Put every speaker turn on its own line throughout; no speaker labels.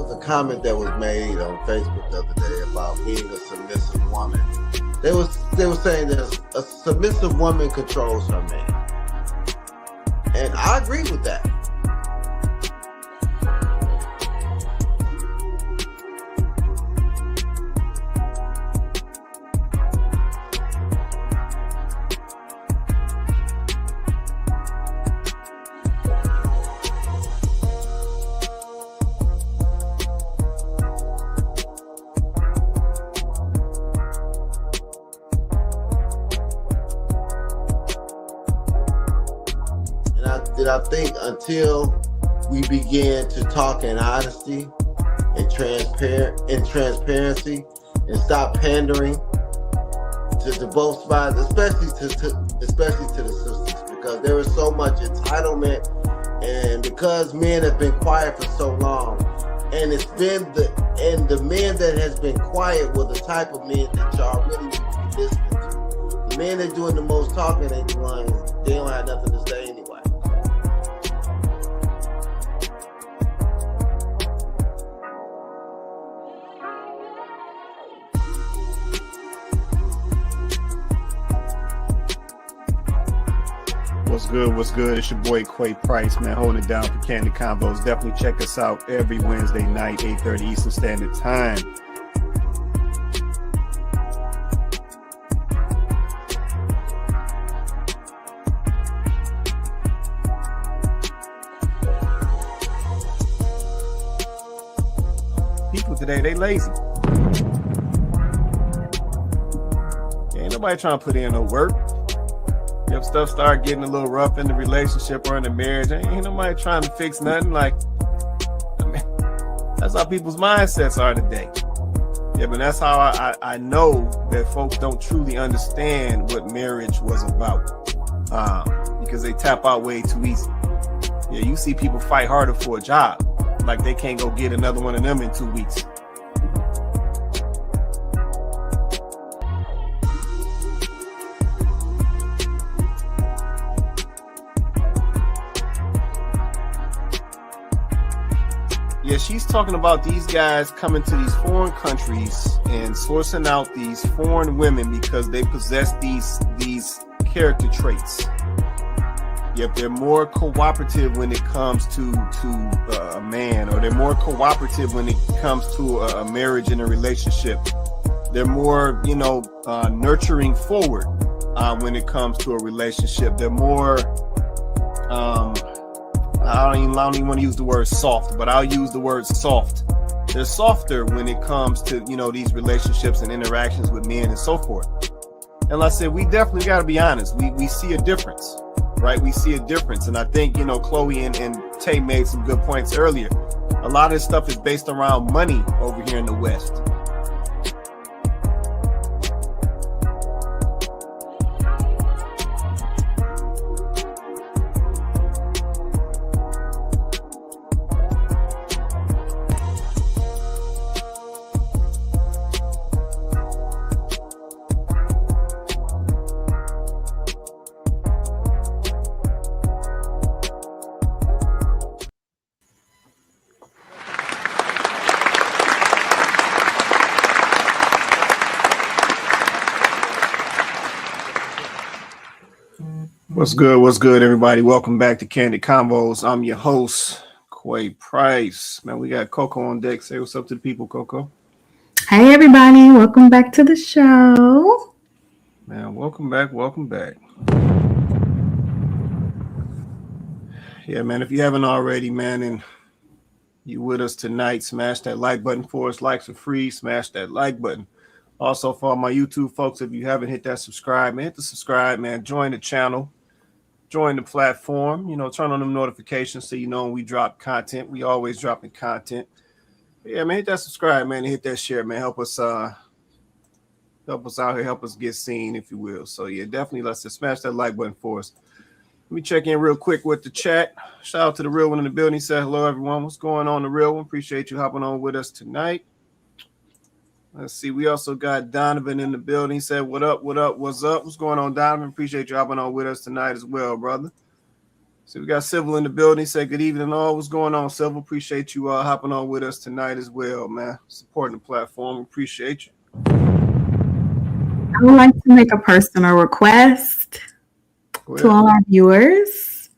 was a comment that was made on Facebook the other day about being a submissive woman. They were saying that a submissive woman controls her man, and I agree with that. I think until we begin to talk in honesty and transparency and stop pandering to both sides, especially to the sisters, because there is so much entitlement, and because men have been quiet for so long, and it's been the men that has been quiet were the type of men that y'all really need to be listening to. The men that doing the most talking ain't the ones, they don't have nothing to say anyway.
What's good? It's your boy Quay Price, man, holding it down for Kandid Konvos. Definitely check us out every Wednesday night, 8:30 Eastern Standard Time. People today, they lazy. Ain't nobody trying to put in no work. If stuff start getting a little rough in the relationship or in the marriage, ain't nobody trying to fix nothing. Like, I mean, that's how people's mindsets are today. Yeah, but that's how I know that folks don't truly understand what marriage was about, because they tap out way too easy. Yeah, you see people fight harder for a job, like they can't go get another one of them in 2 weeks. Yeah, she's talking about these guys coming to these foreign countries and sourcing out these foreign women because they possess these character traits. Yep, they're more cooperative when it comes to a man, or they're more cooperative when it comes to a marriage and a relationship. They're more, nurturing forward when it comes to a relationship. They're more I don't even want to use the word soft, but I'll use the word soft. They're softer when it comes to, these relationships and interactions with men and so forth. And like I said, we definitely got to be honest. We see a difference, right? We see a difference. And I think, Chloe and Tay made some good points earlier. A lot of this stuff is based around money over here in the West. What's good, everybody? Welcome back to Kandid Konvos. I'm your host, Quay Price. Man, we got Coco on deck. Say what's up to the people, Coco.
Hey, everybody. Welcome back to the show.
Man, welcome back. Yeah, man, if you haven't already, man, and you with us tonight, smash that like button for us. Likes are free. Smash that like button. Also, for all my YouTube folks, if you haven't hit that subscribe, man, hit the subscribe, man. Join the channel. Join the platform, turn on them notifications so when we drop content. We always dropping content. But yeah, man, hit that subscribe, man, and hit that share, man. Help us out here, help us get seen, if you will. So yeah, definitely let's just smash that like button for us. Let me check in real quick with the chat. Shout out to the real one in the building. He said hello, everyone. What's going on, the real one? Appreciate you hopping on with us tonight. Let's see. We also got Donovan in the building. He said, what's up? What's going on, Donovan? Appreciate you hopping on with us tonight as well, brother. So we got Civil in the building. Say good evening all. What's going on, Civil? Appreciate you hopping on with us tonight as well, man. Supporting the platform. Appreciate you.
I would like to make a personal request to all our viewers.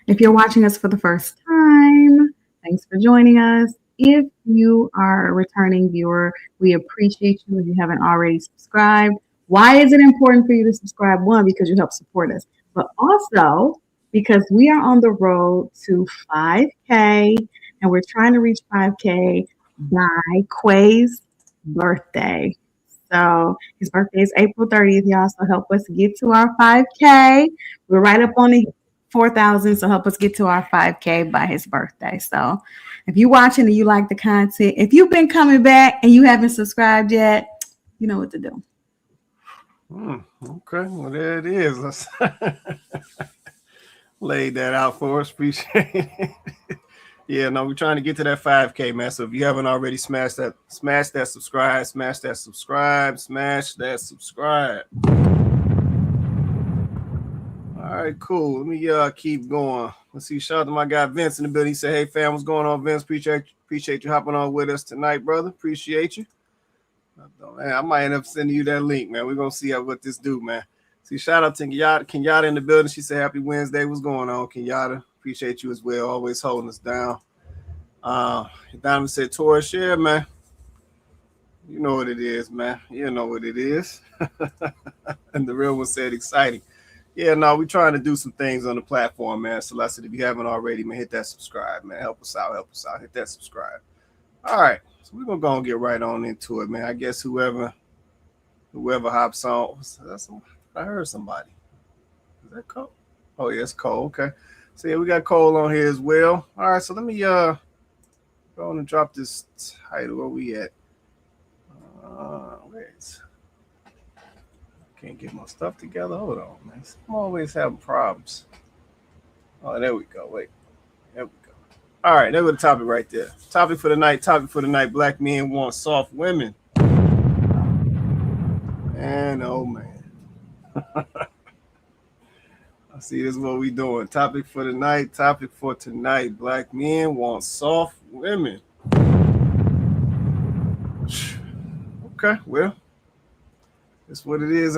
If you're watching us for the first time, thanks for joining us. If you are a returning viewer, we appreciate you if you haven't already subscribed. Why is it important for you to subscribe? One, because you help support us, but also because we are on the road to 5K and we're trying to reach 5K by Quay's birthday. So his birthday is April 30th, y'all. So help us get to our 5K. We're right up on the 4,000. So help us get to our 5K by his birthday. So if you're watching and you like the content, if you've been coming back and you haven't subscribed yet, you know what to do.
Okay, well, there it is. Let's lay that out for us. Appreciate it. Yeah, no, we're trying to get to that 5K, man. So if you haven't already, smash that subscribe, smash that subscribe. All right, cool. Let me keep going. Let's see. Shout out to my guy Vince in the building. He said, "Hey fam, what's going on, Vince? Appreciate you hopping on with us tonight, brother. Appreciate you." Man, I might end up sending you that link, man. We're gonna see what this do, man. See, shout out to Kenyatta in the building. She said, "Happy Wednesday. What's going on, Kenyatta? Appreciate you as well. Always holding us down." Diamond said, "Taurus, yeah, man. You know what it is, man. You know what it is." And the real one said, "Exciting." Yeah, no, we're trying to do some things on the platform, man. Celeste, if you haven't already, man, hit that subscribe, man. Help us out. Hit that subscribe. All right, so we're gonna go and get right on into it, man. I guess whoever hops on, I heard somebody. Is that Cole? Oh yeah, it's Cole. Okay, so yeah, we got Cole on here as well. All right, so let me go on and drop this title. Where we at? Wait. Can't get my stuff together. Hold on, man. I'm always having problems. Oh, there we go. Wait. There we go. All right, there was the topic right there. Topic for the night. Black men want soft women. Man, oh man. I see this is what we doing. Topic for tonight. Black men want soft women. Okay, well. That's what it is.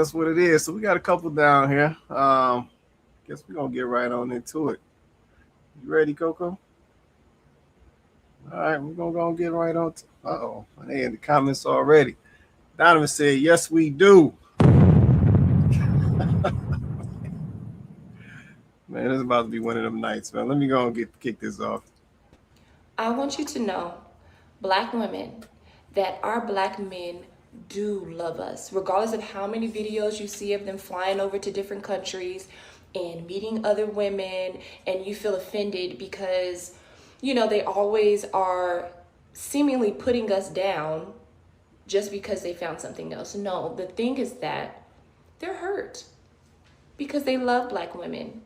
So we got a couple down here. Guess we're gonna get right on into it. You ready, Coco? All right, we're gonna go and get right on. Uh-oh, they in the comments already. Donovan said, "Yes, we do." Man, it's about to be one of them nights, man. Let me go and kick this off.
I want you to know, Black women, that our Black men do love us, regardless of how many videos you see of them flying over to different countries and meeting other women, and you feel offended because, you know, they always are seemingly putting us down just because they found something else. No, the thing is that they're hurt because they love Black women.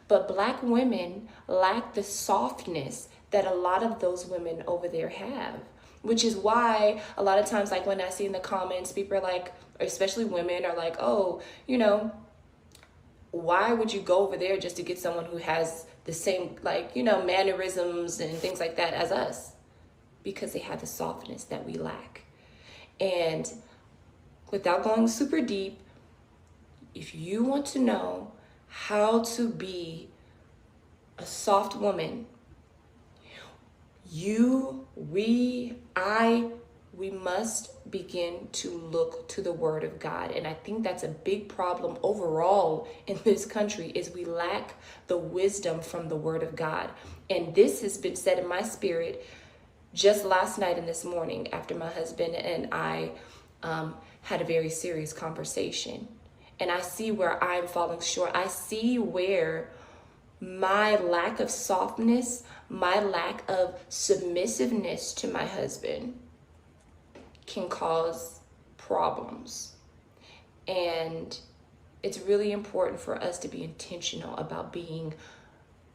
But Black women lack the softness that a lot of those women over there have. Which is why a lot of times, like when I see in the comments, people are like, especially women are like, oh, you know, why would you go over there just to get someone who has the same, like, you know, mannerisms and things like that as us? Because they have the softness that we lack. And without going super deep, if you want to know how to be a soft woman, we must begin to look to the Word of God. And I think that's a big problem overall in this country, is we lack the wisdom from the Word of God. And this has been said in my spirit just last night and this morning after my husband and I had a very serious conversation. And I see where I'm falling short. I see where my lack of softness, my lack of submissiveness to my husband can cause problems. And it's really important for us to be intentional about being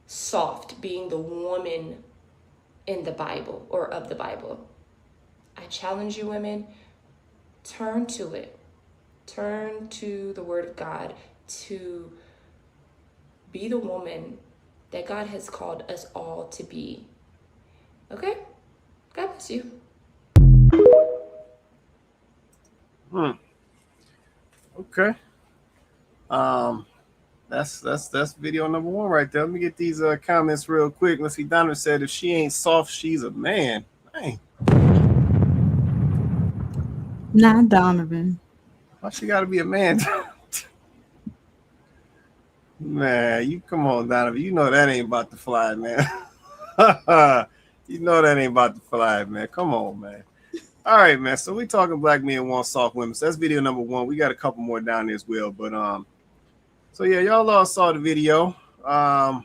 soft, being the woman in the Bible or of the Bible. I challenge you, women, turn to it. Turn to the Word of God to be the woman that God has called us all to be. Okay? God bless you.
Okay. That's video number 1 right there. Let me get these comments real quick. Let's see. Donovan said, if she ain't soft, she's a man. Dang.
Not Donovan.
Why she got to be a man? Man, you come on, Donovan. You know that ain't about to fly, man. You know that ain't about to fly, man. Come on, man. All right, man. So we talking black men want soft women. So that's video number 1. We got a couple more down there as well. But so yeah, y'all all saw the video. Yeah,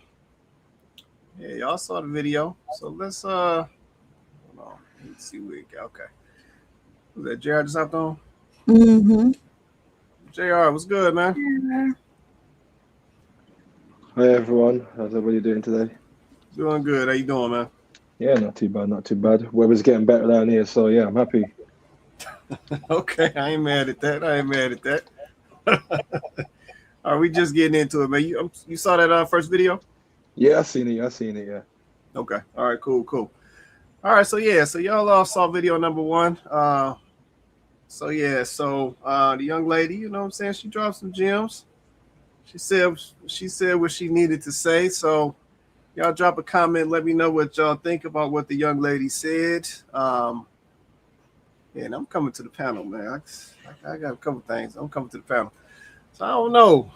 y'all saw the video. So let's hold on. Let's see what we got. Okay. Was that JR just hopped on?
Mm-hmm.
JR, what's good, man?
Yeah.
Hi everyone, how's everybody doing today?
Doing good. How you doing, man?
Yeah, not too bad, not too bad. Weather's getting better down here, so yeah, I'm happy.
Okay, I ain't mad at that. Are we just getting into it, man? You saw that first video?
Yeah, I seen it, yeah.
Okay. All right, cool. All right, so yeah, so y'all all saw video number 1. So yeah, so the young lady, you know what I'm saying, she dropped some gems. She said what she needed to say. So y'all drop a comment, let me know what y'all think about what the young lady said. Yeah, and I'm coming to the panel, man. I got a couple things. I'm coming to the panel. So I don't know.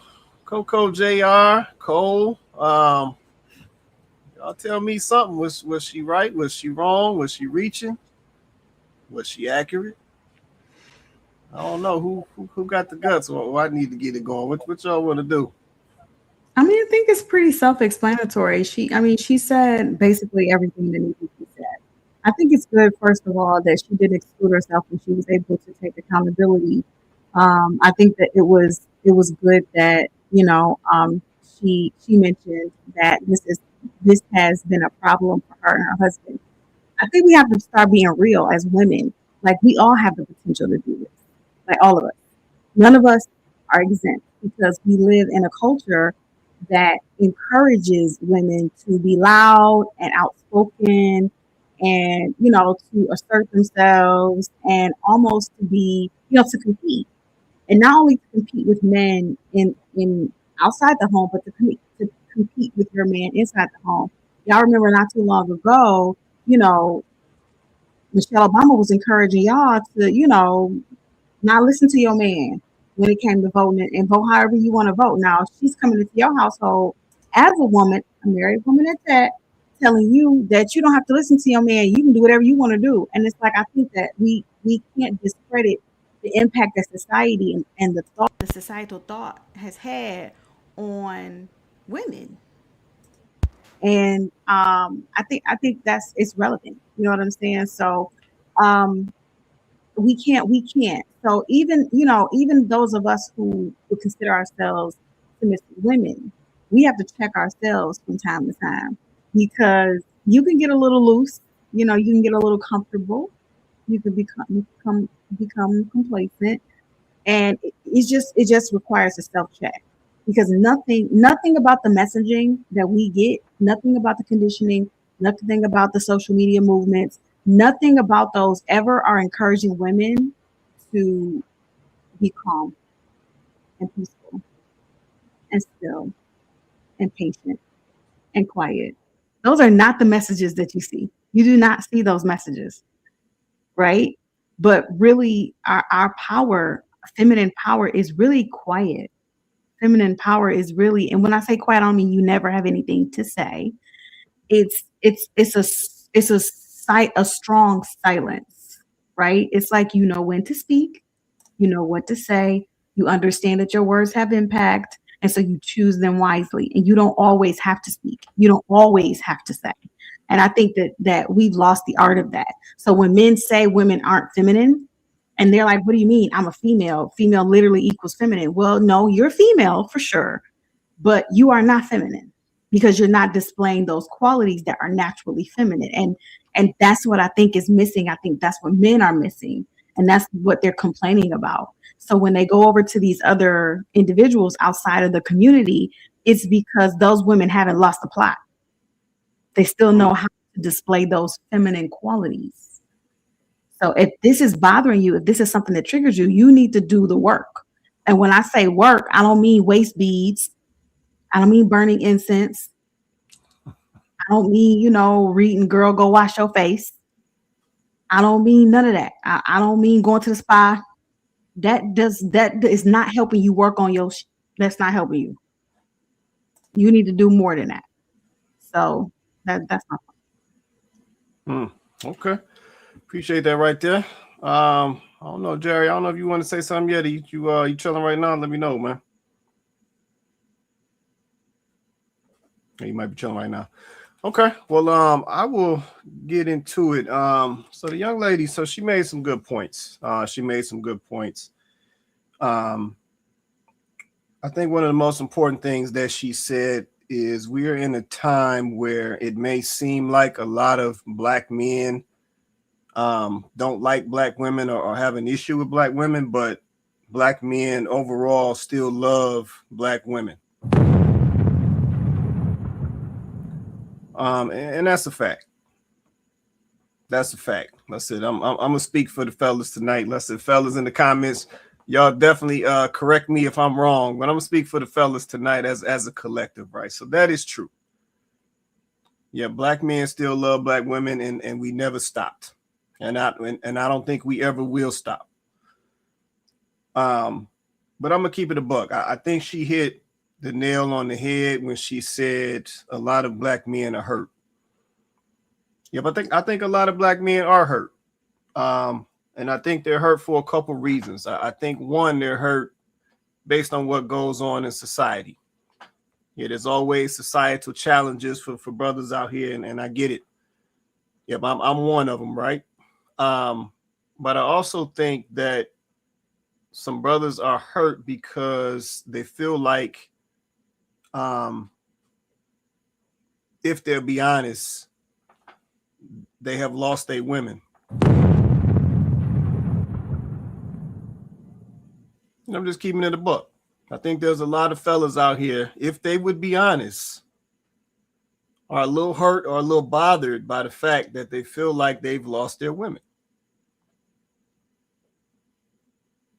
Coco, JR, Cole, y'all tell me something. Was she right? Was she wrong? Was she reaching? Was she accurate? I don't know who got the guts. Or I need to get it going. What y'all want to do?
I mean, I think it's pretty self-explanatory. She said basically everything that needed to be said. I think it's good, first of all, that she did exclude herself and she was able to take accountability. I think that it was good that she mentioned that this has been a problem for her and her husband. I think we have to start being real as women. Like, we all have the potential to do this. Like, all of us. None of us are exempt because we live in a culture that encourages women to be loud and outspoken and, to assert themselves and almost to be, to compete. And not only to compete with men in outside the home, but to compete with your man inside the home. Y'all remember not too long ago, Michelle Obama was encouraging y'all to, not listen to your man when it came to voting and vote however you want to vote. Now she's coming into your household as a woman, a married woman at that, telling you that you don't have to listen to your man. You can do whatever you want to do. And it's like, I think that we can't discredit the impact that society and the societal thought has had on women. And I think it's relevant. You know what I'm saying? So we can't. So even those of us who would consider ourselves submissive women, we have to check ourselves from time to time because you can get a little loose, you can get a little comfortable, you can become complacent, and it just requires a self-check because nothing about the messaging that we get, nothing about the conditioning, nothing about the social media movements, nothing about those ever are encouraging women to be calm and peaceful and still and patient and quiet. Those are not the messages that you see. You do not see those messages, right? But really, our power, feminine power, is really quiet. Feminine power is really, and when I say quiet, I don't mean you never have anything to say. It's a strong silence, right? It's like you know when to speak, you know what to say, you understand that your words have impact, and so you choose them wisely. And you don't always have to speak. You don't always have to say. And I think that we've lost the art of that. So when men say women aren't feminine, and they're like, what do you mean? I'm a female. Female literally equals feminine. Well, no, you're female for sure, but you are not feminine because you're not displaying those qualities that are naturally feminine. And that's what I think is missing. I think that's what men are missing. And that's what they're complaining about. So when they go over to these other individuals outside of the community, it's because those women haven't lost the plot. They still know how to display those feminine qualities. So if this is bothering you, if this is something that triggers you, you need to do the work. And when I say work, I don't mean waist beads. I don't mean burning incense. I don't mean, reading, girl, go wash your face. I don't mean none of that. I don't mean going to the spa. That is not helping you work on your. That's not helping you. You need to do more than that. So that's my
point. Okay, appreciate that right there. I don't know, Jerry. I don't know if you want to say something yet. You chilling right now? Let me know, man. You might be chilling right now. Okay. Well, I will get into it. So the young lady, so she made some good points. I think one of the most important things that she said is we are in a time where it may seem like a lot of black men don't like black women or have an issue with black women, but black men overall still love black women. And that's a fact. That's a fact. That's it. I'm gonna speak for the fellas tonight. Let's say, fellas in the comments, y'all definitely correct me if I'm wrong, but I'm gonna speak for the fellas tonight as a collective, right? So that is true. Yeah, black men still love black women, and we never stopped, and I don't think we ever will stop. But I'm gonna keep it a buck. I think she hit the nail on the head when she said a lot of black men are hurt. Yeah, but I think a lot of black men are hurt. And I think they're hurt for a couple reasons. I think one, they're hurt based on what goes on in society. Yeah, there's always societal challenges for brothers out here, and I get it. Yep, I'm one of them, right? But I also think that some brothers are hurt because they feel like, if they'll be honest, they have lost their women. I'm just keeping it a buck. I think there's a lot of fellas out here, if they would be honest, are a little hurt or a little bothered by the fact that they feel like they've lost their women.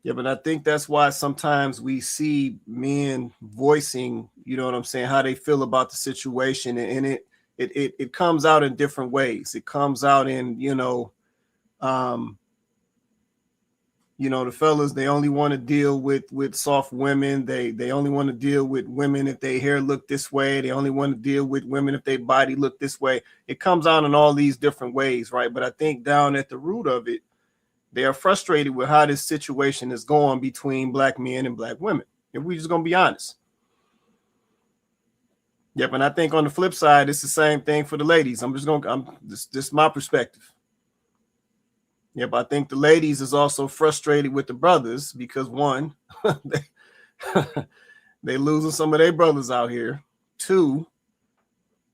Yeah, but I think that's why sometimes we see men voicing, you know what I'm saying, how they feel about the situation, and it comes out in different ways. It comes out in, the fellas, they only want to deal with soft women. They only want to deal with women if their hair look this way. They only want to deal with women if their body look this way. It comes out in all these different ways, right? But I think down at the root of it, they are frustrated with how this situation is going between black men and black women. If we're just going to be honest. Yep, and I think on the flip side, it's the same thing for the ladies. This is my perspective. Yep, I think the ladies is also frustrated with the brothers because one, they losing some of their brothers out here. Two,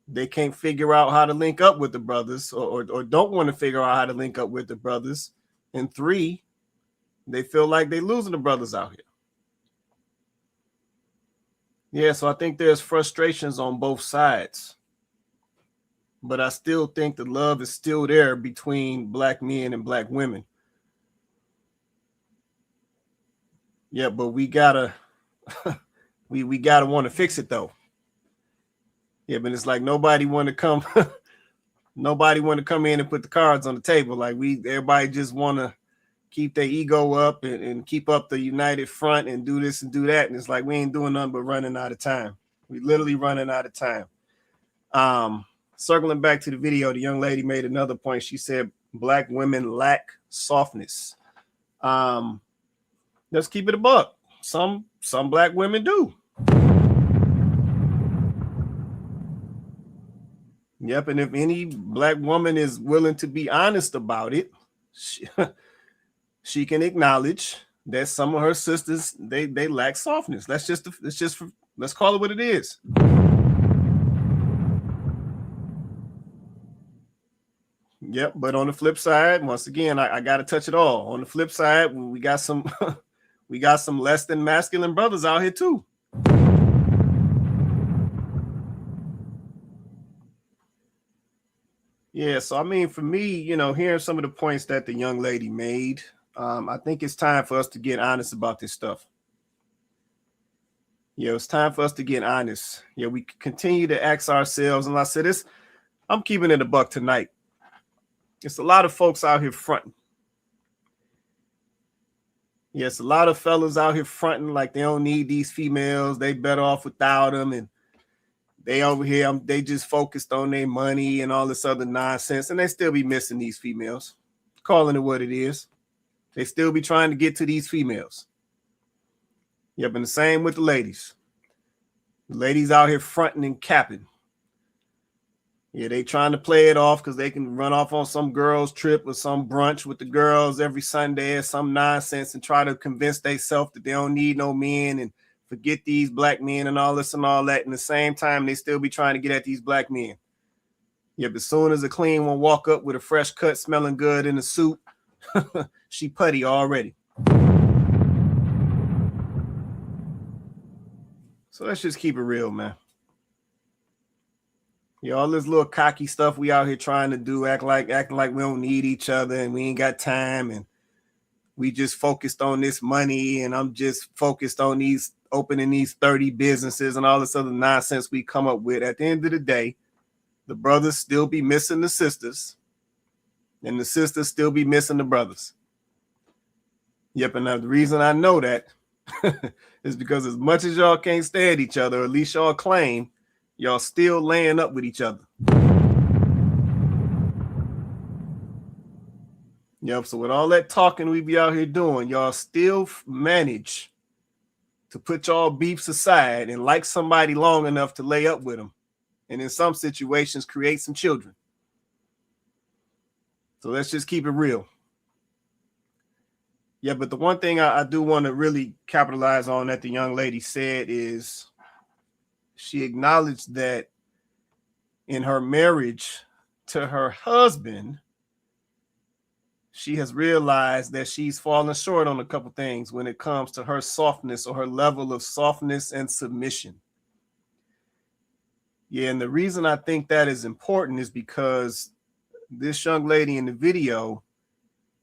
they can't figure out how to link up with the brothers or don't want to figure out how to link up with the brothers. And three, they feel like they're losing the brothers out here. Yeah, so I think there's frustrations on both sides. But I still think the love is still there between black men and black women. Yeah, but we gotta we gotta want to fix it though. Yeah, but it's like nobody want to come in and put the cards on the table. Like everybody just want to keep their ego up and keep up the united front and do this and do that. And it's like we ain't doing nothing but running out of time. We literally running out of time. Circling back to the video, the young lady made another point. She said black women lack softness. Let's keep it a buck. Some black women do. Yep, and if any black woman is willing to be honest about it, she can acknowledge that some of her sisters they lack softness. Let's call it what it is. Yep, but on the flip side, once again, I got to touch it all. On the flip side, we got some, we got some less than masculine brothers out here too. Yeah, so I mean, for me, you know, hearing some of the points that the young lady made, I think it's time for us to get honest about this stuff. Yeah, it's time for us to get honest. Yeah, we continue to ask ourselves, and like I said this, I'm keeping it a buck tonight. It's a lot of folks out here fronting. Yes, a lot of fellas out here fronting like they don't need these females. They better off without them, and they over here, they just focused on their money and all this other nonsense, and they still be missing these females, calling it what it is. They still be trying to get to these females. Yep, and the same with the ladies. The ladies out here fronting and capping. Yeah, they trying to play it off because they can run off on some girls' trip or some brunch with the girls every Sunday or some nonsense and try to convince themselves that they don't need no men and forget these black men and all this and all that. And at the same time, they still be trying to get at these black men. Yep, as soon as a clean one walk up with a fresh cut, smelling good in a suit, she putty already. So let's just keep it real, man. Yeah, all this little cocky stuff we out here trying to do, acting like we don't need each other and we ain't got time and we just focused on this money and I'm just focused on these opening these 30 businesses and all this other nonsense we come up with. At the end of the day, the brothers still be missing the sisters and the sisters still be missing the brothers. Yep, and the reason I know that is because as much as y'all can't stand each other, or at least y'all claim, y'all still laying up with each other. Yep, so with all that talking we be out here doing, y'all still manage to put y'all beefs aside and like somebody long enough to lay up with them. And in some situations, create some children. So let's just keep it real. Yeah, but the one thing I do want to really capitalize on that the young lady said is she acknowledged that in her marriage to her husband, she has realized that she's fallen short on a couple things when it comes to her softness or her level of softness and submission. Yeah, and the reason I think that is important is because this young lady in the video,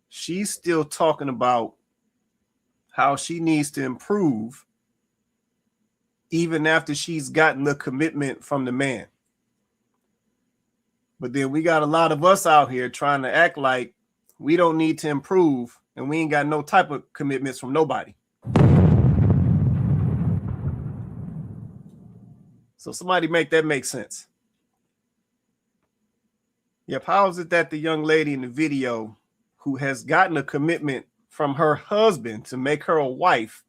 she's still talking about how she needs to improve even after she's gotten the commitment from the man. But then we got a lot of us out here trying to act like we don't need to improve and we ain't got no type of commitments from nobody. So somebody make that make sense. Yep, how is it that the young lady in the video who has gotten a commitment from her husband to make her a wife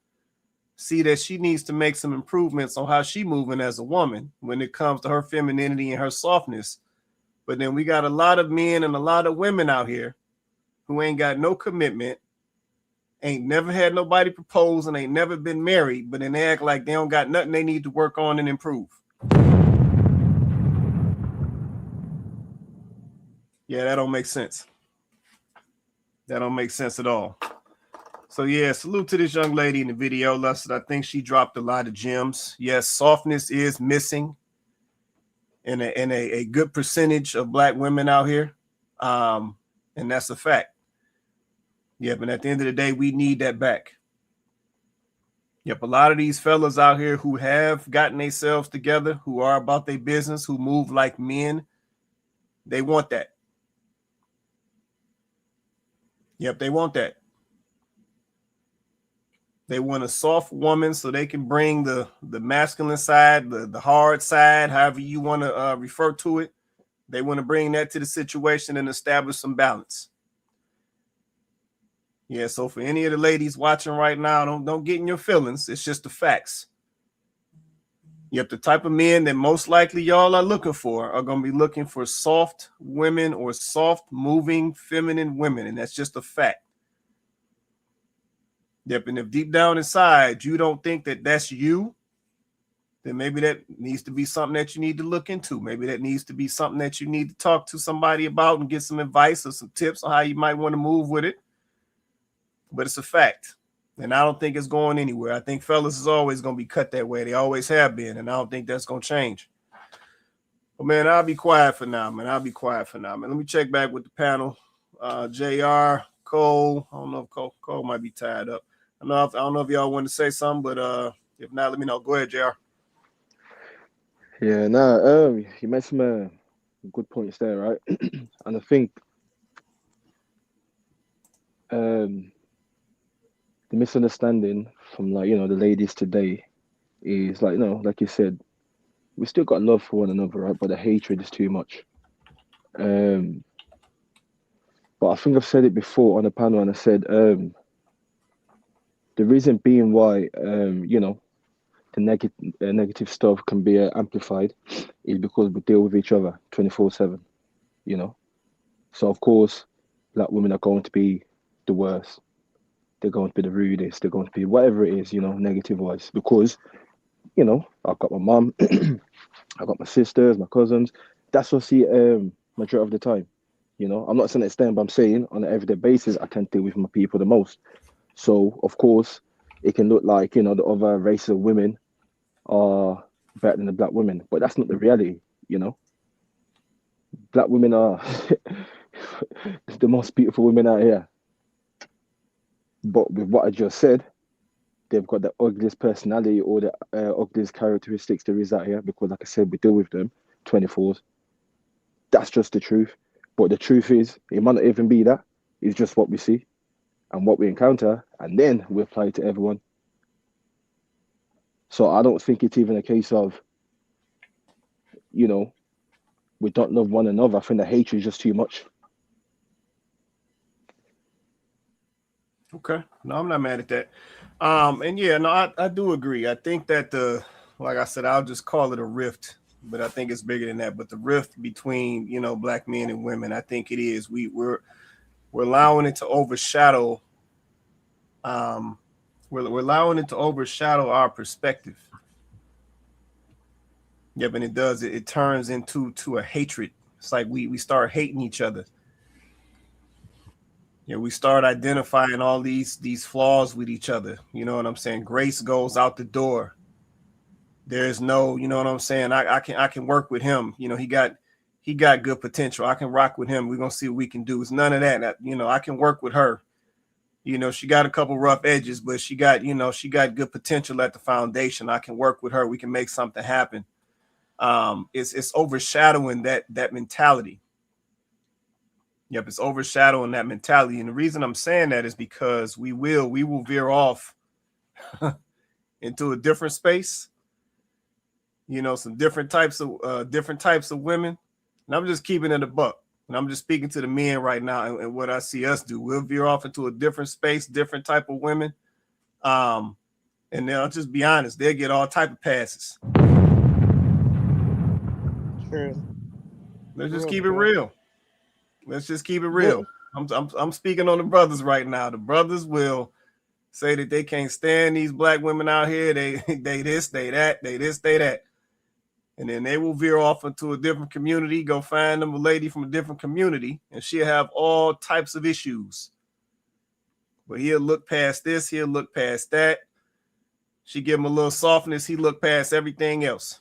see that she needs to make some improvements on how she moving as a woman when it comes to her femininity and her softness? But then we got a lot of men and a lot of women out here who ain't got no commitment, ain't never had nobody propose and ain't never been married, but then they act like they don't got nothing they need to work on and improve. Yeah, that don't make sense. That don't make sense at all. So yeah, salute to this young lady in the video. Lester, I think she dropped a lot of gems. Yes, softness is missing in a good percentage of black women out here. And that's a fact. Yeah, but at the end of the day, we need that back. Yep, a lot of these fellas out here who have gotten themselves together, who are about their business, who move like men, they want that. Yep, they want that. They want a soft woman so they can bring the masculine side, the hard side, however you want to refer to it. They want to bring that to the situation and establish some balance. Yeah, so for any of the ladies watching right now, don't get in your feelings. It's just the facts. Yep, the type of men that most likely y'all are looking for are going to be looking for soft women or soft moving feminine women. And that's just a fact. Yep, and if deep down inside you don't think that that's you, then maybe that needs to be something that you need to look into. Maybe that needs to be something that you need to talk to somebody about and get some advice or some tips on how you might want to move with it. But it's a fact. And I don't think it's going anywhere. I think fellas is always going to be cut that way. They always have been. And I don't think that's going to change. Well, man, I'll be quiet for now, man. Let me check back with the panel. JR, Cole. I don't know if Cole might be tied up. I don't know if y'all want to say something, but if not, let me know. Go ahead, JR.
Yeah, you made some good points there, right? And I think the misunderstanding from the ladies today is like you said, we still got love for one another, right? But the hatred is too much. But I think I've said it before on the panel, and I said the reason being why the negative stuff can be amplified is because we deal with each other 24/7. So of course, black women are going to be the worst. They're going to be the rudest. They're going to be whatever it is, negative wise, because I've got my mum, I've got my sisters, my cousins. That's what I see majority of the time. I'm not saying it's them, but I'm saying on an everyday basis, I tend to deal with my people the most. So of course, it can look like the other races of women are better than the black women, but that's not the reality. Black women are the most beautiful women out here. But with what I just said, they've got the ugliest personality or the ugliest characteristics there is out here, because like I said, we deal with them 24s. That's just the truth. But the truth is, it might not even be that. It's just what we see and what we encounter, and then we apply it to everyone. So I don't think it's even a case of, we don't love one another. I think the hatred is just too much.
Okay. No, I'm not mad at that. And yeah, no, I do agree. I think that like I said, I'll just call it a rift, but I think it's bigger than that. But the rift between, black men and women, I think it is. We're allowing it to overshadow. We're allowing it to overshadow our perspective. Yep, and it does. It turns into a hatred. It's like we start hating each other. We start identifying all these flaws with each other. You know what I'm saying? Grace goes out the door. There's no, you know what I'm saying? I can work with him. He got good potential. I can rock with him. We're gonna see what we can do. It's none of that. I can work with her. She got a couple rough edges, but she got good potential at the foundation. I can work with her. We can make something happen. It's overshadowing that mentality. Yep, it's overshadowing that mentality. And the reason I'm saying that is because we will veer off into a different space. Some different types of women. And I'm just keeping it a buck. And I'm just speaking to the men right now and what I see us do. We'll veer off into a different space, different type of women. And they'll just be honest, they'll get all type of passes.
True.
Let's just keep it real. Let's just keep it real. I'm speaking on the brothers right now. The brothers will say that they can't stand these black women out here. They this, they that, they this, they that. And then they will veer off into a different community, go find them a lady from a different community, and she'll have all types of issues. But he'll look past this, he'll look past that. She give him a little softness, he look past everything else.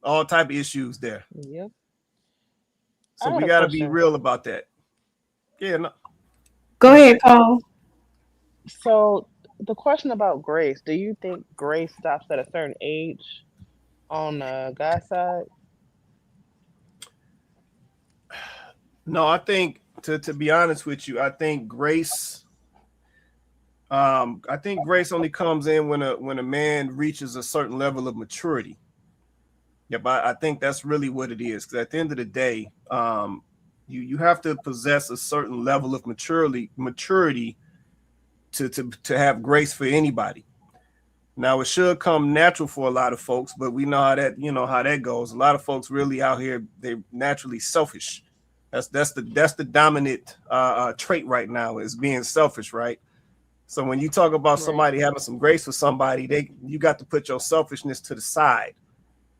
All type of issues there.
Yep.
So we got to be real about that. Yeah. No.
Go ahead, Cole.
So the question about grace, do you think grace stops at a certain age on the guy side?
No, I think to be honest with you, I think grace only comes in when a man reaches a certain level of maturity. Yeah, but I think that's really what it is. Because at the end of the day, you have to possess a certain level of maturity to have grace for anybody. Now it should come natural for a lot of folks, but we know how that goes. A lot of folks really out here, they're naturally selfish. That's the dominant trait right now, is being selfish, right? So when you talk about somebody having some grace for somebody, you got to put your selfishness to the side.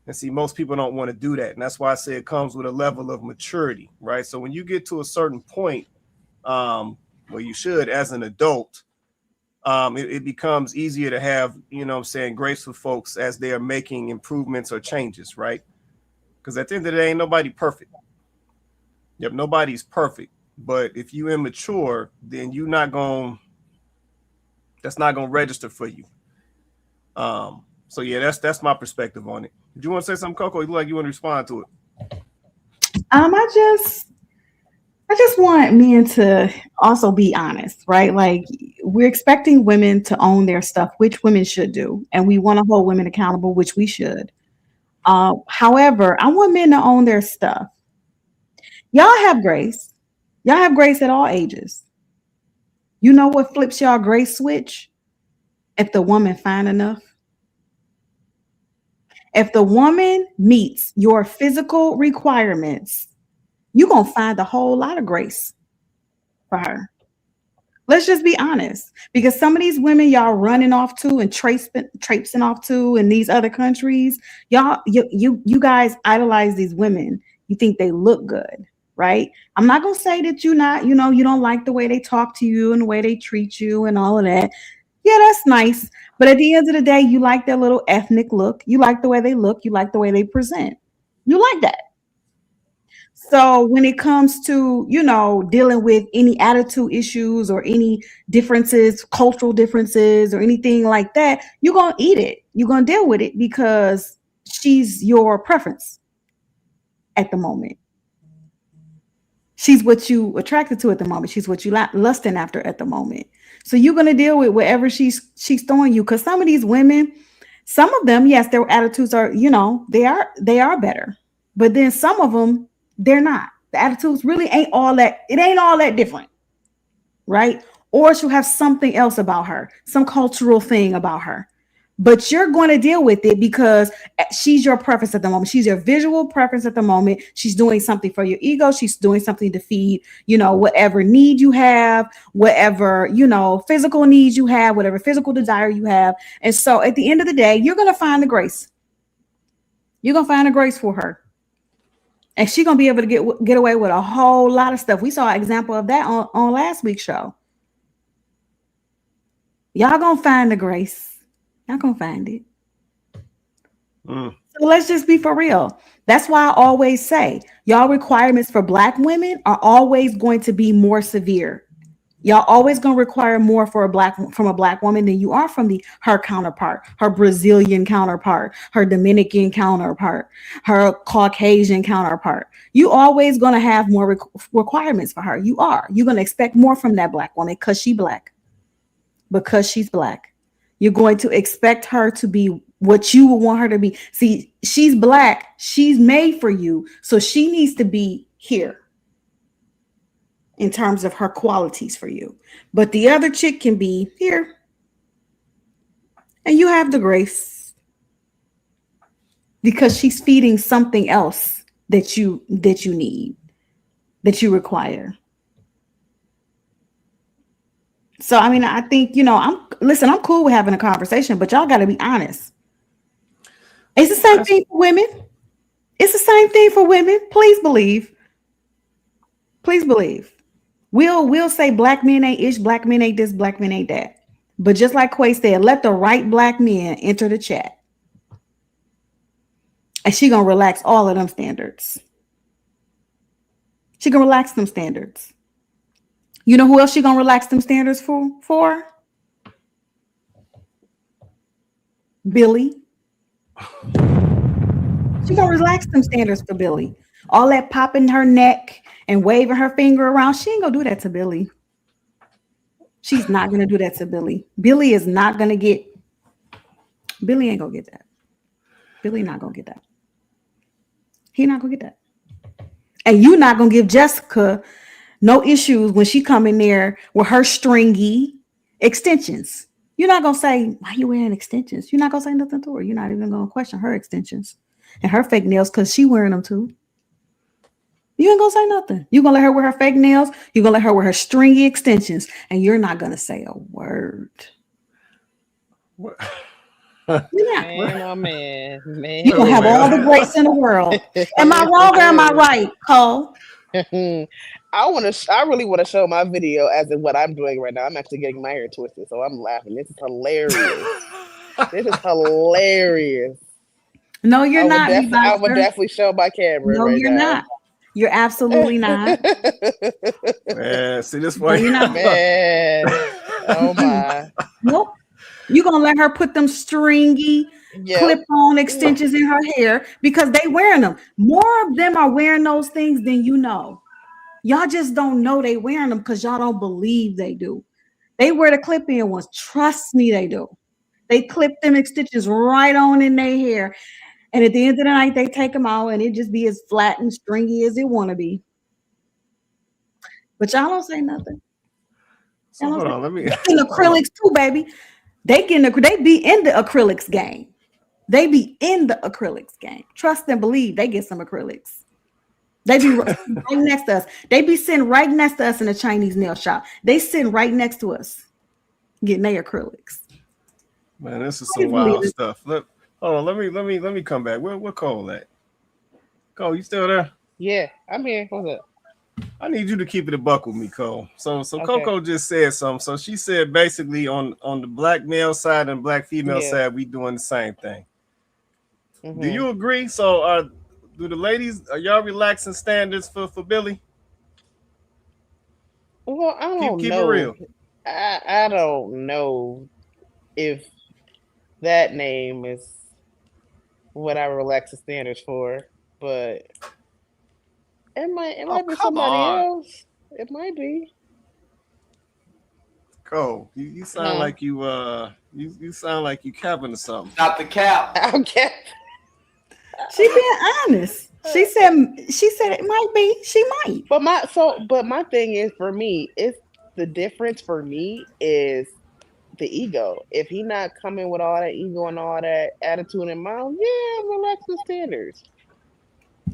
And see, most people don't want to do that. And that's why I say it comes with a level of maturity, right? So when you get to a certain point, where you should, as an adult, it becomes easier to have, grace with folks as they are making improvements or changes, right? Because at the end of the day, ain't nobody perfect. Yep, nobody's perfect. But if you immature, then that's not gonna register for you. So yeah, that's my perspective on it. Did you want to say something, Coco? You look like you want to respond to it.
I just want men to also be honest, right? Like we're expecting women to own their stuff, which women should do, and we want to hold women accountable, which we should. However, I want men to own their stuff. Y'all have grace. Y'all have grace at all ages. You know what flips y'all grace switch? If the woman fine enough. If the woman meets your physical requirements, you're going to find a whole lot of grace for her. Let's just be honest, because some of these women y'all running off to and traipsing off to in these other countries, you guys idolize these women. You think they look good, right? I'm not gonna say that you don't like the way they talk to you and the way they treat you and all of that. Yeah, that's nice. But at the end of the day, you like their little ethnic look. You like the way they look. You like the way they present. You like that. So when it comes to, dealing with any attitude issues or any differences, cultural differences or anything like that, you're going to eat it. You're going to deal with it because she's your preference at the moment. She's what you attracted to at the moment. She's what you lusting after at the moment. So you're going to deal with whatever she's throwing you. Because some of these women, some of them, yes, their attitudes are, they are better. But then some of them, they're not. The attitudes really ain't all that different, right? Or she'll have something else about her, some cultural thing about her. But you're going to deal with it because she's your preference at the moment. She's your visual preference at the moment. She's doing something for your ego. She's doing something to feed, whatever need you have, whatever, physical needs you have, whatever physical desire you have. And so at the end of the day, you're going to find the grace. You're going to find the grace for her. And she's going to be able to get away with a whole lot of stuff. We saw an example of that on last week's show. Y'all going to find the grace. Y'all going to find it. So let's just be for real. That's why I always say y'all requirements for Black women are always going to be more severe. Y'all always going to require more from a Black woman than you are from her counterpart, her Brazilian counterpart, her Dominican counterpart, her Caucasian counterpart. You always going to have more requirements for her. You're going to expect more from that Black woman because she's Black. Because she's Black. You're going to expect her to be what you would want her to be. See, she's Black. She's made for you. So she needs to be here. In terms of her qualities for you. But the other chick can be here. And you have the grace. Because she's feeding something else that you need, that you require. So, I mean, I think, I'm cool with having a conversation, but y'all got to be honest. It's the same thing for women. It's the same thing for women. Please believe. Please believe. We'll say Black men ain't ish, Black men ain't this, Black men ain't that. But just like Quay said, let the right Black men enter the chat. And she gonna relax all of them standards. She gonna relax them standards. You know who else she gonna relax them standards for? Billy. She gonna relax them standards for Billy. All that popping her neck and waving her finger around. She ain't gonna do that to Billy. She's not gonna do that to Billy. Billy ain't gonna get that. Billy not gonna get that. He not gonna get that. And you not gonna give Jessica no issues when she come in there with her stringy extensions. You're not gonna say, why you wearing extensions? You're not gonna say nothing to her. You're not even gonna question her extensions and her fake nails because she wearing them too. You ain't gonna say nothing. You're gonna let her wear her fake nails. You're gonna let her wear her stringy extensions, and you're not gonna say a word.
Man, oh man.
You're gonna have all the grace in the world. Am I wrong or am I right, Cole?
I really want to show my video as in what I'm doing right now. I'm actually getting my hair twisted, so I'm laughing. This is hilarious. This is hilarious.
No, you're not.
I would definitely show my camera.
No,
right
you're
now.
not. You're absolutely not.
Man, see this way.
No, you're not.
Man, oh my.
Nope. You're gonna let her put them stringy clip-on extensions in her hair because they wearing them. More of them are wearing those things than you know. Y'all just don't know they wearing them because y'all don't believe they do. They wear the clip-in ones. Trust me, they do. They clip them extensions right on in their hair. And at the end of the night, they take them out and it just be as flat and stringy as it want to be. But y'all don't say nothing.
So hold on, let me.
In acrylics too, baby. They be in the acrylics game. They be in the acrylics game. Trust and believe. They get some acrylics. They be right next to us. They be sitting right next to us in a Chinese nail shop. They sitting right next to us, getting their acrylics.
Man, this is some wild stuff. Look, hold on. Let me come back. Where Cole at? Cole, you still there?
Yeah, I'm here. What's up?
I need you to keep it a buck with me, Cole. So Coco just said something. So she said basically on the black male side and black female side, we doing the same thing. Mm-hmm. Do you agree? So are y'all relaxing standards for Billy?
Well, I don't
keep
know.
It real.
I don't know if that name is what I relax the standards for, but it might be somebody else. It might be.
Cole, you sound like you sound like you capping or something.
Not the cap.
I'm capping.
She being honest. She said it might be. She might.
But my thing is, for me, it's the difference for me is the ego. If he not coming with all that ego and all that attitude and mouth, relax the standards.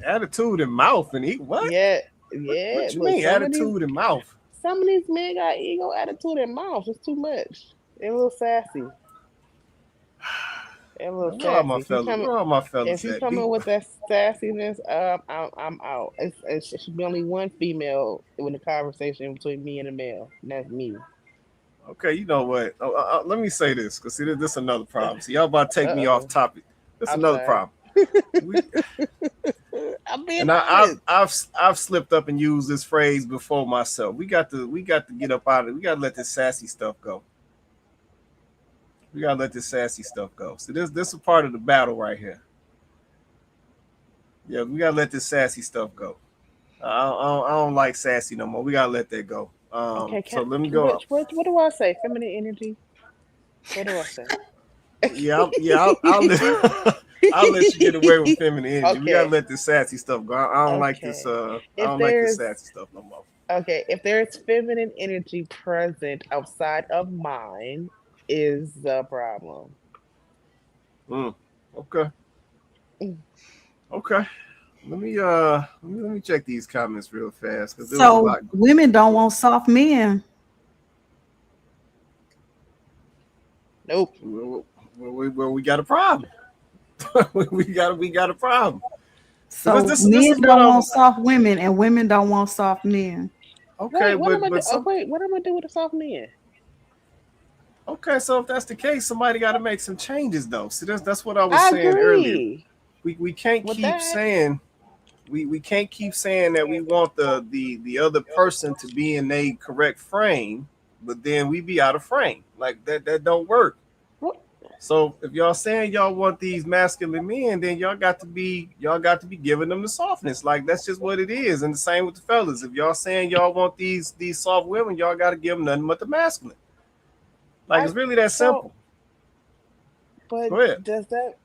Attitude and mouth and eat what?
Yeah.
What you mean attitude and mouth?
Some of these men got ego, attitude, and mouth. It's too much. They're a little sassy.
Where are my fellas?
If you coming with that sassiness, I'm out. It should be only one female in the conversation between me and a male, and that's me.
Okay, you know what? Let me say this, because see, this is another problem. See, y'all about to take me off topic. This is another problem. I've slipped up and used this phrase before myself. We got to get up out of it. We got to let this sassy stuff go. So this is a part of the battle right here. Yeah, we gotta let this sassy stuff go. I don't like sassy no more. We gotta let that go. So let me go.
What do I say? Feminine energy. What do I say?
I'll let you get away with feminine energy. Okay. We gotta let this sassy stuff go. I don't like this. I don't like this sassy stuff no more.
Okay, if there's feminine energy present outside of mine, is the problem.
Okay. Okay. Let me check these comments real fast.
So women don't want soft men.
Nope.
Well, we got a problem. we got a problem.
So men don't want soft women, and women don't want soft men.
Okay,
what am I gonna do with a soft man?
Okay, so if that's the case, somebody got to make some changes, though. See, that's what I was saying earlier. We can't keep saying we can't keep saying that we want the other person to be in a correct frame, but then we be out of frame. Like that don't work. So if y'all saying y'all want these masculine men, then y'all got to be giving them the softness. Like that's just what it is. And the same with the fellas. If y'all saying y'all want these soft women, y'all got to give them nothing but the masculine. Like it's really that simple.
But does that?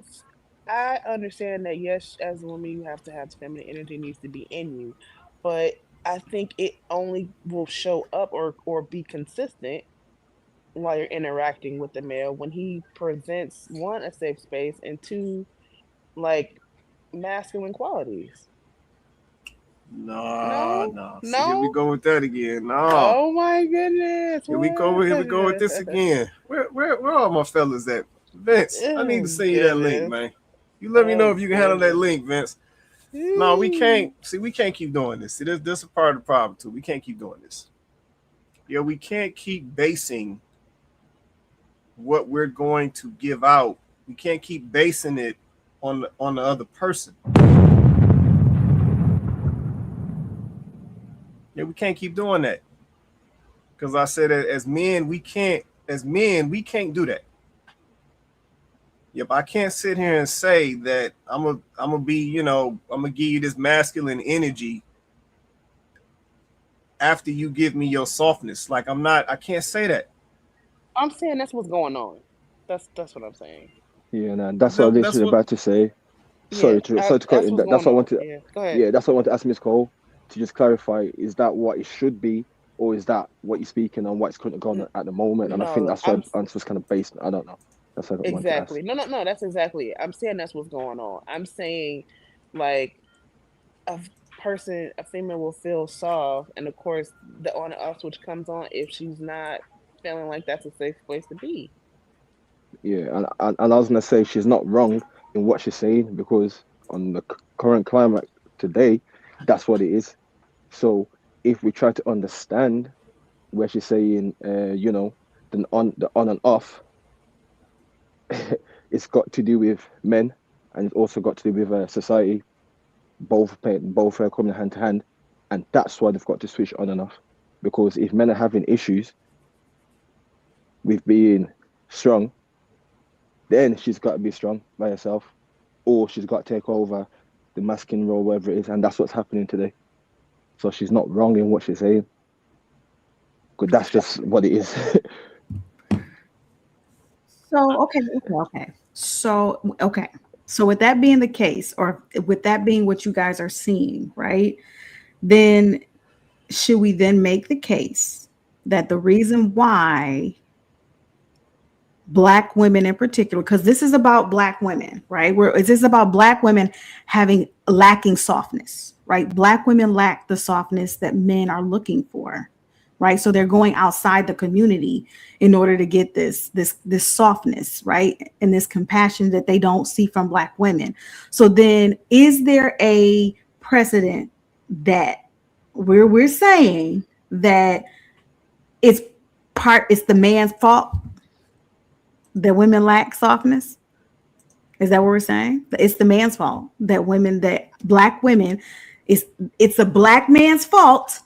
I understand that yes, as a woman, you have to have feminine energy needs to be in you, but I think it only will show up or be consistent while you're interacting with the male when he presents one, a safe space, and two, like masculine qualities.
No. See, here we go with that again. No.
Oh my goodness.
Here we go with this again. Where are my fellas at? Vince, I need to send you that link, man. You let me know if you can handle that link, Vince. No, we can't. See, we can't keep doing this. See, this is a part of the problem too. We can't keep doing this. Yeah, we can't keep basing what we're going to give out. We can't keep basing it on the other person. Yeah, we can't keep doing that. Because I said that as men, we can't do that. Yep, I can't sit here and say that I'm gonna be, I'm gonna give you this masculine energy after you give me your softness. Like I can't say that.
I'm saying that's what's going on. That's what I'm saying.
Yeah, and that's what I was
That's
literally
what
about to say.
Yeah,
Sorry to cut
that's
in.
what's
That's
going
what I
on.
wanted.
Yeah, go ahead.
Yeah, that's what I want to ask Miss Cole to just clarify. Is that what it should be, or is that what you're speaking on? What's currently going on at the moment? And I think
No,
that's what answer was kind of based. I don't know. That's what I want to ask.
exactly. No. That's exactly it. I'm saying that's what's going on. I'm saying, like, a a female will feel soft, and of course, the on and off switch comes on if she's not feeling like that's a safe place to be.
Yeah, and I was gonna say she's not wrong in what she's saying because on the current climate today, that's what it is. So if we try to understand where she's saying, the on and off, it's got to do with men, and it's also got to do with society. Both coming hand to hand, and that's why they've got to switch on and off. Because if men are having issues with being strong, then she's got to be strong by herself, or she's got to take over the masculine role, wherever it is, and that's what's happening today. So she's not wrong in what she's saying, because that's just what it is.
So, okay. So with that being the case, or with that being what you guys are seeing, right? Then should we then make the case that the reason why Black women in particular, because this is about Black women, right? This is about Black women lacking softness, right? Black women lack the softness that men are looking for, right? So they're going outside the community in order to get this softness, right? And this compassion that they don't see from Black women. So then is there a precedent that we're saying that it's the man's fault that women lack softness? Is that what we're saying? It's the man's fault that Black women, it's a Black man's fault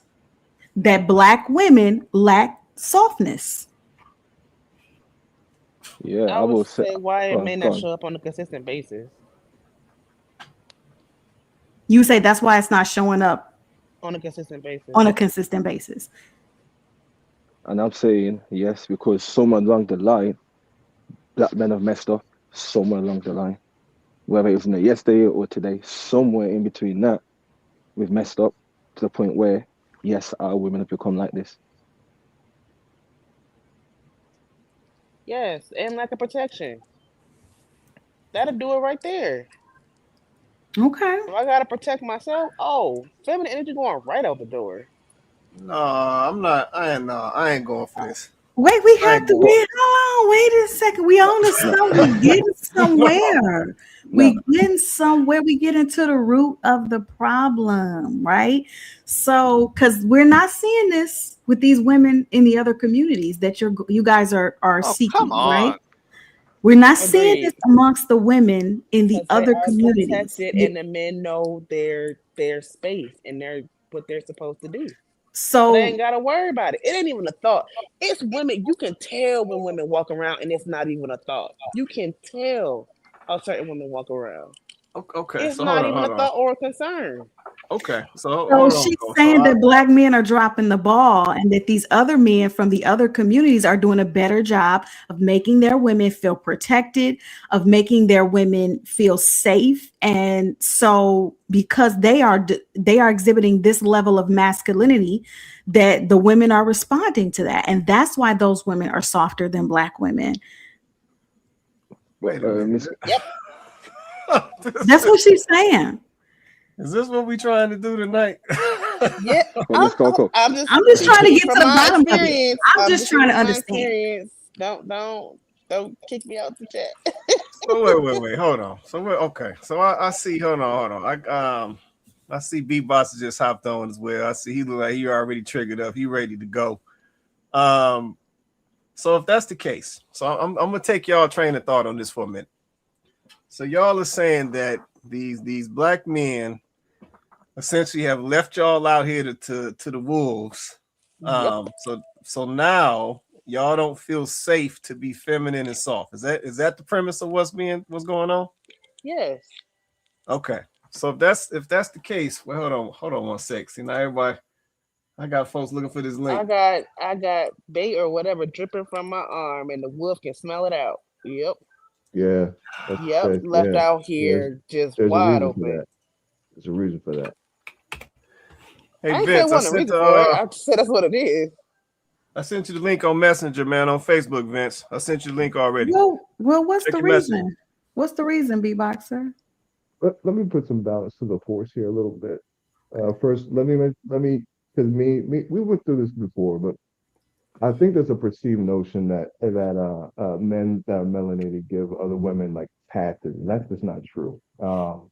that Black women lack softness.
Yeah,
I
I
would
will say.
say why it may
Go
not
on.
show up on a consistent basis.
You say that's why it's not showing up
On a consistent basis.
on a consistent basis.
And I'm saying yes because somewhere along the line, Black men have messed up. Somewhere along the line, whether it was in the yesterday or today, somewhere in between that, we've messed up to the point where yes, our women have become like this.
Yes, and lack of protection. That'll do it right there.
Okay.
If I gotta protect myself, oh, feminine energy going right out the door.
No, I'm not. I ain't going for this.
Wait, we
I
have
ain't
to
going.
wait. Hold on, wait a second. We on the
No,
stuff. We getting somewhere.
no.
We getting somewhere. We get into the root of the problem, right? So, because we're not seeing this with these women in the other communities that you guys are
Oh, come
seeking, right?
on.
We're not seeing this
Agreed.
amongst the women in the
Because they
other
are
communities.
protected and the men know their space and their what they're supposed to do. So they ain't
So,
gotta worry about it. It ain't even a thought. It's women. You can tell when women walk around and it's not even a thought. You can tell how certain women walk around.
Okay,
It's
so
not even a thought or a concern.
Okay, so
So
hold on.
she's
So
saying that Black men are dropping the ball and that these other men from the other communities are doing a better job of making their women feel protected, of making their women feel safe. And so because they are exhibiting this level of masculinity, that the women are responding to that. And that's why those women are softer than Black women.
wait a minute.
Yep.
That's what she's saying.
Is this what we trying to do tonight?
Yeah.
Let's go.
I'm
I'm just trying to get to
from
the
my
bottom of it.
experience.
I'm just trying to
from my
understand.
experience. Don't kick me out the chat.
So wait. Hold on. So okay. So I see. Hold on. I see B-Boss just hopped on as well. I see he look like he already triggered up. He ready to go. So if that's the case, so I'm gonna take y'all train of thought on this for a minute. So y'all are saying that these black men essentially have left y'all out here to the wolves.
Yep.
So now y'all don't feel safe to be feminine and soft. Is that the premise of what's going on?
Yes.
Okay. So if that's the case, well, hold on 1 sec. See, now everybody, I got folks looking for this link.
I got bait or whatever dripping from my arm, and the wolf can smell it out. Yep.
Yeah.
Yep. Left out here just
There's a
wide
reason for
open.
that. There's a reason for that.
Hey
I ain't say
Vince,
one reason for it. I just said that's what it is.
I sent you the link on Messenger, man, on Facebook, Vince. I sent you the link already.
Well, what's
Check
the
your
reason?
message.
What's the reason, B-Boxer?
Let me put some balance to the force here a little bit. First, let me because we went through this before, but I think there's a perceived notion that men that are melanated give other women like passes, and that's just not true. I'm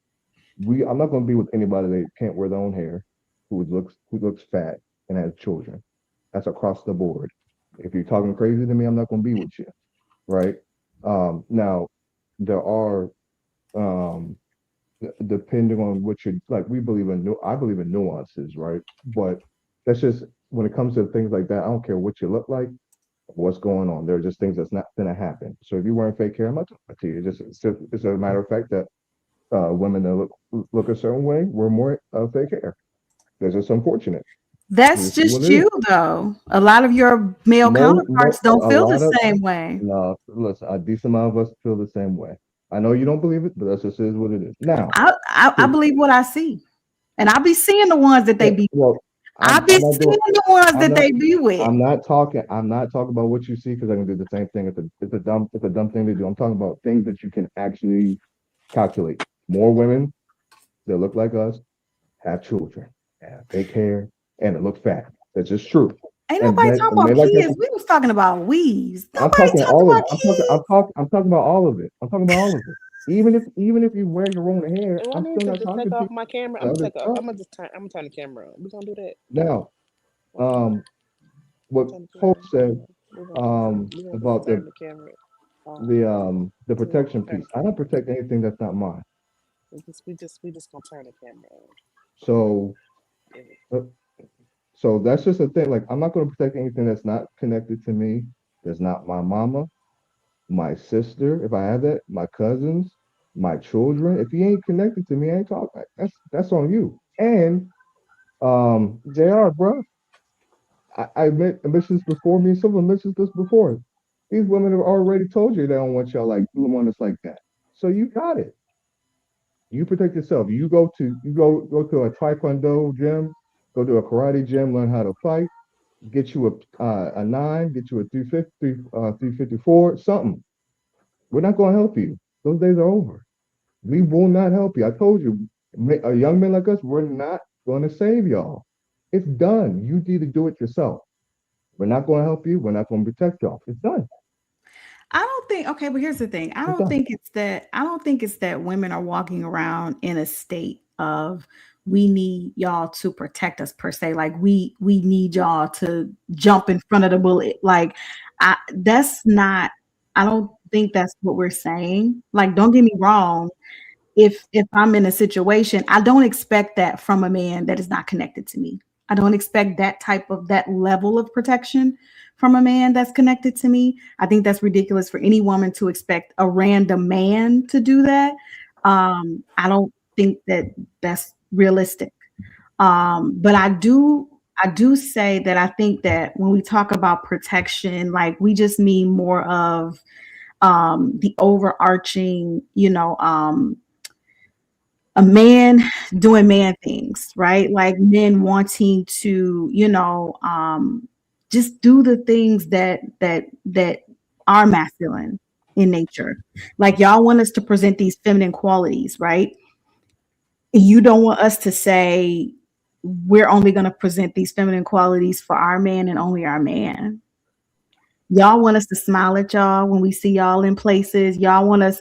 not going to be with anybody that can't wear their own hair, who looks fat and has children. That's across the board. If you're talking crazy to me, I'm not going to be with you, right? Now, there are depending on what you like. I believe in nuances, right? But that's just when it comes to things like that. I don't care what you look like, what's going on. There are just things that's not going to happen. So if you're wearing fake hair, I'm not talking to you. It's a matter of fact that women that look a certain way wear more fake hair. That's just unfortunate.
That's just you, though. A lot of your male counterparts don't feel the same way.
No, listen, a decent amount of us feel the same way. I know you don't believe it, but that's just is what it is. Now,
I believe what I see, and I'll be seeing the ones that they be.
Well,
I'll be seeing the ones that they be with.
I'm not talking about what you see because I can do the same thing. It's a dumb thing to do. I'm talking about things that you can actually calculate. More women that look like us have children, have fake hair, and it look fat. That's just true.
Ain't nobody talking about kids. We was talking about weaves.
I'm talking all of it. I'm talking about all of it. I'm talking about all of it. Even if you wear your own hair,
Do I
I'm
need
still
to
not
just take
talking
off
to
my camera?
you.
I'm gonna turn the camera on. We gonna do that
Now, what Hope said about the protection piece. I don't protect anything that's not mine.
We just gonna turn the camera on.
So that's just a thing. Like I'm not going to protect anything that's not connected to me. That's not my mama, my sister, if I have that, my cousins, my children. If he ain't connected to me, I ain't talking. That's on you. And JR, bro, I mentioned this before. Me and someone mentioned this before. These women have already told you they don't want y'all like want us like that. So you got it. You protect yourself. You go to a taekwondo gym, go to a karate gym, learn how to fight. Get you a 9, get you a 350, 354, something. We're not going to help you. Those days are over. We will not help you. I told you, a young men like us, we're not going to save y'all. It's done. You need to do it yourself. We're not going to help you. We're not going to protect y'all. It's done.
I don't think. Okay, but here's the thing. I don't think it's that women are walking around in a state of we need y'all to protect us per se. Like we need y'all to jump in front of the bullet. Like that's not. I don't think that's what we're saying. Like, don't get me wrong. If I'm in a situation, I don't expect that from a man that is not connected to me. I don't expect that level of protection from a man that's connected to me. I think that's ridiculous for any woman to expect a random man to do that. I don't think that that's realistic. But I do say that I think that when we talk about protection, like we just need more of the overarching, a man doing man things, right? Like men wanting to, just do the things that are masculine in nature. Like y'all want us to present these feminine qualities, right? You don't want us to say we're only going to present these feminine qualities for our man and only our man. Y'all want us to smile at y'all when we see y'all in places. Y'all want us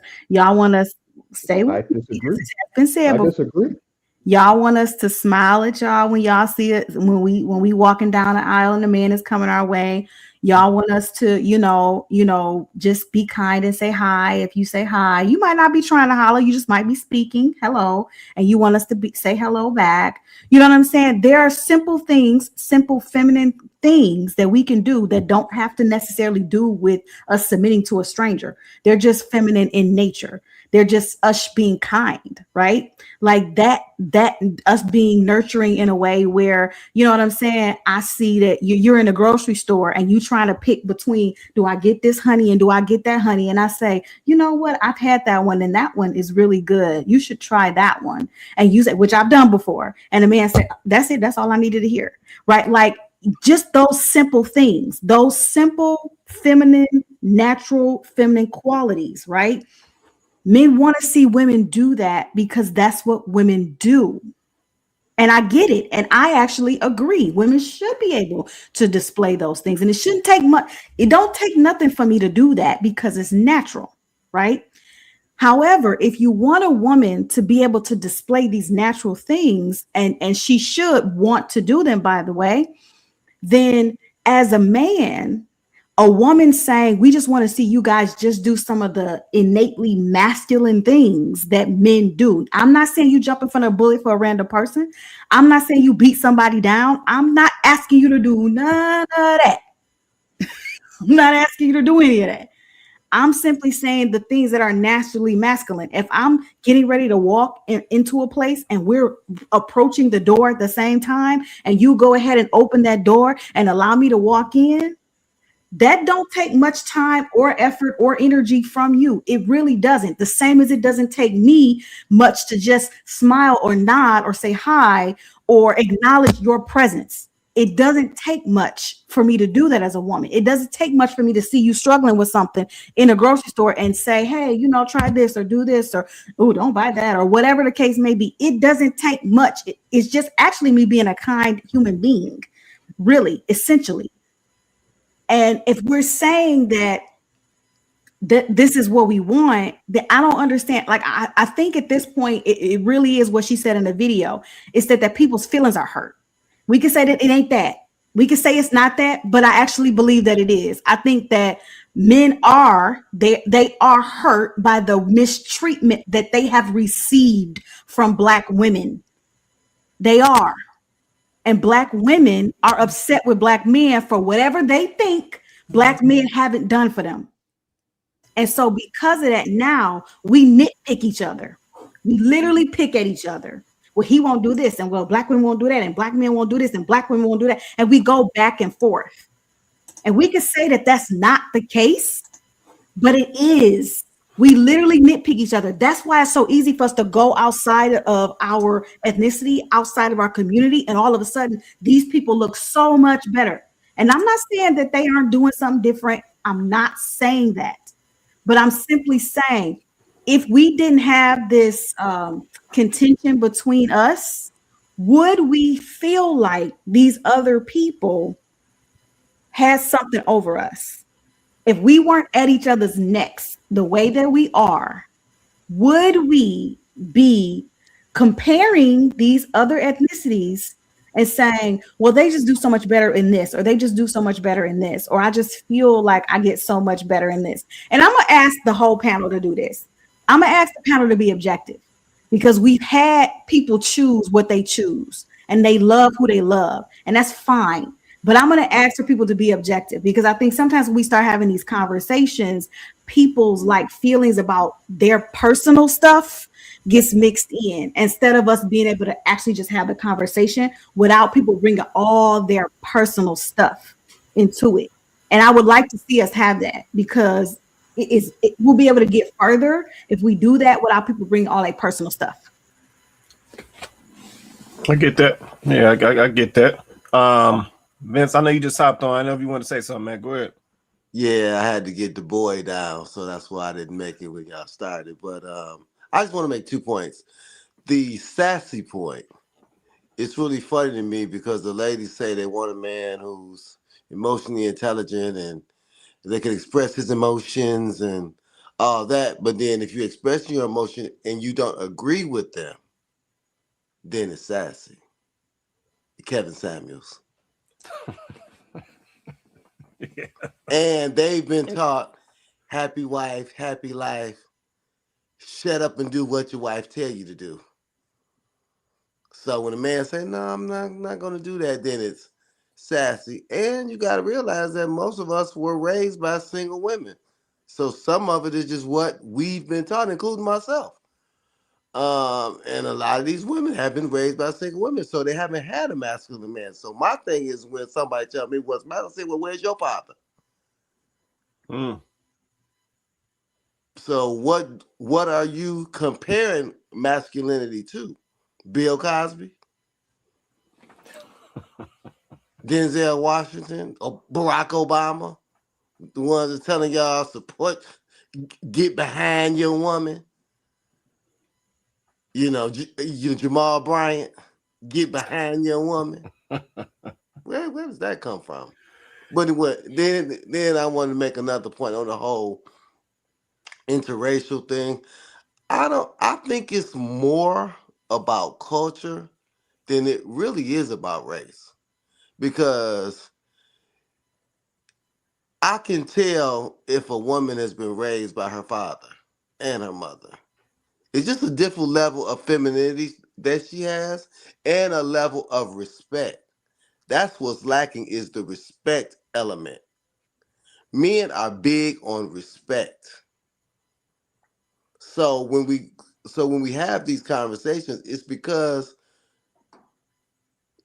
say
I disagree.
I
disagree.
Y'all want us to smile at y'all when y'all see it when we walking down the aisle and the man is coming our way. Y'all want us to, just be kind and say hi. If you say hi, you might not be trying to holler. You just might be speaking hello, and you want us to say hello back. You know what I'm saying? There are simple things, simple feminine things that we can do that don't have to necessarily do with us submitting to a stranger. They're just feminine in nature. They're just us being kind, right? Like that us being nurturing in a way where, you know what I'm saying? I see that you're in a grocery store and you trying to pick between, do I get this honey and do I get that honey? And I say, you know what? I've had that one and that one is really good. You should try that one. And you say, which I've done before. And the man said, that's it. That's all I needed to hear. Right? Like just those simple things, those simple feminine, natural feminine qualities, right? Men want to see women do that because that's what women do. And I get it. And I actually agree. Women should be able to display those things. And it shouldn't take much. It don't take nothing for me to do that because it's natural, right? However, if you want a woman to be able to display these natural things, and she should want to do them, by the way, then as a man, a woman saying, we just want to see you guys just do some of the innately masculine things that men do. I'm not saying you jump in front of a bullet for a random person. I'm not saying you beat somebody down. I'm not asking you to do none of that. I'm not asking you to do any of that. I'm simply saying the things that are naturally masculine. If I'm getting ready to walk into a place and we're approaching the door at the same time, and you go ahead and open that door and allow me to walk in, that don't take much time or effort or energy from you. It really doesn't. The same as it doesn't take me much to just smile or nod or say hi or acknowledge your presence. It doesn't take much for me to do that as a woman. It doesn't take much for me to see you struggling with something in a grocery store and say, hey, try this or do this or, oh, don't buy that or whatever the case may be. It doesn't take much. It's just actually me being a kind human being, really, essentially. And if we're saying that this is what we want, then I don't understand. Like, I think at this point, it really is what she said in the video. It's that people's feelings are hurt. We can say that it ain't that. We can say it's not that, but I actually believe that it is. I think that men they are hurt by the mistreatment that they have received from Black women. They are. And Black women are upset with Black men for whatever they think Black men haven't done for them. And so because of that, now we nitpick each other. We literally pick at each other. Well, he won't do this. And well, Black women won't do that. And Black men won't do this. And Black women won't do that. And we go back and forth. And we can say that that's not the case, but it is. We literally nitpick each other. That's why it's so easy for us to go outside of our ethnicity, outside of our community, and all of a sudden, these people look so much better. And I'm not saying that they aren't doing something different. I'm not saying that. But I'm simply saying, if we didn't have this contention between us, would we feel like these other people had something over us? If we weren't at each other's necks the way that we are, would we be comparing these other ethnicities and saying, well, they just do so much better in this, or they just do so much better in this, or I just feel like I get so much better in this? And I'm going to ask the whole panel to do this. I'm going to ask the panel to be objective, because we've had people choose what they choose and they love who they love, and that's fine. But I'm going to ask for people to be objective, because I think sometimes when we start having these conversations, people's feelings about their personal stuff gets mixed in, instead of us being able to actually just have the conversation without people bringing all their personal stuff into it. And I would like to see us have that, because we'll be able to get further if we do that without people bringing all their personal stuff.
I get that. Yeah, I get that. Vince, I know you just hopped on. I know if you want to say something, man. Go ahead.
Yeah, I had to get the boy down, so that's why I didn't make it when y'all started. But I just want to make 2 points. The sassy point, it's really funny to me, because the ladies say they want a man who's emotionally intelligent and they can express his emotions and all that. But then if you express your emotion and you don't agree with them, then it's sassy. Kevin Samuels. And they've been taught happy wife, happy life. Shut up and do what your wife tell you to do. So when a man say, "No, I'm not going to do that," then it's sassy. And you got to realize that most of us were raised by single women. So some of it is just what we've been taught, including myself. And a lot of these women have been raised by single women, so they haven't had a masculine man. So my thing is, when somebody tell me what's masculine, I say, "Well, where's your father?"
Mm.
So what are you comparing masculinity to? Bill Cosby, Denzel Washington, or Barack Obama, the ones that's telling y'all support, get behind your woman. Jamal Bryant, get behind your woman. Where does that come from? But then I want to make another point on the whole interracial thing. I think it's more about culture than it really is about race. Because I can tell if a woman has been raised by her father and her mother. It's just a different level of femininity that she has and a level of respect. That's what's lacking, is the respect element. Men are big on respect. So when we have these conversations, it's because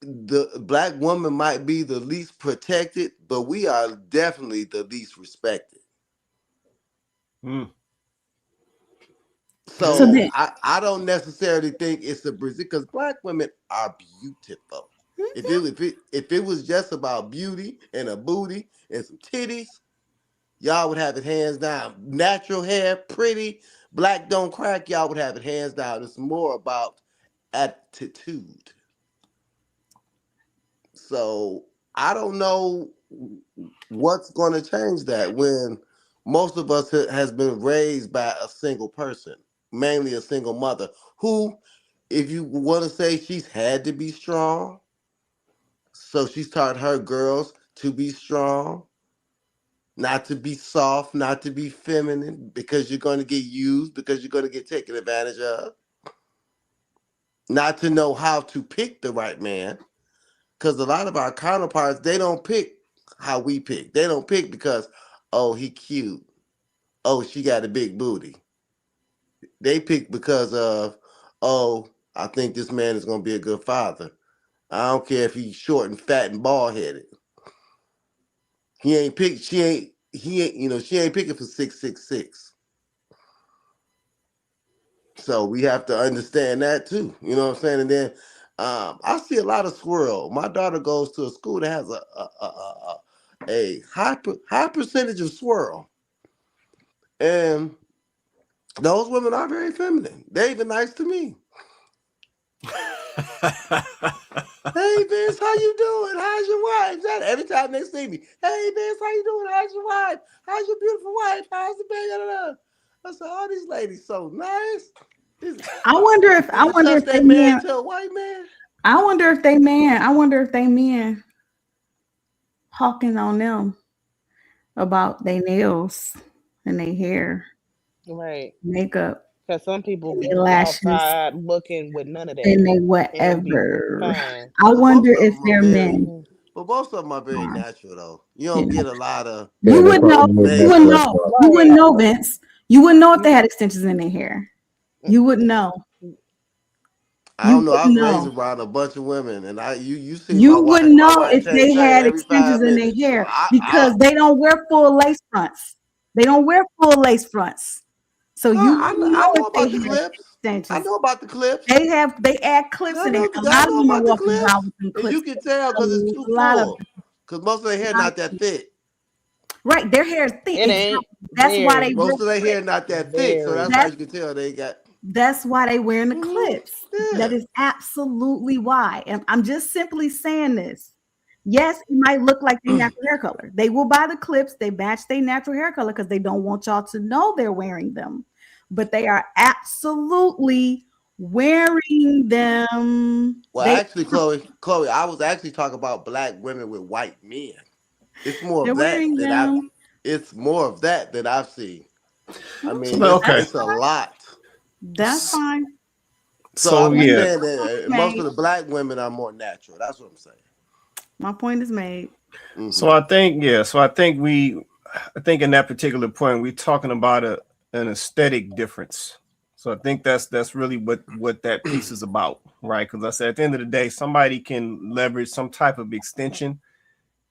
the black woman might be the least protected, but we are definitely the least respected.
Mm.
So
So
then,
I don't necessarily think it's a Brazil, because black women are beautiful. If it was just about beauty and a booty and some titties, y'all would have it hands down. Natural hair, pretty, black don't crack, y'all would have it hands down. It's more about attitude. So I don't know what's going to change that when most of us has been raised by a single person, mainly a single mother, who, if you want to say, she's had to be strong. So she's taught her girls to be strong, not to be soft, not to be feminine, because you're going to get used, because you're going to get taken advantage of, not to know how to pick the right man. Because a lot of our counterparts, they don't pick how we pick. They don't pick because, oh, he cute. Oh, she got a big booty. They pick because of, oh, I think this man is going to be a good father. I don't care if he's short and fat and bald headed. He ain't pick. She ain't. He ain't. She ain't picking for 6'6". So we have to understand that too. You know what I'm saying? And then I see a lot of swirl. My daughter goes to a school that has a high percentage of swirl, and those women are very feminine. They even nice to me. Hey Vince, how you doing? How's your wife? Every time they see me, hey Vince, how you doing? How's your wife? How's your beautiful wife? How's the baby? I said, all these ladies so nice.
I wonder if
They married to a white man?
I wonder if they men hawking on them about their nails and their hair,
Right.
makeup,
Because some people
and
be
their lashes,
outside looking with none of that
and they
and be
whatever.
fine.
I
But
wonder
most of
if
them are
they're
very,
men.
Mhm.
but most of them are very
Are,
natural though. You
you
don't
know.
get a lot of
Yeah,
You
they
would know.
probably move
You
made
would
natural.
up.
know. You
Right.
wouldn't know, Vince. You wouldn't know if they
You,
had extensions in their hair. You wouldn't know.
I
You
don't know. I
wouldn't
was raised
know.
around a bunch of women, and you see my
You
wife.
wouldn't
My
know
wife
if
change
they
shirt
had
every
extensions
5 minutes.
in their
So
hair because they don't wear full lace fronts. They don't wear full lace fronts. So
no,
you wouldn't
I
know if
know
they
about the
had
clips. I
extensions.
know about the clips.
They add clips in there. A
I
lot of
know
them are
about the
walking
clips,
around with them
and you
clips.
can tell
A
because it's too
lot of
full. Because most of their hair not that thick.
right. Their hair is thick.
it
Exactly.
ain't
That's why they
very,
wear
Most of their hair
clips.
not that thick, so that's
very.
how
That's
you can tell they got.
That's why they wearing the
Hmm.
clips. That
Yeah.
is absolutely why. And I'm just simply saying this. Yes, it might look like their natural hair color. They will buy the clips, they match their natural hair color because they don't want y'all to know they're wearing them. But they are absolutely wearing them.
Well,
They
actually, Chloe, I was actually talking about black women with white men. It's more
They're
of that
wearing
that I.
them.
It's more of that that I've seen. I
So
mean,
okay.
That's
it's a lot.
that's fine.
So
So
I'm just
yeah.
saying that most
Made.
of the black women are more natural. That's what I'm saying.
My point is made.
So I think yeah. So I think in that particular point we're talking about an aesthetic difference. So I think that's really what that piece is about, right? Because I said at the end of the day, somebody can leverage some type of extension,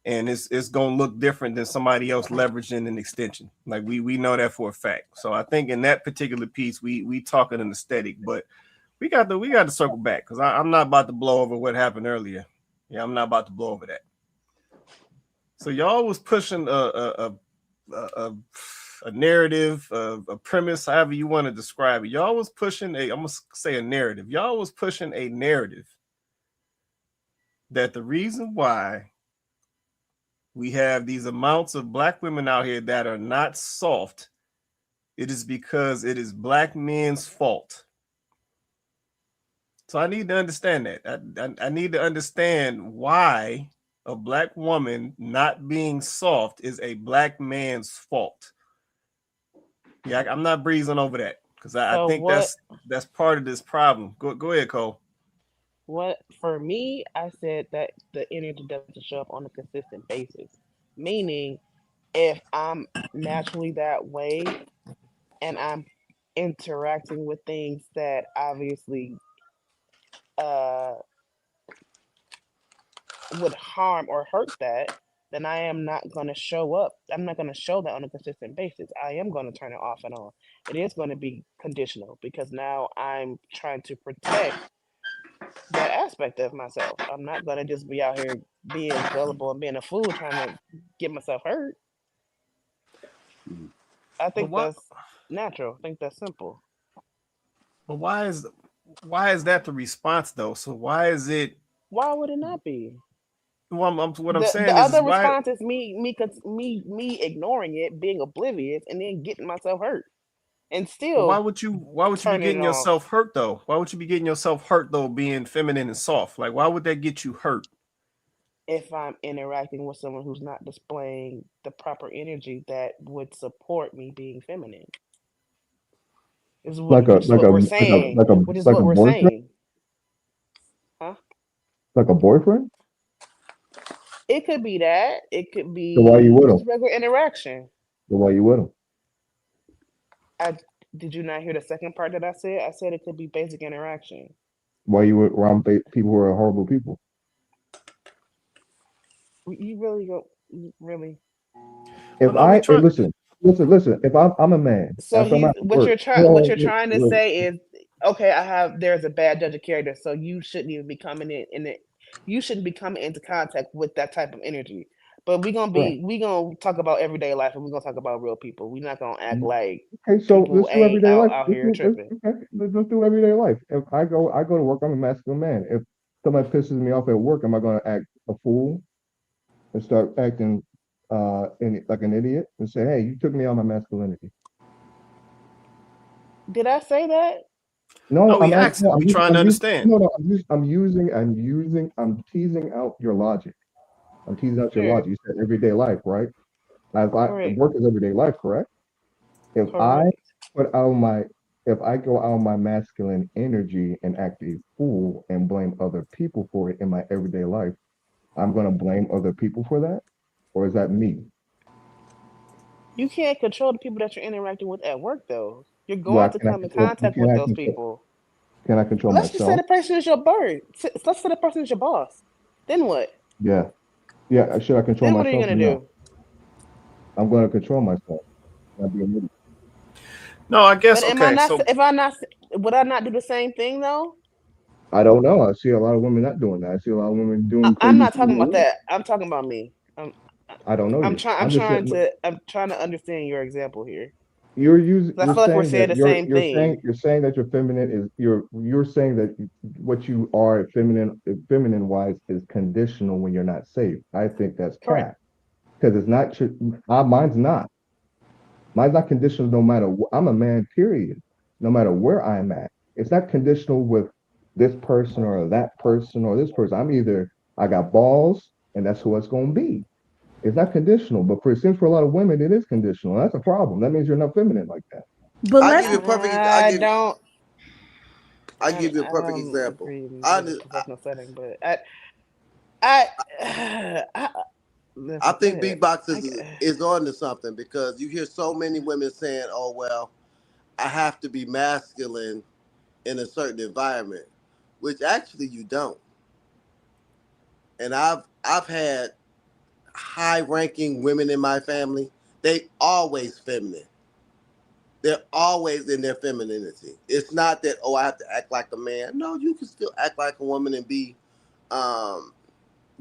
and it's gonna look different than somebody else leveraging an extension. Like we know that for a fact. So I think in that particular piece, we talking an aesthetic, but we got to circle back because I'm not about to blow over what happened earlier. Yeah, I'm not about to blow over that. So y'all was pushing a narrative, a premise, however you want to describe it. Y'all was pushing I'm gonna say a narrative. Y'all was pushing a narrative that the reason why we have these amounts of black women out here that are not soft, it is because it is black men's fault. So I need to understand that. I need to understand why a black woman not being soft is a black man's fault. Yeah, I'm not breezing over that because I
So
think that's part of this problem. Go ahead, Cole.
what for me, I said that the energy doesn't show up on a consistent basis. Meaning, if I'm naturally that way and I'm interacting with things that obviously uh would harm or hurt that, then I am not going to show up. I'm not going to show that on a consistent basis. I am going to turn it off and on. It is going to be conditional because now I'm trying to protect that aspect of myself. I'm not going to just be out here being gullible and being a fool trying to get myself hurt. I
But
think
what?
that's natural. I think that's simple.
But why is that the response though? So why is it?
Why would it not be?
What I'm
The
saying is
other
why
response is me ignoring it, being oblivious, and then getting myself hurt, and still
why would you be
turning it
getting
off.
yourself hurt though? Why would you be getting yourself hurt though being feminine and soft? Like why would that get you hurt?
If I'm interacting with someone who's not displaying the proper energy that would support me being feminine,
Like a
which is what we're
like a
saying.
like a
Which is
like
what
a
we're
boyfriend,
saying, huh?
like a boyfriend.
It could be that. It could
So why you
be
with him?
just regular interaction.
So why you with him?
I did you not hear the second part that I said? I said it could be basic interaction.
Why you around people who are horrible people?
You really go really.
If
Well, no, we try.
listen. If I'm a man,
So
after I'm
he's
at work,
what you're
look,
trying to
look,
say is okay, I have there's a bad judge of character, so you shouldn't even be coming in it you shouldn't be coming into contact with that type of energy. But
right.
we gonna talk about everyday life and we're gonna talk about real people. We're not gonna act like
Okay, so
people
let's do
ain't
everyday life.
out here tripping.
Let's do everyday life. If I go to work. I'm a masculine man. If somebody pisses me off at work, am I going to act a fool and start acting like an idiot and say, "Hey, you took me on my masculinity"?
Did I say that?
No,
No, we
asking.
asking. We trying to understand.
No, I'm teasing out your logic. I'm teasing out your
Sure.
logic. You said everyday life, right? Now, if
Correct.
work is everyday life, correct? If I
Correct.
put out my if I go out my masculine energy and act a fool and blame other people for it in my everyday life, I'm gonna blame other people for that, or is that me?
You can't control the people that you're interacting with at work though. You're
Why
going to
can I
come in
control?
contact with those people.
Can I control
Let's just say
myself?
the person is your bird. Let's say the person is your boss. Then what?
Yeah, yeah. Should I control
Then what are you
myself
gonna
or no?
do?
I'm gonna control myself. Not be a idiot.
No, I
But
guess
am I
okay.
not?
So
If I not, would I not do the same thing though?
I don't know. I see a lot of women not doing that. I see a lot of women doing
I'm
crazy
not
things
talking
at
about
work.
that. I'm talking about me.
I don't know
I'm
you.
trying.
I'm just saying.
I'm trying to understand your example here.
You're
'Cause I feel like we're
saying
saying
that
the same thing.
you're saying that you're feminine is you're saying that what you are feminine wise is conditional when you're not safe. I think that's
Correct.
cat because it's not mine's not. Mine's not conditional no matter I'm a man, period. No matter where I'm at. It's not conditional with this person or that person or this person. I'm either I got balls and that's who it's gonna be. It's not conditional, but for it seems for a lot of women, it is conditional. That's a problem. That means you're not feminine like that.
But
I
let's
give you a perfect.
I don't.
I give you a
I
perfect
don't
example.
agree in a professional setting, but I
I
listen. Go
think
ahead.
beatbox is on to something because you hear so many women saying, "Oh well, I have to be masculine in a certain environment," which actually you don't. And I've had high ranking women in my family. They always feminine. They're always in their femininity. It's not that, oh, I have to act like a man. No, you can still act like a woman and be um,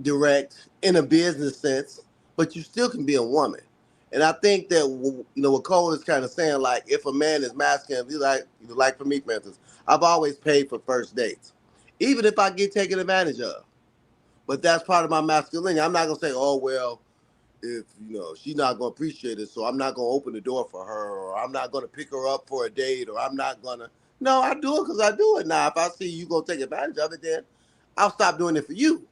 direct in a business sense, but you still can be a woman. And I think that what Cole is kind of saying, like if a man is masculine, like for me, for instance, I've always paid for first dates, even if I get taken advantage of. But that's part of my masculinity. I'm not gonna say, oh well, if she's not gonna appreciate it, so I'm not gonna open the door for her, or I'm not gonna pick her up for a date, or I'm not gonna. No, I do it because I do it. Now, if I see you gonna take advantage of it, then I'll stop doing it for you.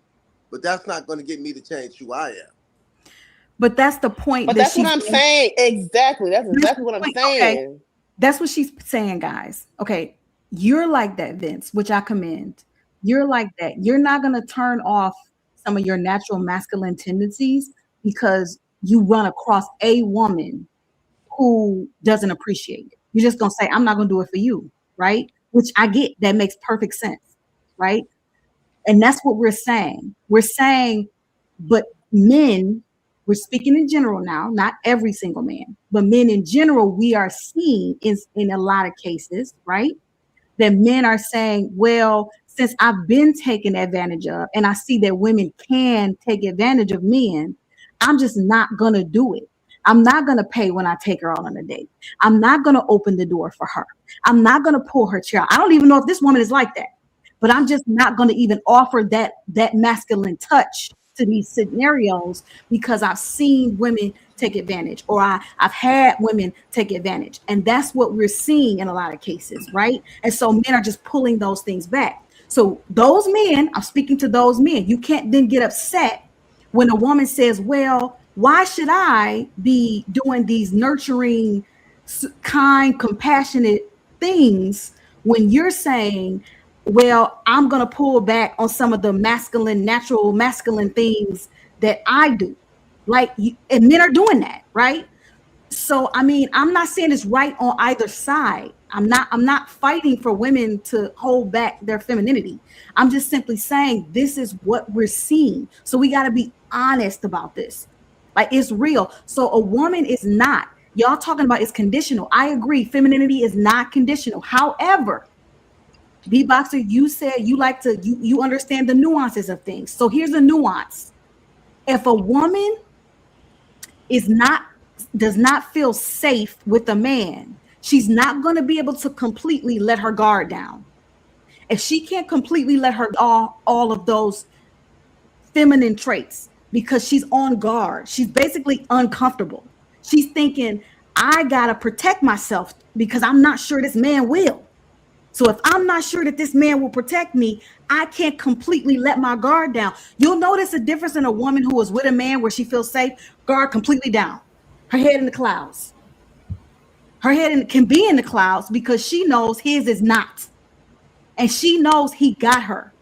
But that's not gonna get me to change who I am.
But that's the point
But
that
that's what
she's
I'm saying. Exactly. That's exactly what I'm saying.
Okay. That's what she's saying, guys. Okay. You're like that, Vince, which I commend. You're like that. You're not going to turn off some of your natural masculine tendencies because you run across a woman who doesn't appreciate it. You're just going to say, I'm not going to do it for you. Right. Which I get. That makes perfect sense. Right. And that's what we're saying. We're saying, but men, we're speaking in general now, not every single man, but men in general, we are seeing in a lot of cases, right? That men are saying, well, since I've been taken advantage of, and I see that women can take advantage of men, I'm just not going to do it. I'm not going to pay when I take her out on a date. I'm not going to open the door for her. I'm not going to pull her chair. I don't even know if this woman is like that, but I'm just not going to even offer that masculine touch to these scenarios because I've seen women take advantage, or I've had women take advantage. And that's what we're seeing in a lot of cases, right? And so men are just pulling those things back. So those men, I'm speaking to those men, you can't then get upset when a woman says, well, why should I be doing these nurturing, kind, compassionate things when you're saying, well, I'm going to pull back on some of the natural masculine things that I do. And men are doing that, right? So, I mean, I'm not saying it's right on either side. I'm not fighting for women to hold back their femininity. I'm just simply saying this is what we're seeing. So we got to be honest about this. Like, it's real. So a woman is not, y'all talking about it's conditional. I agree. Femininity is not conditional. However, Beatboxer, you said you understand the nuances of things. So here's the nuance. If a woman does not feel safe with a man, she's not going to be able to completely let her guard down. If she can't completely let her all of those feminine traits because she's on guard, she's basically uncomfortable. She's thinking, I got to protect myself because I'm not sure this man will. So if I'm not sure that this man will protect me, I can't completely let my guard down. You'll notice a difference in a woman who is with a man where she feels safe, guard completely down, her head in the clouds. Her head can be in the clouds because she knows his is not. And she knows he got her.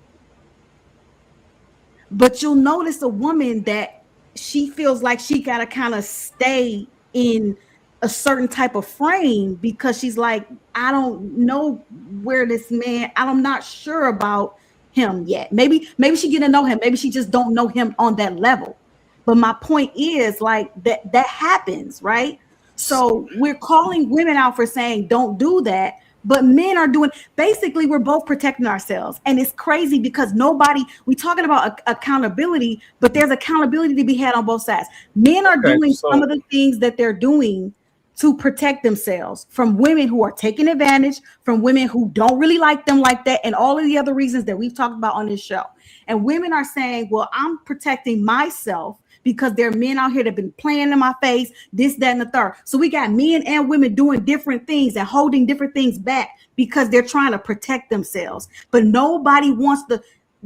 But you'll notice a woman that she feels like she got to kind of stay in a certain type of frame because she's like, I don't know where this man, I'm not sure about him yet. Maybe she get to know him. Maybe she just don't know him on that level. But my point is like that happens, right? So we're calling women out for saying don't do that. But men are doing, basically, we're both protecting ourselves. And it's crazy because we're talking about accountability, but there's accountability to be had on both sides. Men are doing some of the things that they're doing to protect themselves from women who are taking advantage, from women who don't really like them like that, and all of the other reasons that we've talked about on this show. And women are saying, well, I'm protecting myself because there are men out here that have been playing in my face, this, that, and the third. So we got men and women doing different things and holding different things back because they're trying to protect themselves. But nobody wants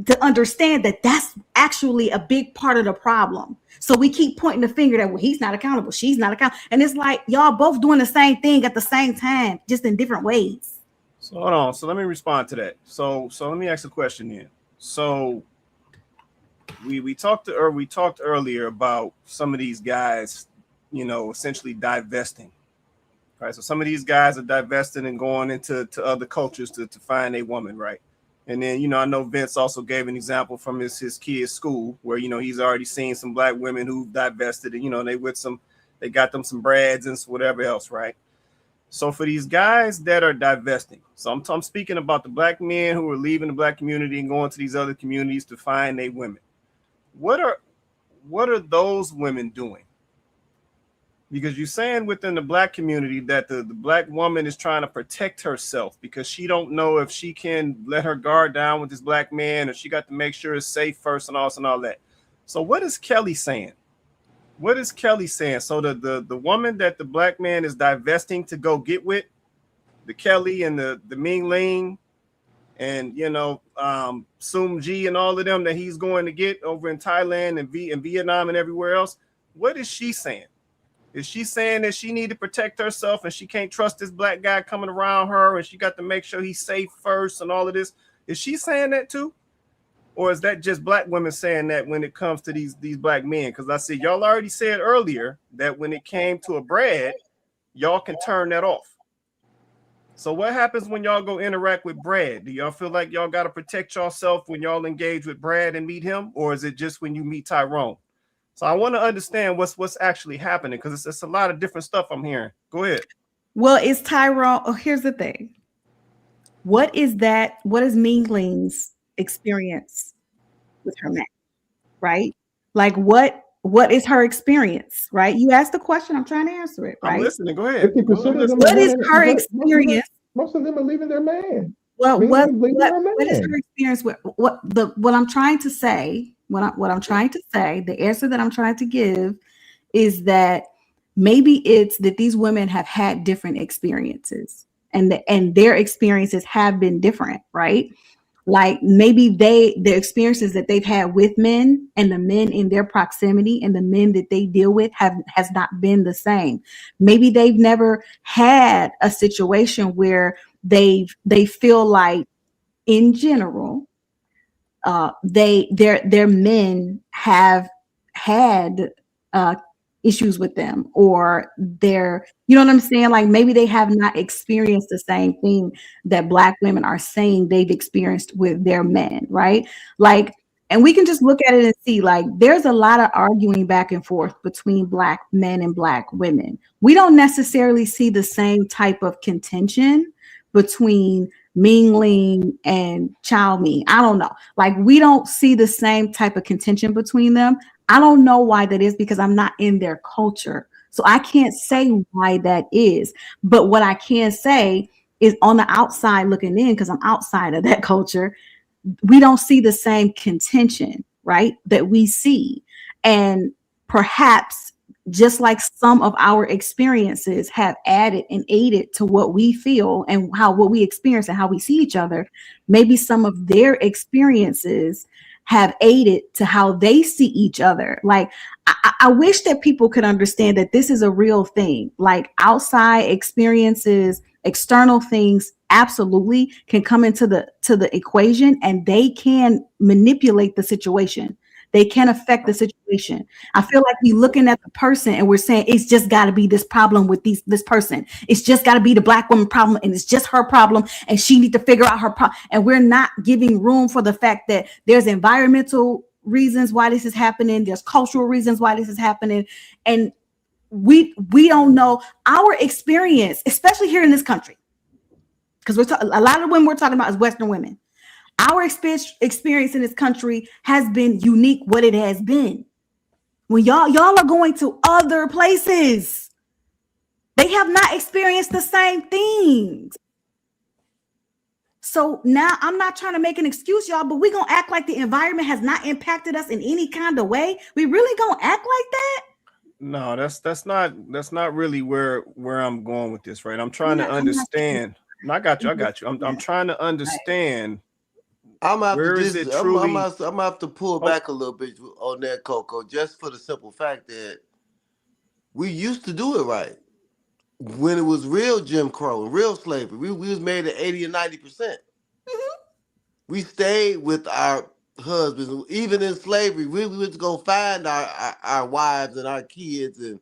to understand that that's actually a big part of the problem. So we keep pointing the finger that, well, he's not accountable, she's not accountable. And it's like y'all both doing the same thing at the same time, just in different ways.
So hold on. So let me respond to that. So let me ask a question then. So we talked earlier about some of these guys, essentially divesting. Right. So some of these guys are divesting and going into other cultures to find a woman, right? And then, I know Vince also gave an example from his kid's school where, he's already seen some black women who've divested and, they got them some brads and whatever else, right? So for these guys that are divesting, so I'm speaking about the black men who are leaving the black community and going to these other communities to find a women. What are those women doing? Because you're saying within the black community that the black woman is trying to protect herself because she don't know if she can let her guard down with this black man, or she got to make sure it's safe first and all that. So what is Kelly saying? What is Kelly saying? So the woman that the black man is divesting to go get with, the Kelly and the Ming Ling and Sum Ji and all of them that he's going to get over in Thailand and Vietnam and everywhere else, what is she saying? Is she saying that she need to protect herself and she can't trust this black guy coming around her and she got to make sure he's safe first and all of this? Is she saying that too? Or is that just black women saying that when it comes to these black men? Because I said, y'all already said earlier that when it came to a Brad, y'all can turn that off. So what happens when y'all go interact with Brad? Do y'all feel like y'all got to protect yourself when y'all engage with Brad and meet him? Or is it just when you meet Tyrone? So I want to understand what's actually happening, because it's a lot of different stuff I'm hearing. Go ahead.
Well, it's Tyrone. Oh, here's the thing. What is Ming Ling's experience with her man, right? Like what is her experience, right? You asked the question, I'm trying to answer it, right?
I'm listening. Go ahead.
What is her experience?
Most of them are leaving their man.
Well, what is her experience with what I'm trying to say? What I'm trying to say, the answer that I'm trying to give is that maybe it's that these women have had different experiences and their experiences have been different, right? Like maybe the experiences that they've had with men and the men in their proximity and the men that they deal with has not been the same. Maybe they've never had a situation where they feel like in general their men have had issues with them, or you know what I'm saying? Like maybe they have not experienced the same thing that black women are saying they've experienced with their men, right? Like, and we can just look at it and see, like, there's a lot of arguing back and forth between black men and black women. We don't necessarily see the same type of contention between Ming Ling and Chow Ming. I don't know. Like, we don't see the same type of contention between them. I don't know why that is, because I'm not in their culture. So I can't say why that is. But what I can say is, on the outside looking in, because I'm outside of that culture, we don't see the same contention, right, that we see. And perhaps just like some of our experiences have added and aided to what we feel and what we experience and how we see each other, maybe some of their experiences have aided to how they see each other. Like, I wish that people could understand that this is a real thing. Like, outside experiences, external things absolutely can come into the equation, and they can manipulate the situation. They can affect the situation. I feel like we're looking at the person and we're saying it's just got to be this problem with this person. It's just got to be the black woman problem, and it's just her problem, and she need to figure out her problem. And we're not giving room for the fact that there's environmental reasons why this is happening. There's cultural reasons why this is happening. And we don't know our experience, especially here in this country, because a lot of women we're talking about is Western women. Our experience in this country has been unique. What it has been, when y'all are going to other places, they have not experienced the same things. So now I'm not trying to make an excuse, y'all, but we're gonna act like the environment has not impacted us in any kind of way. We really gonna act like that?
No, that's not really where I'm going with this, right? I'm trying to understand. I got you. I'm trying to understand
I'm gonna have to
Where is it
I'm
truly?
gonna have to pull back a little bit on that, Coco, just for the simple fact that we used to do it right when it was real Jim Crow and real slavery. We was made at 80 or 90%. We stayed with our husbands, even in slavery. We was gonna find our wives and our kids and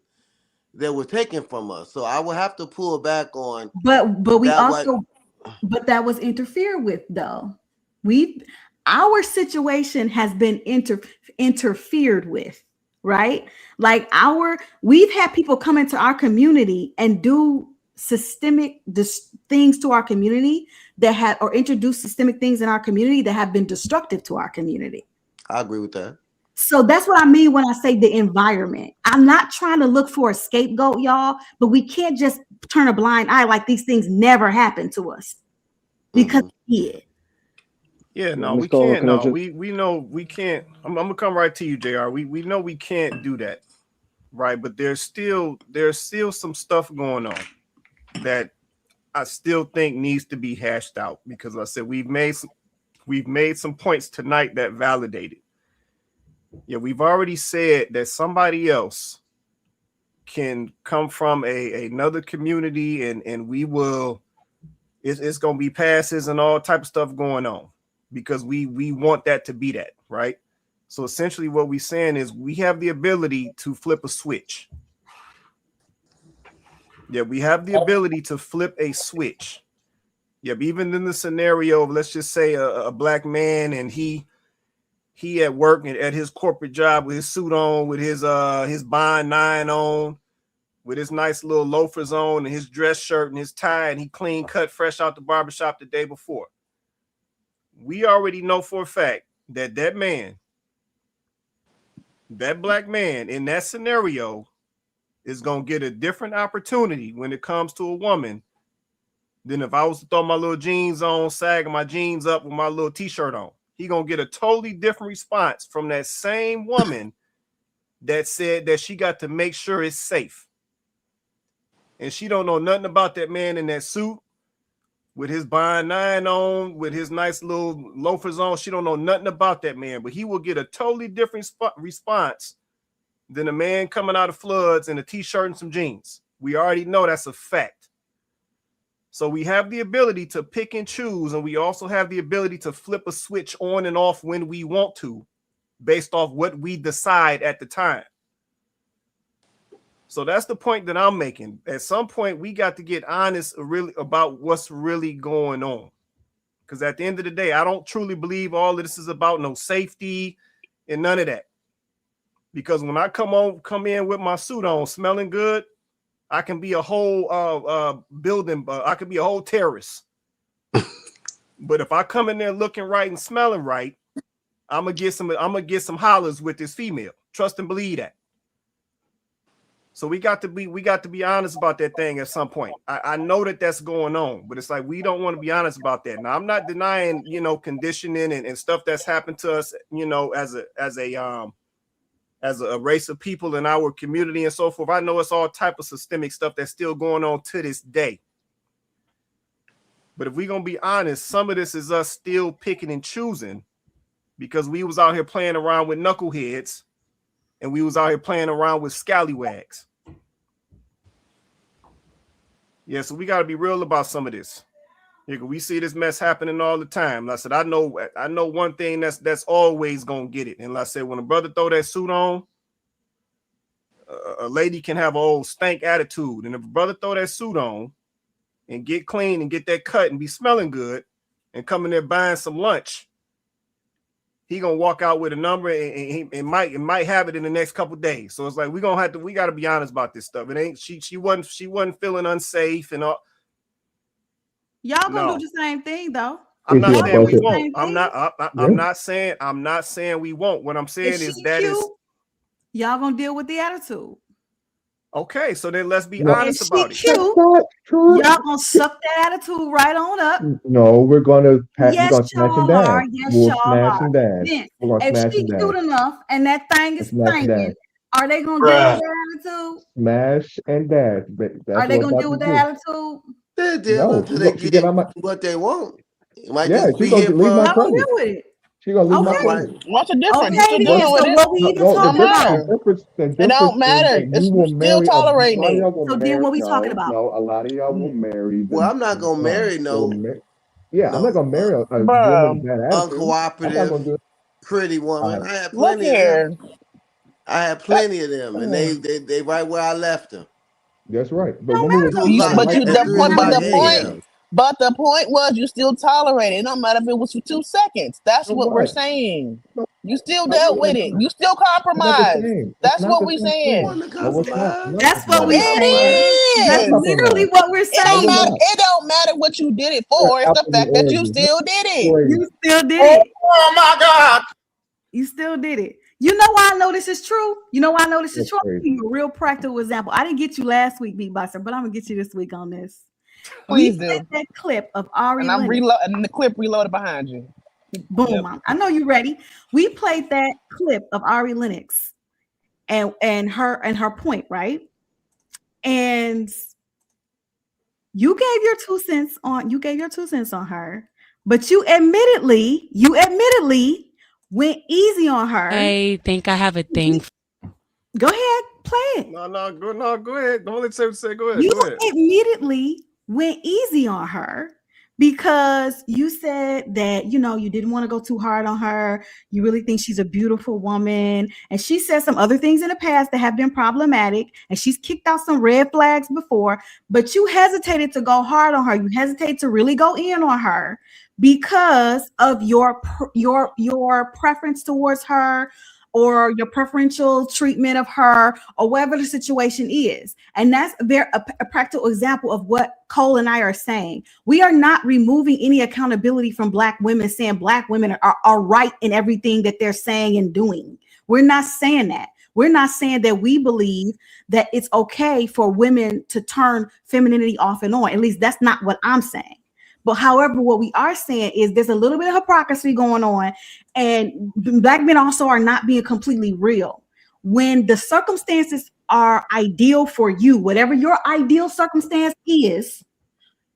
that were taken from us. So I will have to pull back on
But we
that. What?
also, but that was interfered with though. Our situation has been interfered with, right? Like we've had people come into our community and do systemic things to our community or introduce systemic things in our community that have been destructive to our community.
I agree with that.
So that's what I mean when I say the environment. I'm not trying to look for a scapegoat, y'all, but we can't just turn a blind eye like these things never happened to us, because
Yeah, no, we can't. No, we know we can't. I'm gonna come right to you, JR. We know we can't do that, right? But there's still some stuff going on that I still think needs to be hashed out, because like I said, we've made some points tonight that validated. Yeah, we've already said that somebody else can come from another community and we will. It's gonna be passes and all type of stuff going on, because we want that to be that, right? So essentially what we're saying is we have the ability to flip a switch. Yeah, we have the ability to flip a switch. Yeah, even in the scenario of, let's just say a black man and he at work and at his corporate job with his suit on, with his Bond 9 on, with his nice little loafers on and his dress shirt and his tie, and he clean cut, fresh out the barbershop the day before. We already know for a fact that man, that black man in that scenario is going to get a different opportunity when it comes to a woman than if I was to throw my little jeans on, sagging my jeans up with my little t-shirt on. He going to get a totally different response from that same woman that said that she got to make sure it's safe. And she don't know nothing about that man in that suit with his Bond 9 on, with his nice little loafers on. She don't know nothing about that man, but he will get a totally different response than a man coming out of floods in a t-shirt and some jeans. We already know that's a fact. So we have the ability to pick and choose, and we also have the ability to flip a switch on and off when we want to, based off what we decide at the time. So that's the point that I'm making. At some point, we got to get honest really about what's really going on. Because at the end of the day, I don't truly believe all of this is about no safety and none of that. Because when I come in with my suit on, smelling good, I can be a whole building. I can be a whole terrorist. But if I come in there looking right and smelling right, I'm gonna get some hollers with this female. Trust and believe that. So we got to be honest about that thing at some point. I know that that's going on, but it's like we don't want to be honest about that. Now I'm not denying, conditioning and stuff that's happened to us, as a race of people in our community and so forth. I know it's all type of systemic stuff that's still going on to this day. But if we're gonna be honest, some of this is us still picking and choosing, because we was out here playing around with knuckleheads. And we was out here playing around with scallywags. Yeah, so we got to be real about some of this. Yeah, we see this mess happening all the time. Like I said, I know one thing that's always gonna get it. And like I said, when a brother throw that suit on, a lady can have an old stank attitude. And if a brother throw that suit on and get clean and get that cut and be smelling good and come in there buying some lunch, he gonna walk out with a number and he might have it in the next couple of days. So it's like we gotta be honest about this stuff. It ain't she wasn't feeling unsafe and all.
Y'all gonna do the same thing though.
I'm not saying we won't. I'm not saying we won't. What I'm saying is that is
y'all gonna deal with the attitude.
Okay, so then let's be honest about it.
Y'all gonna suck that attitude right on up.
No, we're gonna smash and dash.
Yes, y'all
smash
are.
and dash.
Then,
We're gonna
if
smash
she
and dash.
cute enough and that thing is stinking, are they gonna deal with that attitude?
Smash and dash.
Are they gonna deal with that attitude?
They're dealing until they get what they want. It might
Yeah,
just
she
be
gonna
here
leave my
Let
for.
them
credit.
deal with it.
She gonna leave my
Okay.
All right.
credit.
What's the difference? You
Okay
still
then.
dealing with
So
it.
what we even
No,
Don't
talking about?
matter.
the
It
difference
don't
is
matter.
that you
It's you
will
still
marry a
tolerating
lot of
it.
y'all will
So then
marry.
what we talking
No,
about?
no, a lot of y'all will marry
Well, I'm not gonna marry
they will
no
yeah, I'm not
no
gonna marry a woman with
Bruh,
bad attitude. I'm not
uncooperative,
gonna do it.
pretty
All
woman.
right,
I had
look
plenty of them.
here.
I had
That-
plenty of them, and
uh,
they right where I left them.
that's right. But
Don't
women
matter
with
Through a
though.
you,
You
lot,
said
but
that
you
like
doesn't
the
through
point, but
matter.
about
the
like
8 of
point,
them.
but the point was you still tolerate it. It don't matter if it was for 2 seconds. That's
so
what we're
what?
saying.
No,
You still
no,
dealt
no,
with
it's
it.
not.
You still
It's not the
compromised.
same. It's
That's
not
what
the
we
same
I
thing.
saying.
want to
No, it's not. I'm
compromise.
not
That's what
I
we
compromising.
saying.
compromise.
I'm not
That's
It is.
literally
compromising.
what we're
It
I
don't
will
saying.
matter.
not.
It don't matter what you did it
You're
for. It's the
apples and
fact that you
oranges. That's
still did it.
crazy.
You still did
Oh,
it.
Oh my God.
You still did it. You know why I know this is true? You know why I know this is
that's
true? I'll
crazy.
give you a real practical example. I didn't get you last week, Beatboxer, but I'm gonna get you this week on this. We
Please
played
do.
that clip of Ari
And I'm
Lennox.
reload and the clip reloaded behind you.
Boom.
Yep.
I know you're ready. We played that clip of Ari Lennox and her point, right? And you gave your 2 cents on her, but you admittedly went easy on her.
I think I have a thing.
Go ahead, play it.
Go ahead. Don't let Sam say. Go ahead.
You
Go ahead.
immediately went easy on her because you said that you didn't want to go too hard on her. You really think she's a beautiful woman, and she said some other things in the past that have been problematic, and she's kicked out some red flags before, but you hesitated to go hard on her. You hesitated to really go in on her because of your preference towards her, or your preferential treatment of her, or whatever the situation is. And that's a practical example of what Cole and I are saying. We are not removing any accountability from Black women, saying Black women are right in everything that they're saying and doing. We're not saying that. We're not saying that we believe that it's okay for women to turn femininity off and on. At least that's not what I'm saying. But however, what we are saying is there's a little bit of hypocrisy going on, and Black men also are not being completely real. When the circumstances are ideal for you, whatever your ideal circumstance is,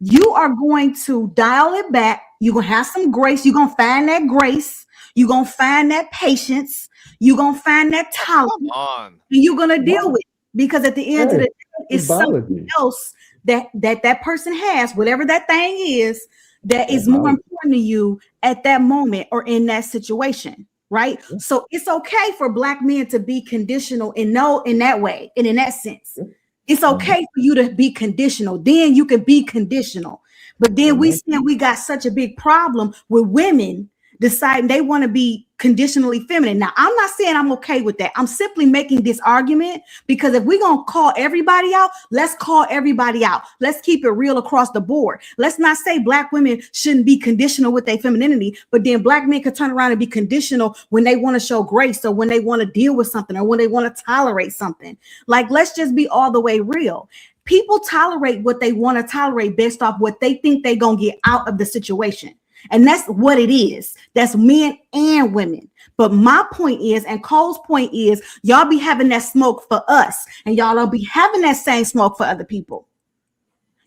you are going to dial it back. You're going to have some grace. You're going to find that grace. You're going to find that patience. You're going to find that tolerance.
Come on.
And you're going to deal with it. Because at the end of the
Hey,
day,
it's
it's something
biology.
else that person has, whatever that thing is, that
It's
is more
biology.
important to you at that moment or in that situation. Right.
Yeah,
So it's okay for Black men to be conditional in that way and in that sense.
yeah.
It's
Mhm,
okay for you to be conditional. Then you can be conditional. But then we
mhm.
see we got such a big problem with women deciding they want to be conditionally feminine. Now, I'm not saying I'm okay with that. I'm simply making this argument because if we're going to call everybody out, let's call everybody out. Let's keep it real across the board. Let's not say Black women shouldn't be conditional with their femininity, but then Black men could turn around and be conditional when they want to show grace, or when they want to deal with something, or when they want to tolerate something. Like, let's just be all the way real. People tolerate what they want to tolerate based off what they think they're going to get out of the situation. And that's what it is. That's men and women. But my point is, and Cole's point is, y'all be having that smoke for us, and y'all don't be having that same smoke for other people.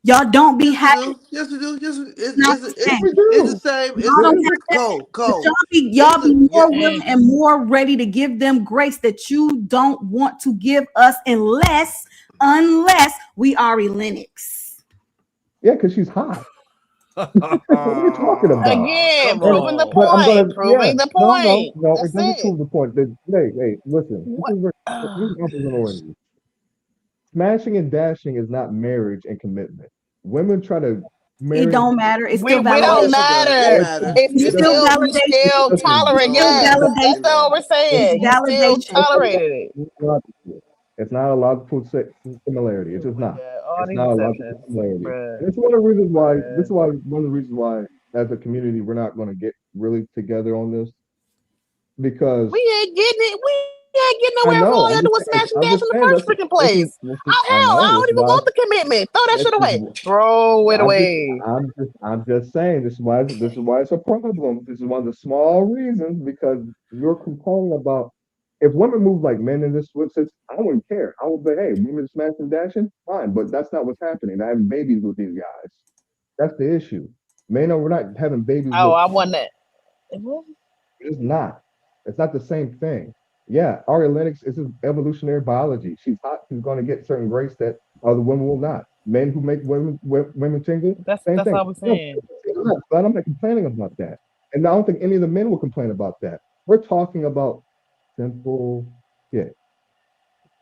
Y'all don't be having
Yes, we do. Yes,
not the
Yes,
same.
we
it's the
do.
same.
Y'all don't have that. But
Cole.
y'all be
Yeah,
more willing and more ready to give them grace that you don't want to give us unless we are Lennox.
Yeah, because she's hot. What are you talking about?
Again,
Come
And
proving the
on.
but I'm
point.
gonna, yeah,
Proving the
no,
point.
no, it
That's
doesn't
it.
prove the point. That, hey, listen,
What?
this is apples and oranges. Smashing and dashing is not marriage and commitment. Women try to
It
marry.
don't matter. It's still
We
oh
don't
validation.
yes, it does. It
matter.
matters.
If you
It's
It
still
still,
matters.
you
validation.
still tolerate.
It's still
No,
Yes,
it
that's
validation.
all we're
matters.
It's
saying. You still
validation.
tolerated it.
It's not a logical similarity. It's
Oh
just
my
not.
god, all
It's
these
not a logical
exceptions,
similarity.
bruh,
And it's one of the reasons why. This
bruh.
is why one of the reasons why, as a community, we're not going to get really together on this because
We ain't getting it. We ain't getting
I
nowhere if
know.
all y'all do is smash and
I'm
dash
just
in the
saying
first
that's
freaking
this is
place. Oh
I
hell, I
know.
don't even want the commitment. Throw that
This
shit
is
away. Throw it
I'm just
away.
I'm just saying this is why it's a problem. This is one of the small reasons because you're complaining about if women move like men in this sense, I wouldn't care. I would say, hey, women smashing dashing, fine, but that's not what's happening. I have babies with these guys. That's the issue. Men are not having babies
Oh,
with.
I want that.
It's not. It's not the same thing. Yeah, Ari Lennox is evolutionary biology. She's hot. She's going to get certain grades that other women will not. Men who make women tingle, same
That's
thing.
all we're
No,
saying.
I'm not complaining about that, and I don't think any of the men will complain about that. We're talking about simple shit.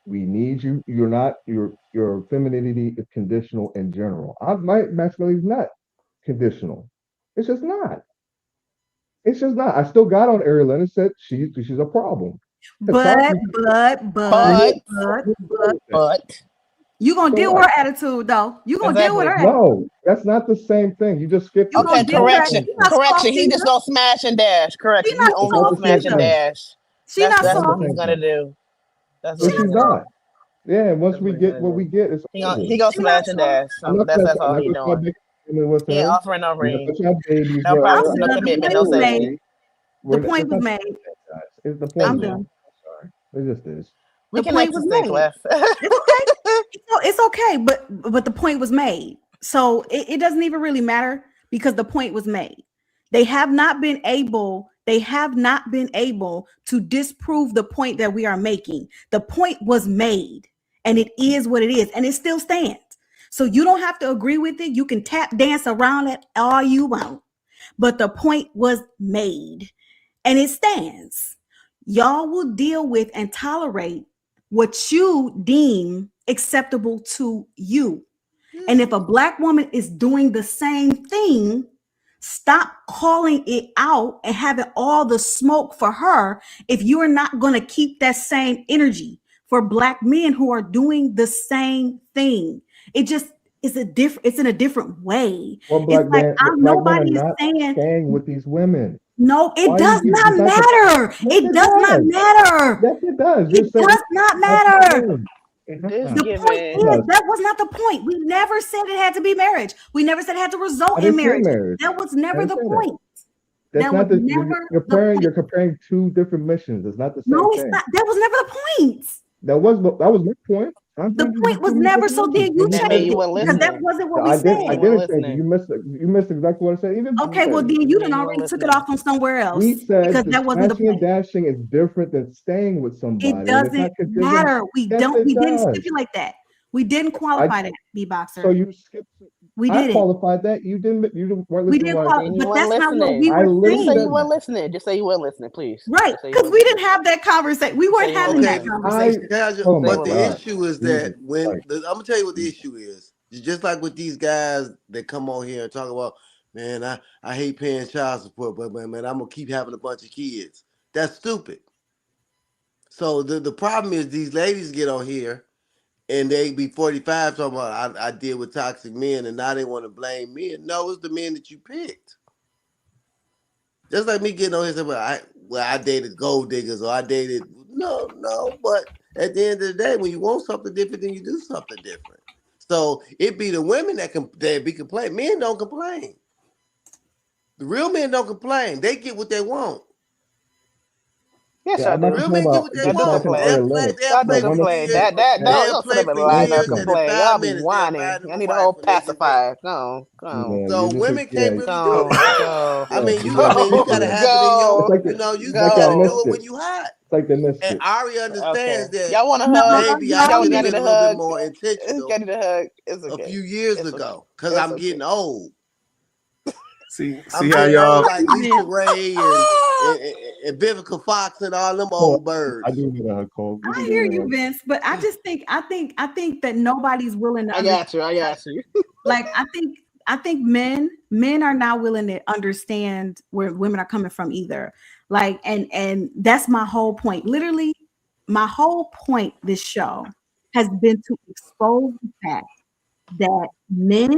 We need you. You're not. Your femininity is conditional in general. My masculinity is not conditional. It's just not. It's just not. I still got on Ariel and said she's a problem.
But
But
But
but
you gonna
so
deal with
what?
her attitude though. You gonna deal with
exactly.
her attitude.
No, that's not the same thing. You just skipped
You
it.
gonna
Okay,
It's
deal
not
with
the
her.
same
correction.
She
thing.
not soft
Correction. He just
either.
gonna smash and dash.
She
Correction. He
not
It's
only
not
gonna
the
soft
same
smash and
either.
thing.
dash.
She not
It's
That's
not the
what
soft.
he's
same
gonna
thing.
do. That's
So
what
She
he's
not
she's
gonna
soft.
do.
not. Yeah, and once
That's
we
what he's
get
gonna
what we
do.
get, it's over.
He gonna
She not
smash and
soft.
dash. So that's
I'm
all
not
he
gonna start
doing.
making commitment with
He ain't
her.
offering no
We're gonna
ring,
touch our babies,
no
I'm
promises,
whatever.
no
done. The
commitment,
point
no
was
sex.
made.
Okay.
The point
It's
was
not
made.
guys. The point
I'm
Thank
is
you.
done.
made. Sorry. It just is.
We
The
can
point
exit
was
stage
made.
left.
It's okay. It's okay, but the point was made. So it doesn't even really matter because the point was made. They have not been able to disprove the point that we are making. The point was made, and it is what it is, and it still stands. So you don't have to agree with it. You can tap dance around it all you want, but the point was made, and it stands. Y'all will deal with and tolerate what you deem acceptable to you. And if a black woman is doing the same thing, stop calling it out and having all the smoke for her if you are not going to keep that same energy for black men who are doing the same thing. It just is it's in a different way.
What
It's like
black men are
nobody is
not
saying
staying with these women.
no, it
Why you
does
keep
not
deciding?
matter.
Yes,
It
it
does not
does.
matter.
Yes, it does. You're
It
saying
does not
that's the
matter.
thing. It does
This
The
not.
point
It
giving
is
does.
that was not the point. We never said it had to be marriage. We never said it had to
I
result in
didn't say
marriage.
marriage.
That was
I
never
didn't
the
say that.
point.
That's
That was
not the
never
you're
the
comparing.
point.
You're comparing two different missions. It's not the
No,
same
it's
thing.
not. That was never the point.
That was my point. I'm
The
saying you
point was
two
never.
different
So
missions,
then you
and
that man,
changed
you
it
weren't
because
you
that
listening.
wasn't what we
I
said.
That man,
I
you weren't
didn't change it.
listening.
You missed exactly what I said. Even
Okay, well
said it.
then you done
Man, you weren't
already took it
listening.
off on somewhere else
We said
because
that
that wasn't the
smashing and
point.
dashing is different than staying with
It
somebody, and it's
doesn't
not contingent.
matter. We
Yes,
don't.
it
We didn't
does.
stipulate that. We didn't
I
qualify that, B
so
boxer.
you skipped.
We
I
didn't.
qualified that. You didn't. Weren't
We
listening to
didn't
what I
qualify,
said.
Then you
but
weren't
that's not what we
listening.
I
were
literally
Just say you
saying.
said
weren't
that.
listening. Just say you weren't listening, please.
Right,
Just say you
because
weren't
we didn't
listening.
have that conversation. We
Just say
weren't
you weren't
having that
Okay,
listening.
I
conversation.
casual,
oh
Say
my
you
but
weren't
the
god,
listening.
issue is
Jesus
that when
Christ.
I'm gonna tell you what the issue is. Just like with these guys that come on here and talk about, man, I hate paying child support, but man, I'm gonna keep having a bunch of kids. That's stupid. So the problem is these ladies get on here and they be 45 talking about I deal with toxic men and now they want to blame men. No, it's the men that you picked. Just like me getting on here saying, I dated gold diggers or I dated no, but at the end of the day, when you want something different, then you do something different. So it be the women that be complaining. Men don't complain. The real men don't complain. They get what they want.
Yes,
Yeah,
I
I'm not
do.
Real
complaining
men get
about
what they
I
just
do
want.
smashing
complain.
Ari
They'll play.
Lennox,
They'll
I do
but
play for
women.
complain.
years.
That
Hey,
don't
They'll
don't sit
play
up and
for
hey,
lie about
years,
listen,
and in
complain. Y'all
5
be
minutes they'll
whining.
find them
I
a
need a
wife
whole
and they get married.
pacifier. Go, go,
man,
So
you're just
women can't
yeah,
really do
go,
it.
go,
I
yeah.
mean,
You
I
just
mean, you
go,
gotta
yeah.
have it in your.
go,
You
It's like y'all
gotta do
go.
missed
it
it.
when you hot.
It's like they missed
And
it.
Ari
Okay.
understands that.
Y'all want a
No,
hug?
Maybe I
no,
Y'all
should have
y'all
been
need
a
a
little bit
hug?
more
Y'all
intentional
need a hug? It's
a
okay.
few years
It's okay.
ago because
It's
I'm
okay.
getting old.
See
I'm
how
getting old
y'all
like Lisa Ray and Vivica Fox and all them
Cole,
old
I
birds.
do need a hug, Cole. You can
I
give
hear
me a
you,
hug.
Vince, but I think that nobody's willing to
I
understand.
got you. I got you.
Like I think men are not willing to understand where women are coming from either. Like and that's my whole point. Literally, my whole point this show has been to expose the fact that men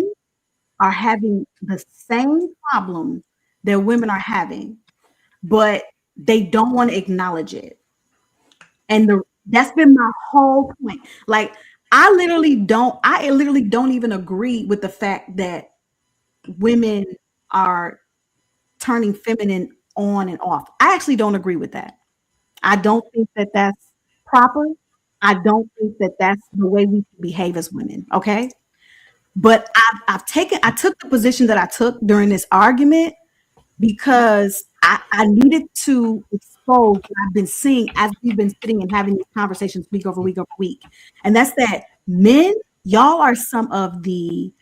are having the same problems that women are having, but they don't want to acknowledge it. And that's been my whole point. Like I literally don't even agree with the fact that women are turning feminine on and off. I actually don't agree with that. I don't think that that's proper. I don't think that that's the way we behave as women. Okay. But I took the position that I took during this argument because I needed to expose what I've been seeing as we've been sitting and having these conversations week over week over week. And that's that men, y'all are some of the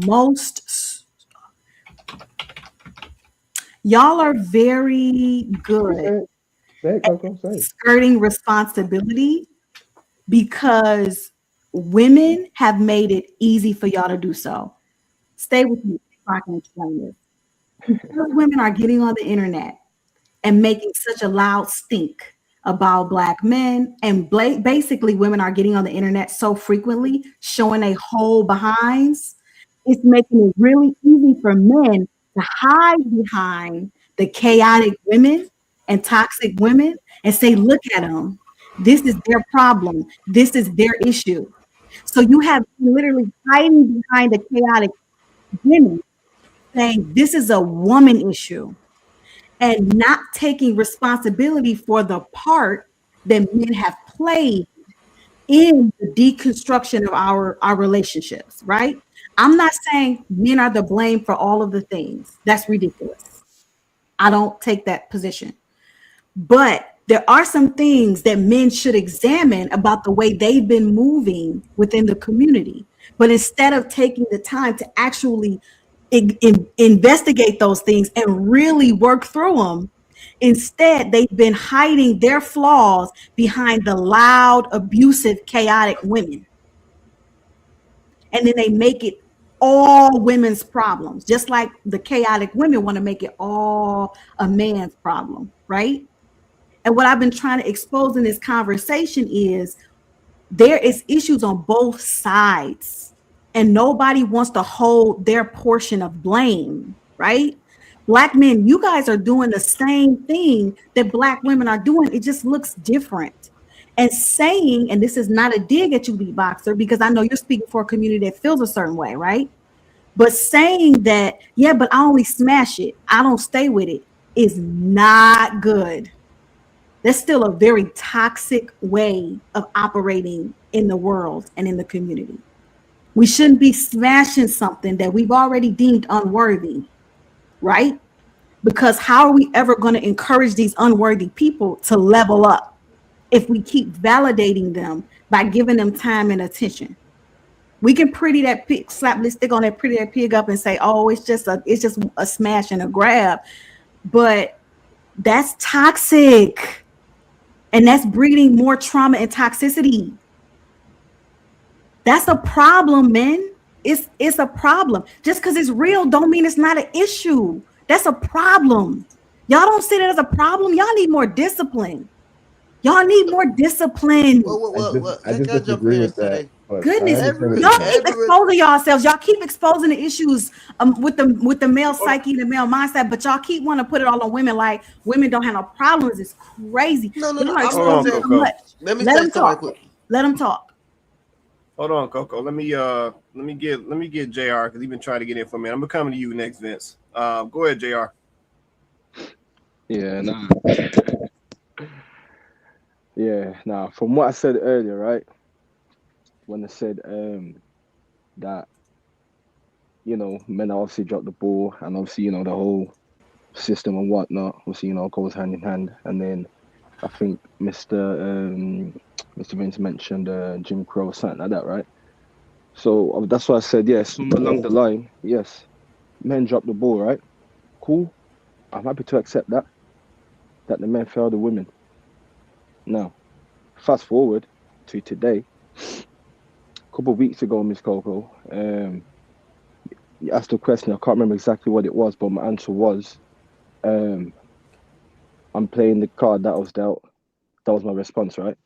most, y'all are very good
Say it,
at
Coco. Say it.
skirting responsibility because women have made it easy for y'all to do so. Stay with me so I can explain this. Because women are getting on the internet and making such a loud stink about black men, and basically women are getting on the internet so frequently showing a whole behinds, it's making it really easy for men to hide behind the chaotic women and toxic women and say, look at them, this is their problem, this is their issue. So you have literally hiding behind the chaotic women saying this is a woman issue and not taking responsibility for the part that men have played in the deconstruction of our relationships, right? I'm not saying men are the blame for all of the things. That's ridiculous. I don't take that position. But there are some things that men should examine about the way they've been moving within the community. But instead of taking the time to actually investigate those things and really work through them, instead they've been hiding their flaws behind the loud, abusive, chaotic women. And then they make it all women's problems, just like the chaotic women want to make it all a man's problem, right? And what I've been trying to expose in this conversation is there is issues on both sides and nobody wants to hold their portion of blame, right? Black men, you guys are doing the same thing that black women are doing. It just looks different. And saying, and this is not a dig at you, beatboxer, because I know you're speaking for a community that feels a certain way, right? But saying that, yeah, but I only smash it, I don't stay with it, is not good. That's still a very toxic way of operating in the world and in the community. We shouldn't be smashing something that we've already deemed unworthy, right? Because how are we ever going to encourage these unworthy people to level up if we keep validating them by giving them time and attention? We can pretty that pig, slap lipstick on that pretty that pig up and say, oh, it's just a smash and a grab. But that's toxic. And that's breeding more trauma and toxicity. That's a problem, man. It's a problem. Just because it's real don't mean it's not an issue. That's a problem. Y'all don't see that as a problem. Y'all need more discipline. Y'all need more discipline.
I just disagree with that.
Goodness, y'all keep exposing yourselves. Y'all keep exposing the issues with the male psyche and the male mindset, but y'all keep wanting to put it all on women like women don't have no problems. It's crazy.
No.
Let them talk. Let them talk.
Hold on, Coco. Let me get JR because he's been trying to get in for me. I'm coming to you next, Vince. Go ahead, JR.
Yeah, nah. Yeah, nah. From what I said earlier, right? When I said that, men obviously drop the ball, and obviously, the whole system and whatnot, obviously, goes hand in hand. And then I think Mr. Vince mentioned Jim Crow or something like that, right? So that's why I said, yes, along the line, yes, men drop the ball, right? Cool. I'm happy to accept that the men fail the women. Now, fast forward to today. A couple of weeks ago, Miss Coco, you asked a question. I can't remember exactly what it was, but my answer was, I'm playing the card that was dealt. That was my response, right?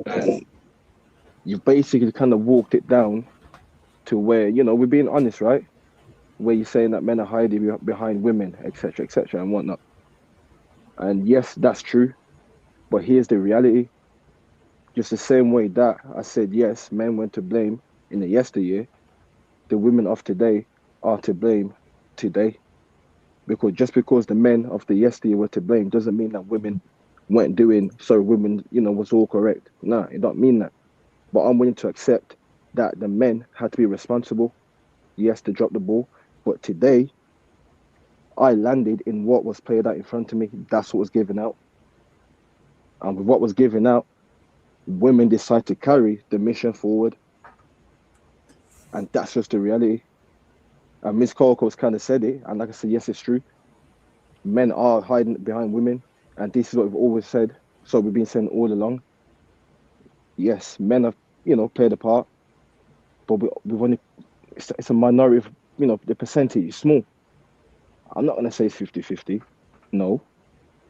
And you basically kind of walked it down to where, we're being honest, right? Where you're saying that men are hiding behind women, etc., and whatnot. And yes, that's true. But here's the reality. Just the same way that I said, yes, men went to blame in the yesteryear, the women of today are to blame today. Because just because the men of the yesteryear were to blame doesn't mean that women women, was all correct. No, it don't mean that. But I'm willing to accept that the men had to be responsible. Yes, they dropped the ball, but today I landed in what was played out in front of me. That's what was given out, and with what was given out, women decide to carry the mission forward, and that's just the reality. And Miss Coco's kind of said it, and like I said, yes, it's true. Men are hiding behind women, and this is what we've always said. So we've been saying all along. Yes, men have, played a part, but we've only it's a minority of, the percentage is small. I'm not going to say it's 50-50. No,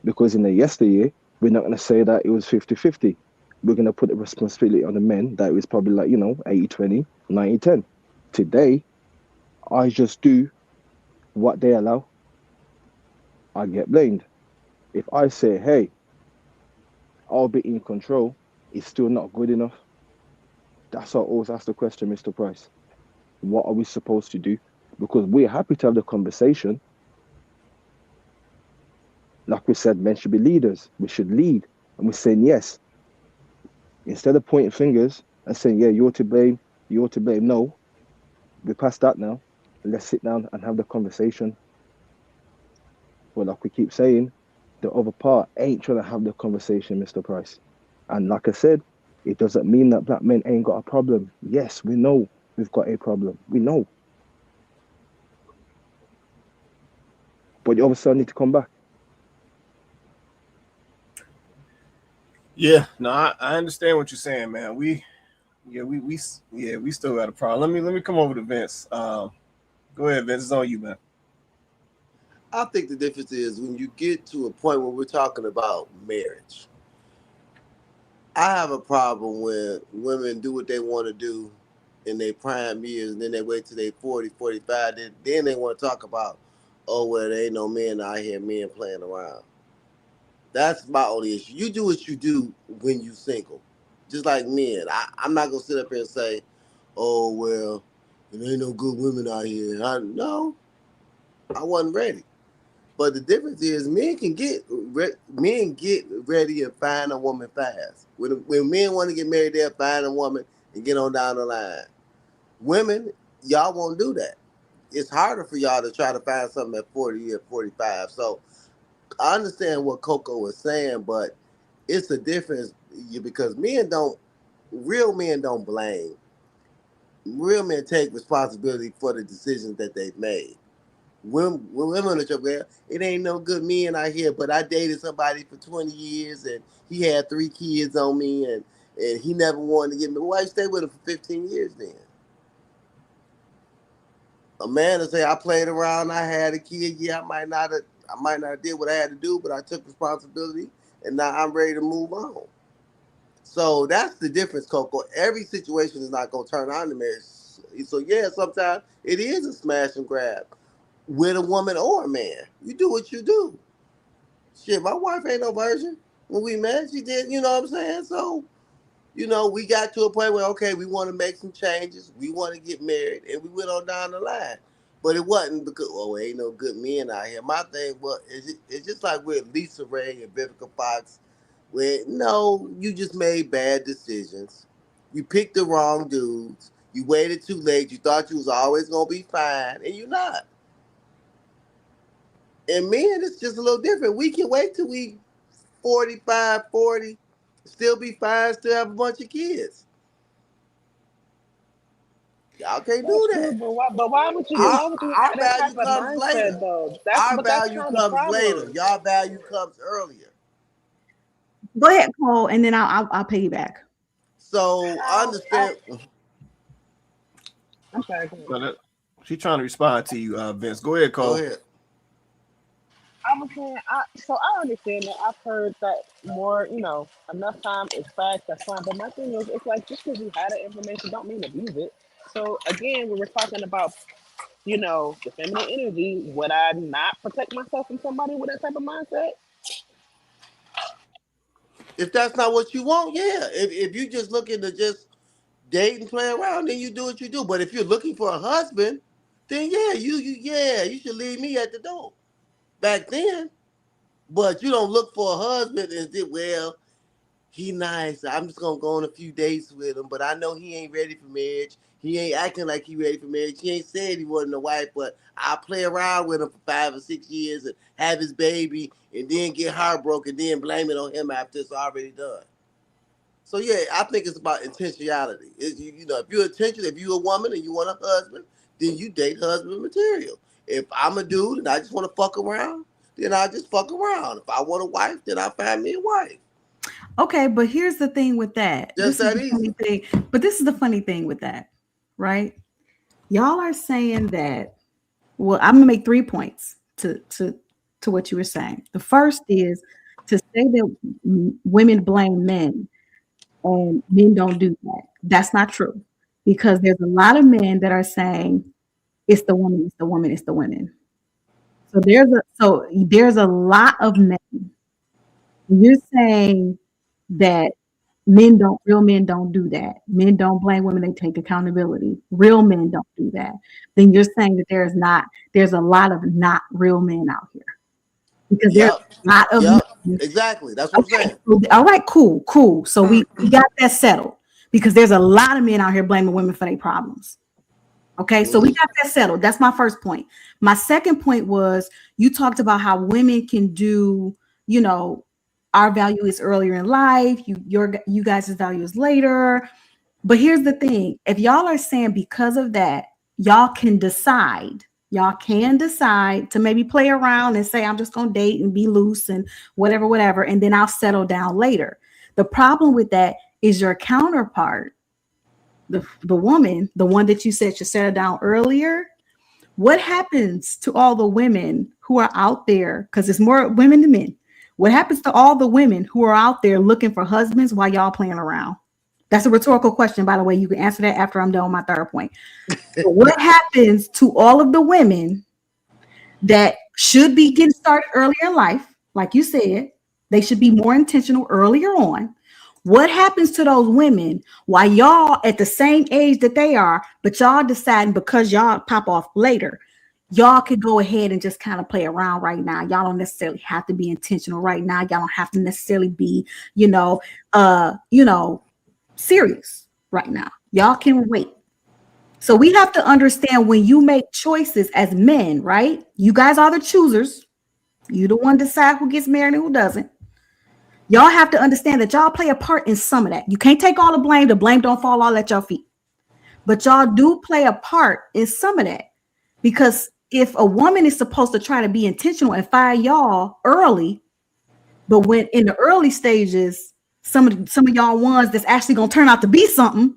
because in the yesteryear, we're not going to say that it was 50-50. We're going to put the responsibility on the men that it was probably like, 80-20, 90-10. Today, I just do what they allow. I get blamed. If I say, hey, I'll be in control, it's still not good enough. That's why I always ask the question, Mr. Price. What are we supposed to do? Because we're happy to have the conversation. Like we said, men should be leaders. We should lead. And we're saying yes. Instead of pointing fingers and saying, yeah, you're to blame, you're to blame. No, we're past that now. Let's sit down and have the conversation. But like we keep saying, the other part ain't trying to have the conversation, Mr. Price. And like I said, it doesn't mean that black men ain't got a problem. Yes, we know we've got a problem. We know. But you obviously need to come back.
Yeah, no, I understand what you're saying, man. We still got a problem. Let me come over to Vince. Go ahead, Vince. It's on you, man.
I think the difference is when you get to a point where we're talking about marriage. I have a problem when women do what they want to do in their prime years and then they wait till they 40, 45. Then they want to talk about, oh, well, there ain't no men out here, men playing around. That's my only issue. You do what you do when you single. Just like men. I'm not going to sit up here and say, oh, well, there ain't no good women out here. No, I wasn't ready. But the difference is men get ready and find a woman fast. When men want to get married, they'll find a woman and get on down the line. Women, y'all won't do that. It's harder for y'all to try to find something at 40 or 45. So I understand what Coco was saying, but it's a difference because real men don't blame. Real men take responsibility for the decisions that they've made. When women are joking, well, it ain't no good men out here, but I dated somebody for 20 years and he had 3 kids on me and he never wanted to get me. Why you stay with him for 15 years then? A man will say, I played around, I had a kid, yeah, I might not have did what I had to do, but I took responsibility and now I'm ready to move on. So that's the difference, Coco. Every situation is not gonna turn out in marriage. So yeah, sometimes it is a smash and grab with a woman or a man. You do what you do. Shit, my wife ain't no virgin. When we met, she did, you know what I'm saying? So, we got to a point where, okay, we want to make some changes. We want to get married. And we went on down the line. But it wasn't because, oh, ain't no good men out here. My thing was, it's just like with Lisa Ray and Vivica Fox, where, no, you just made bad decisions. You picked the wrong dudes. You waited too late. You thought you was always going to be fine. And you're not. And men, it's just a little different. We can wait till we 45, 40, still be fine, still have a bunch of kids. Y'all can't
That's
do
true,
that.
but why would you?
Our,
Why would you
our
have that type
value
of
comes later.
mindset though?
Our
That's
value
kind of the
comes later.
problem.
Y'all value comes earlier.
Go ahead, Cole, and then I'll piggyback.
So I
How?
understand.
I'm sorry. Go ahead.
She's trying to respond to you, Vince. Go ahead,
Go
Cole.
ahead.
I was saying, so I understand that. I've heard that more. Enough time is fast. That's fine. But my thing is, it's like just because you had that information, don't mean abuse it. So again, when we're talking about, the feminine energy, would I not protect myself from somebody with that type of mindset?
If that's not what you want, yeah. If you just looking to just date and play around, then you do what you do. But if you're looking for a husband, then yeah, you should leave me at the door. Back then, but you don't look for a husband and say, well, he nice. I'm just gonna go on a few dates with him, but I know he ain't ready for marriage. He ain't acting like he ready for marriage. He ain't said he wasn't a wife, but I'll play around with him for 5 or 6 years and have his baby, and then get heartbroken, then blame it on him after it's already done. So yeah, I think it's about intentionality. If you're intentional, if you're a woman and you want a husband, then you date husband material. If I'm a dude and I just want to fuck around, then I just fuck around. If I want a wife, then I find me a wife.
Okay, but here's the thing with that.
Just
This is
that
the funny
easy.
thing. But this is the funny thing with that, right? Y'all are saying that. Well, I'm gonna make 3 points to what you were saying. The first is to say that women blame men and men don't do that. That's not true, because there's a lot of men that are saying it's the woman, it's the woman, it's the women. So there's a lot of men. You're saying that real men don't do that. Men don't blame women, they take accountability. Real men don't do that. Then you're saying that there's a lot of not real men out here. Because there's
Yep.
a lot of
Yep.
men.
Exactly. That's what I'm
Okay.
saying.
All right, cool. So we got that settled. Because there's a lot of men out here blaming women for their problems. Okay, so we got that settled. That's my first point. My second point was you talked about how women can do, our value is earlier in life, you guys' value is later. But here's the thing. If y'all are saying because of that, y'all can decide to maybe play around and say, I'm just gonna date and be loose and whatever, and then I'll settle down later. The problem with that is your counterpart, the woman, the one that you said should settle down earlier. What happens to all the women who are out there? Because it's more women than men. What happens to all the women who are out there looking for husbands while y'all playing around? That's a rhetorical question, by the way. You can answer that after I'm done with my third point. So what happens to all of the women that should be getting started earlier in life? Like you said, they should be more intentional earlier on. What happens to those women while y'all at the same age that they are, but y'all deciding because y'all pop off later, y'all could go ahead and just kind of play around right now. Y'all don't necessarily have to be intentional right now. Y'all don't have to necessarily be, serious right now. Y'all can wait. So we have to understand when you make choices as men, right? You guys are the choosers. You the one decide who gets married and who doesn't. Y'all have to understand that y'all play a part in some of that. You can't take all the blame. The blame don't fall all at your feet. But y'all do play a part in some of that. Because if a woman is supposed to try to be intentional and find y'all early, but when in the early stages, some of y'all ones that's actually gonna turn out to be something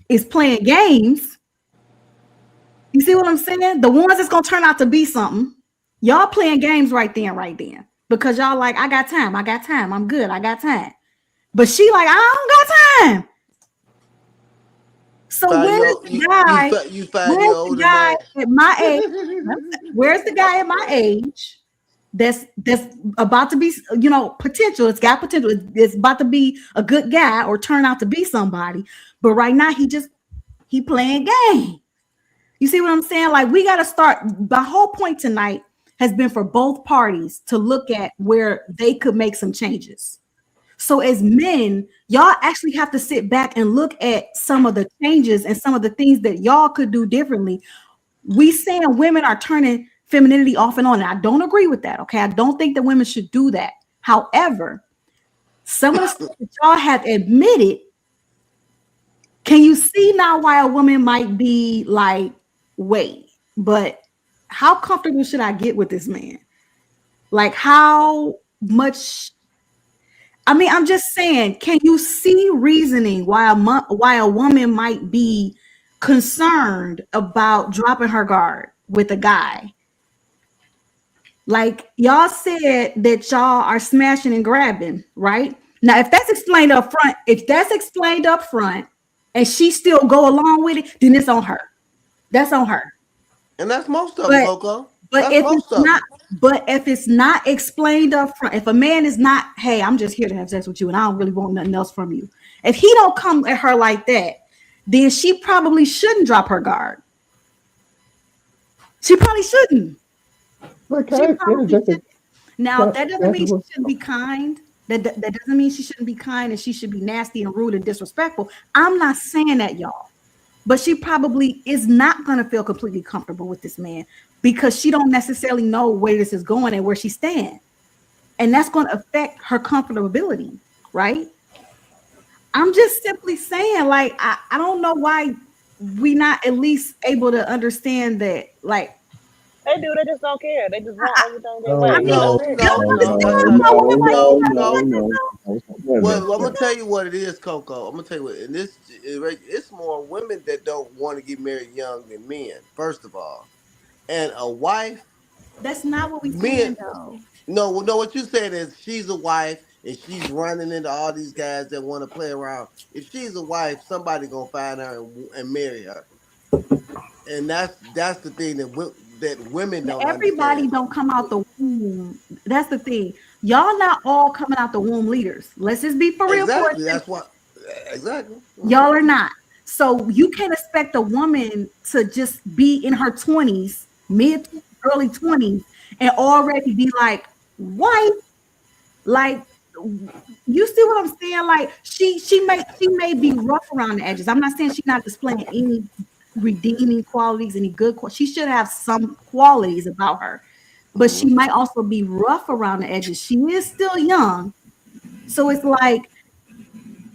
is playing games. You see what I'm saying? The ones that's gonna turn out to be something, y'all playing games right then. Because y'all like, I got time, I'm good, I got time. But she like, I don't got time. So where's the guy at my age? Where's the guy at my age that's about to be, potential? It's got potential. It's about to be a good guy or turn out to be somebody. But right now he playing game. You see what I'm saying? Like we got to start. The whole point tonight has been for both parties to look at where they could make some changes. So as men, y'all actually have to sit back and look at some of the changes and some of the things that y'all could do differently. We saying women are turning femininity off and on. And I don't agree with that. Okay. I don't think that women should do that. However, some of the stuff that y'all have admitted, can you see now why a woman might be like, wait, but how comfortable should I get with this man? Like how much? I mean, I'm just saying, can you see reasoning why a woman might be concerned about dropping her guard with a guy? Like y'all said that y'all are smashing and grabbing, right? Now, if that's explained up front, and she still go along with it, then it's on her. That's on her.
And that's most of them, Coco.
But if it's not explained up front, if a man is not, hey, I'm just here to have sex with you and I don't really want nothing else from you. If he don't come at her like that, then she probably shouldn't drop her guard. She probably shouldn't.
Now,
that doesn't mean she shouldn't be kind. That doesn't mean she shouldn't be kind and she should be nasty and rude and disrespectful. I'm not saying that, y'all. But she probably is not going to feel completely comfortable with this man because she don't necessarily know where this is going and where she stands. And that's going to affect her comfortability, right? I'm just simply saying, like, I don't know why we not at least able to understand that, like,
They do. They just don't care. They just want everything their
I
way.
mean,
No,
That's it.
y'all
no, no,
understand
that's
what I'm
not
saying?
true.
Why you
No,
gotta be
no.
like that,
Well, I'm gonna tell you what it is, Coco. I'm gonna tell you what, and it's more women that don't want to get married young than men. First of all, and a wife,
That's not what we
men.
saying, though.
No, no. What you saying is she's a wife and she's running into all these guys that want to play around. If she's a wife, somebody gonna find her and marry her, and that's the thing that women
And
don't
everybody
understand.
don't come out the womb. That's the thing. Y'all not all coming out the womb leaders. Let's just be for real for a
Exactly.
second.
That's what. Exactly.
Y'all are not. So you can't expect a woman to just be in her 20s, mid early 20s, and already be like wife. Like, you see what I'm saying? Like, she may be rough around the edges. I'm not saying she's not displaying any redeeming qualities, any good. She should have some qualities about her, but she
Mhm.
might also be rough around the edges. She is still young, so it's like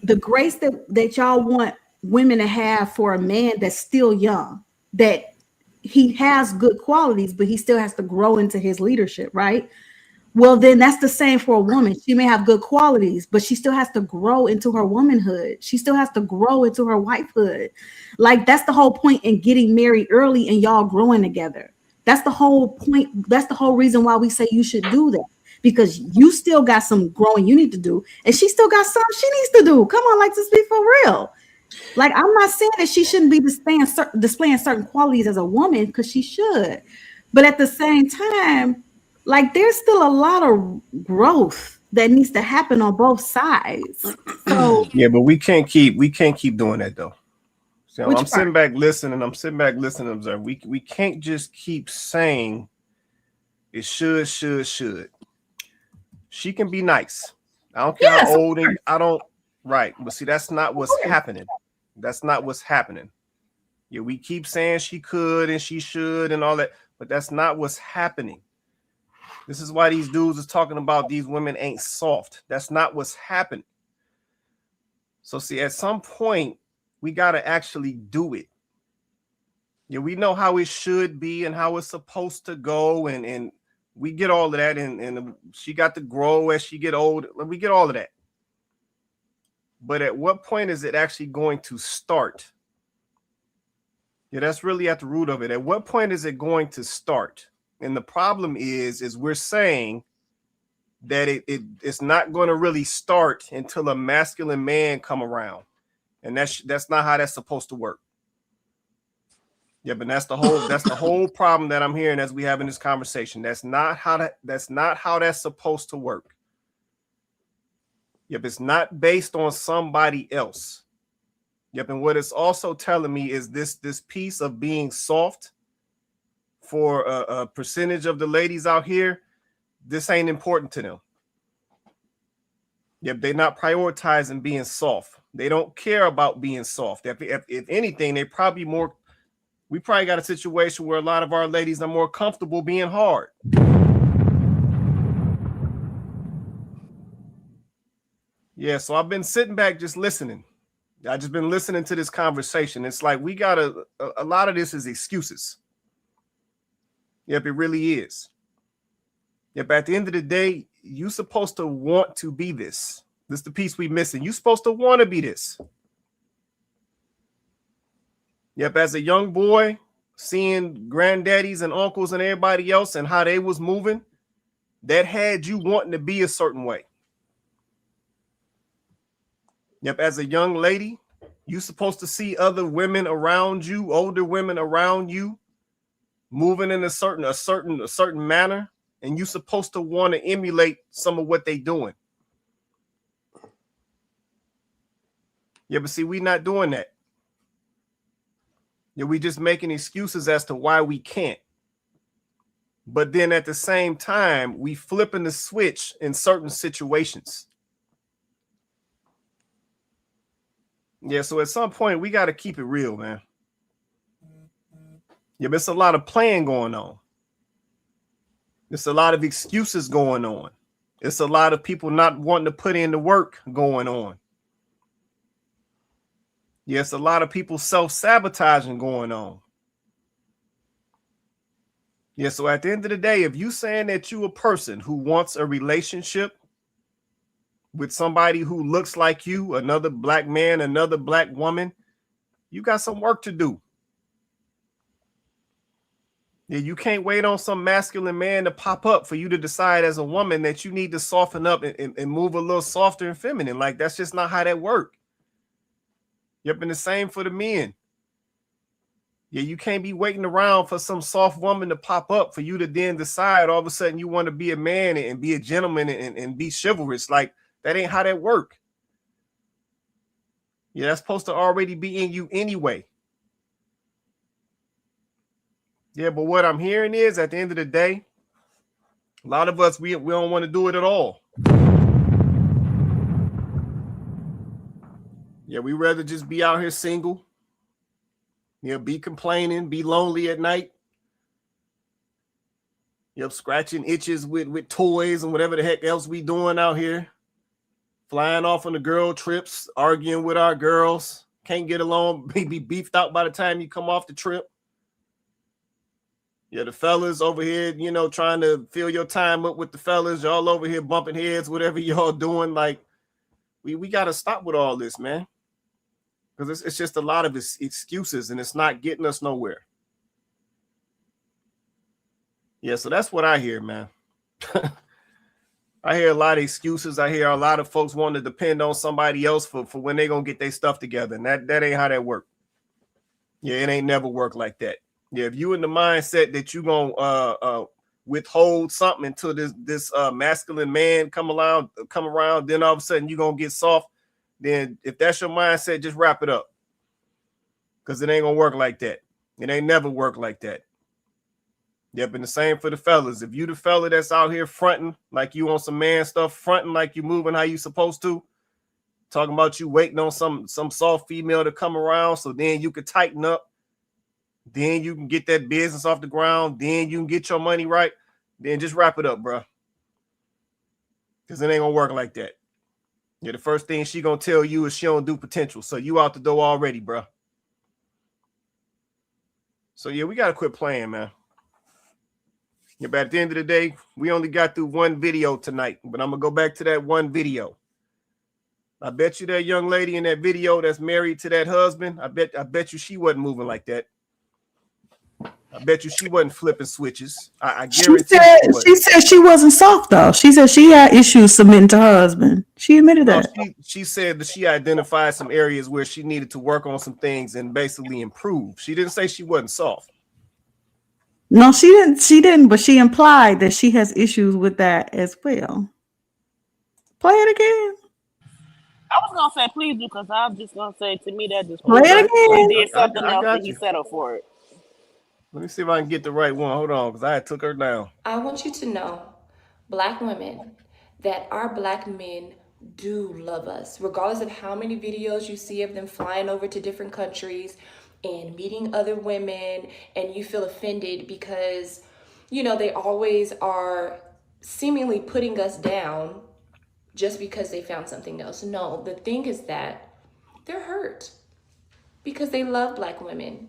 the grace that y'all want women to have for a man that's still young, that he has good qualities, but he still has to grow into his leadership, right? Well, then that's the same for a woman. She may have good qualities, but she still has to grow into her womanhood. She still has to grow into her wifehood. Like, that's the whole point in getting married early and y'all growing together. That's the whole point. That's the whole reason why we say you should do that, because you still got some growing you need to do, and she still got some she needs to do. Come on, like, to be for real. Like, I'm not saying that she shouldn't be displaying certain qualities as a woman, because she should. But at the same time, like, there's still a lot of growth that needs to happen on both sides. So,
Yeah, but we can't keep doing that though. So
which
I'm
part?
sitting back listening. I'm sitting back listening and observing. We can't just keep saying it should. She can be nice. I don't care how
Yes, of
old and
course.
I don't right. But see, that's not what's happening. That's not what's happening. Yeah, we keep saying she could and she should and all that, but that's not what's happening. This is why these dudes is talking about these women ain't soft. That's not what's happening. So see, at some point, we got to actually do it. Yeah, we know how it should be and how it's supposed to go, and we get all of that, and she got to grow as she get old. We get all of that. But at what point is it actually going to start? Yeah, that's really at the root of it. At what point is it going to start? And the problem is we're saying that it's not going to really start until a masculine man come around, and that's not how that's supposed to work. Yeah, but that's the whole problem that I'm hearing as we having this conversation. That's not how that's supposed to work. Yep, it's not based on somebody else. Yep, and what it's also telling me is this piece of being soft for a percentage of the ladies out here, this ain't important to them. Yep, they're not prioritizing being soft. They don't care about being soft. If anything, we probably got a situation where a lot of our ladies are more comfortable being hard. Yeah, so I've been sitting back just listening. I just been listening to this conversation. It's like we got a lot of this is excuses. Yep, it really is. Yep, at the end of the day, you're supposed to want to be this. This is the piece we missing. You're supposed to want to be this. Yep, as a young boy, seeing granddaddies and uncles and everybody else and how they was moving, that had you wanting to be a certain way. Yep, as a young lady, you're supposed to see other women around you, older women around you, moving in a certain manner, and you're supposed to want to emulate some of what they doing. Yeah, but see, we not doing that. Yeah, we just making excuses as to why we can't. But then at the same time, we flipping the switch in certain situations. Yeah, so at some point we got to keep it real, man. Yeah, but it's a lot of playing going on. It's a lot of excuses going on. It's a lot of people not wanting to put in the work going on. Yes, a lot of people self-sabotaging going on. Yeah, so at the end of the day, if you saying that you a person who wants a relationship with somebody who looks like you, another black man, another black woman, you got some work to do. Yeah, you can't wait on some masculine man to pop up for you to decide as a woman that you need to soften up and move a little softer and feminine. Like, that's just not how that works. Yep, and the same for the men. Yeah, you can't be waiting around for some soft woman to pop up for you to then decide all of a sudden you want to be a man and be a gentleman and be chivalrous. Like, that ain't how that work. Yeah, that's supposed to already be in you anyway. Yeah, but what I'm hearing is at the end of the day, a lot of us, we don't want to do it at all. Yeah, we rather just be out here single. Yeah, be complaining, be lonely at night. Yep, scratching itches with toys and whatever the heck else we doing out here. Flying off on the girl trips, arguing with our girls. Can't get along, be beefed out by the time you come off the trip. Yeah, the fellas over here, you know, trying to fill your time up with the fellas. Y'all over here bumping heads, whatever y'all doing. Like, we got to stop with all this, man. Because it's just a lot of excuses and it's not getting us nowhere. Yeah, so that's what I hear, man. I hear a lot of excuses. I hear a lot of folks want to depend on somebody else for when they're going to get their stuff together. And that ain't how that work. Yeah, it ain't never work like that. Yeah, if you in the mindset that you going to withhold something until this masculine man come around, then all of a sudden you going to get soft, then if that's your mindset, just wrap it up. Because it ain't going to work like that. It ain't never work like that. Yep, and the same for the fellas. If you the fella that's out here fronting like you on some man stuff, fronting like you moving how you supposed to, talking about you waiting on some soft female to come around so then you could tighten up, then you can get that business off the ground, then you can get your money right, then just wrap it up, bro. Because it ain't gonna work like that. Yeah, the first thing she gonna tell you is she don't do potential. So you out the door already, bro. So yeah, we gotta quit playing, man. Yeah, but at the end of the day, we only got through one video tonight, but I'm gonna go back to that one video. I bet you that young lady in that video that's married to that husband, I bet you she wasn't moving like that. I bet you she wasn't flipping switches. I guarantee
she said she wasn't soft though. She said she had issues submitting to her husband. She admitted that.
She said that she identified some areas where she needed to work on some things and basically improve. She didn't say she wasn't soft.
No, she didn't, but she implied that she has issues with that as well. Play it again.
I was gonna say please do, because I'm just gonna say to me that just
Play it again.
he did something else and he settled for it.
Let me see if I can get the right one. Hold on, because I took her down.
I want you to know, black women, that our black men do love us, regardless of how many videos you see of them flying over to different countries and meeting other women, and you feel offended because, you know, they always are seemingly putting us down just because they found something else. No, the thing is that they're hurt because they love black women.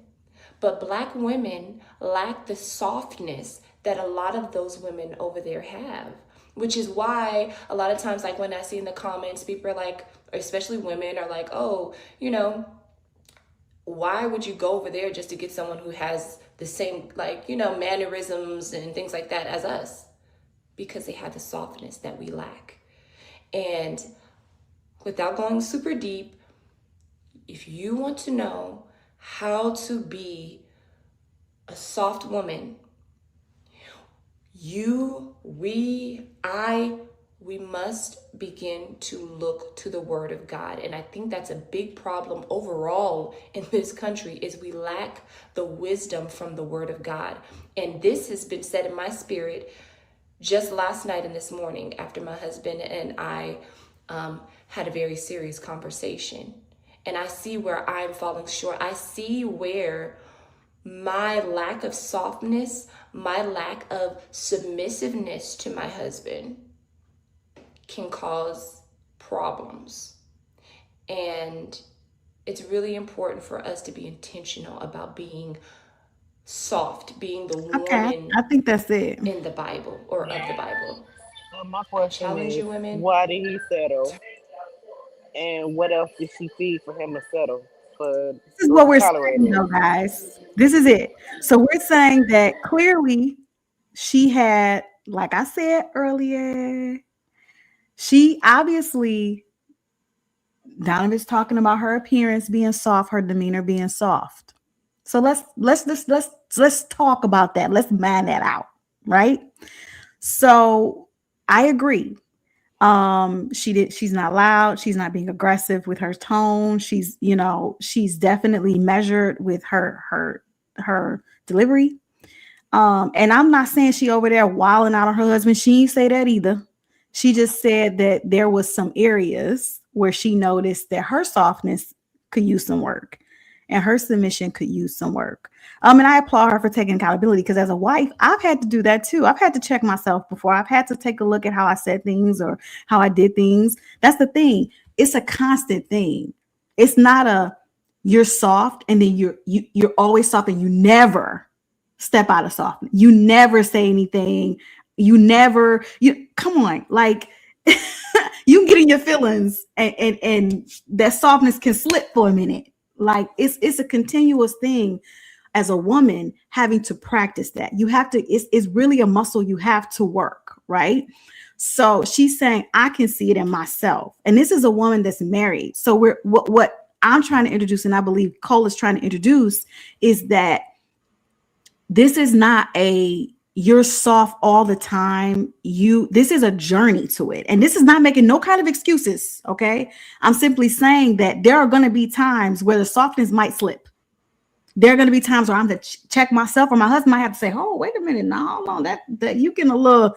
But black women lack the softness that a lot of those women over there have, which is why a lot of times, like when I see in the comments, people are like, especially women are like, oh, you know, why would you go over there just to get someone who has the same, like, you know, mannerisms and things like that as us? Because they have the softness that we lack. And without going super deep, if you want to know how to be a soft woman, we must begin to look to the Word of God. And I think that's a big problem overall in this country, is we lack the wisdom from the Word of God. And this has been said in my spirit just last night and this morning after my husband and I had a very serious conversation. and I see where I'm falling short. I see where my lack of softness, my lack of submissiveness to my husband can cause problems. And it's really important for us to be intentional about being soft, being the
Okay,
woman
I think that's it.
in the Bible or of the Bible.
My
I
question
challenge
is,
you, women.
why did he settle? And what else did she feed for him to settle? For
This is
or
what
to
we're
tolerate
saying,
it?
though, guys. This is it. So we're saying that clearly she had, like I said earlier, she obviously, Donovan's talking about her appearance being soft, her demeanor being soft. So let's talk about that. Let's mine that out, right? So I agree. She's not loud, she's not being aggressive with her tone. She's, she's definitely measured with her delivery. And I'm not saying she over there wilding out on her husband. She ain't say that either. She just said that there was some areas where she noticed that her softness could use some work and her submission could use some work. And I applaud her for taking accountability, because as a wife, I've had to do that too. I've had to check myself before. I've had to take a look at how I said things or how I did things. That's the thing. It's a constant thing. It's not a you're soft and then you're always soft and you never step out of softness. You never say anything. You come on, like you can get in your feelings and that softness can slip for a minute. Like it's a continuous thing as a woman having to practice that. You have to, it's really a muscle you have to work, right? So she's saying, I can see it in myself. And this is a woman that's married. So what I'm trying to introduce, and I believe Cole is trying to introduce, is that this is not a you're soft all the time. This is a journey to it. And this is not making no kind of excuses. Okay. I'm simply saying that there are going to be times where the softness might slip. There are going to be times where I'm to check myself, or my husband might have to say, oh, wait a minute. No, that you can a little,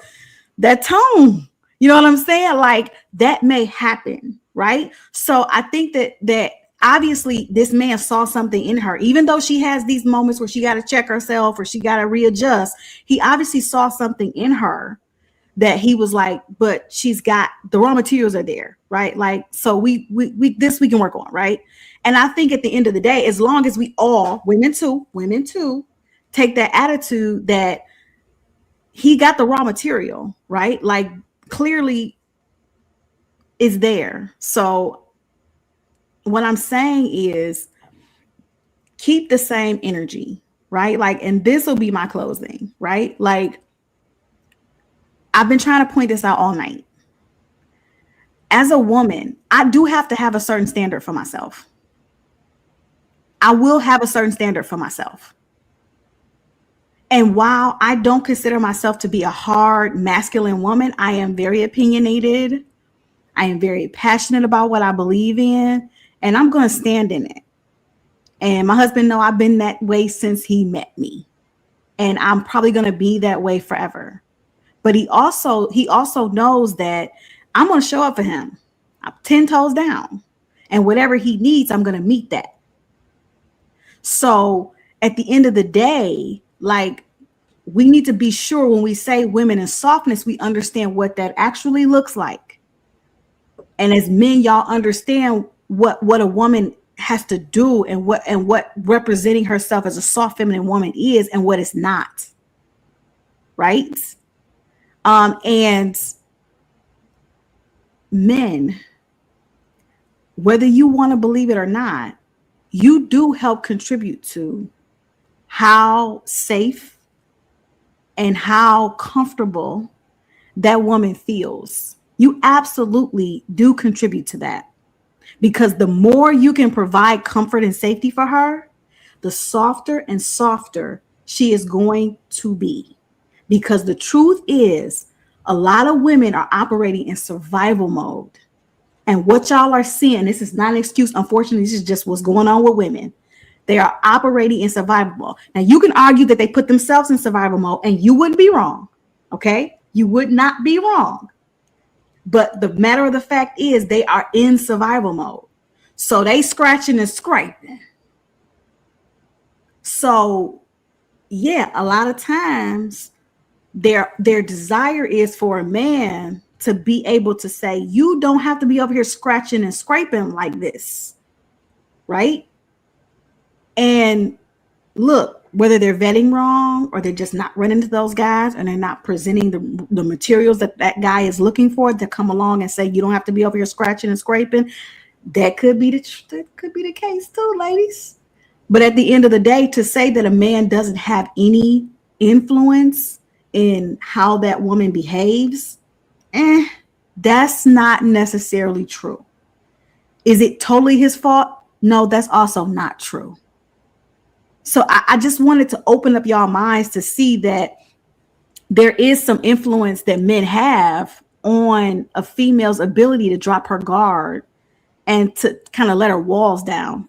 that tone, you know what I'm saying? Like that may happen. Right. So I think that obviously this man saw something in her, even though she has these moments where she got to check herself or she got to readjust. He obviously saw something in her that he was like, but she's got the raw materials are there, right? Like, so we can work on, right? And I think at the end of the day, as long as we all, women too, take that attitude that he got the raw material, right? Like clearly is there. So what I'm saying is keep the same energy, right? Like, and this will be my closing, right? Like, I've been trying to point this out all night. As a woman, I do have to have a certain standard for myself. I will have a certain standard for myself. And while I don't consider myself to be a hard masculine woman, I am very opinionated. I am very passionate about what I believe in, and I'm going to stand in it. And my husband knows I've been that way since he met me, and I'm probably going to be that way forever. But he also knows that I'm going to show up for him. I'm 10 toes down, and whatever he needs, I'm going to meet that. So at the end of the day, like, we need to be sure when we say women and softness, we understand what that actually looks like. And as men, y'all understand what a woman has to do and what representing herself as a soft feminine woman is and what it's not. Right? And men, whether you want to believe it or not, you do help contribute to how safe and how comfortable that woman feels. You absolutely do contribute to that, because the more you can provide comfort and safety for her, the softer and softer she is going to be. Because the truth is, a lot of women are operating in survival mode. And what y'all are seeing, this is not an excuse. Unfortunately, this is just what's going on with women. They are operating in survival mode. Now, you can argue that they put themselves in survival mode, and you wouldn't be wrong. Okay? You would not be wrong. But the matter of the fact is, they are in survival mode. So they scratching and scraping. So yeah, a lot of times their desire is for a man to be able to say, you don't have to be over here scratching and scraping like this, right? And look, whether they're vetting wrong or they're just not running to those guys and they're not presenting the materials that guy is looking for to come along and say, you don't have to be over here scratching and scraping, that could be the case too, ladies. But at the end of the day, to say that a man doesn't have any influence in how that woman behaves, that's not necessarily true. Is it totally his fault? No, that's also not true. So I just wanted to open up y'all minds to see that there is some influence that men have on a female's ability to drop her guard and to kind of let her walls down.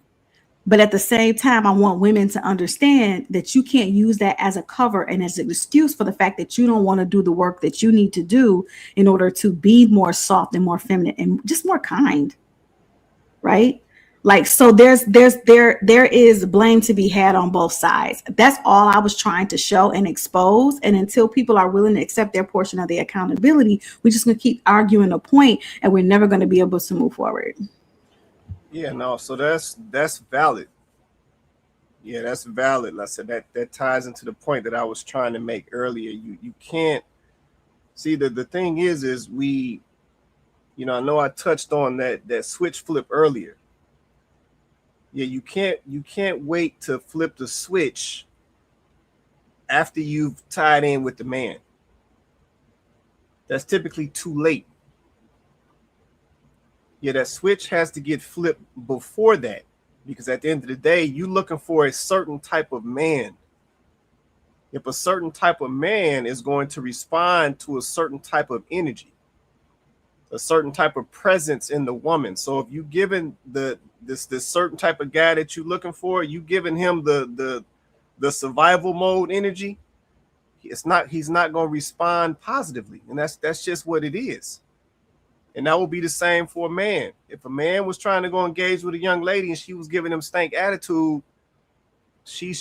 But at the same time, I want women to understand that you can't use that as a cover and as an excuse for the fact that you don't want to do the work that you need to do in order to be more soft and more feminine and just more kind, right? Like, so there is blame to be had on both sides. That's all I was trying to show and expose. And until people are willing to accept their portion of the accountability, we're just going to keep arguing a point and we're never going to be able to move forward.
Yeah, no, so that's valid. Yeah, that's valid. Like I said, that ties into the point that I was trying to make earlier. You can't see the thing is we, I know I touched on that switch flip earlier. Yeah, you can't wait to flip the switch after you've tied in with the man. That's typically too late. Yeah, that switch has to get flipped before that, because at the end of the day, you're looking for a certain type of man. If a certain type of man is going to respond to a certain type of energy, a certain type of presence in the woman. So if you given this certain type of guy that you're looking for, you giving him the survival mode energy, he's not going to respond positively, and that's just what it is. And that will be the same for a man. If a man was trying to go engage with a young lady and she was giving him stank attitude, she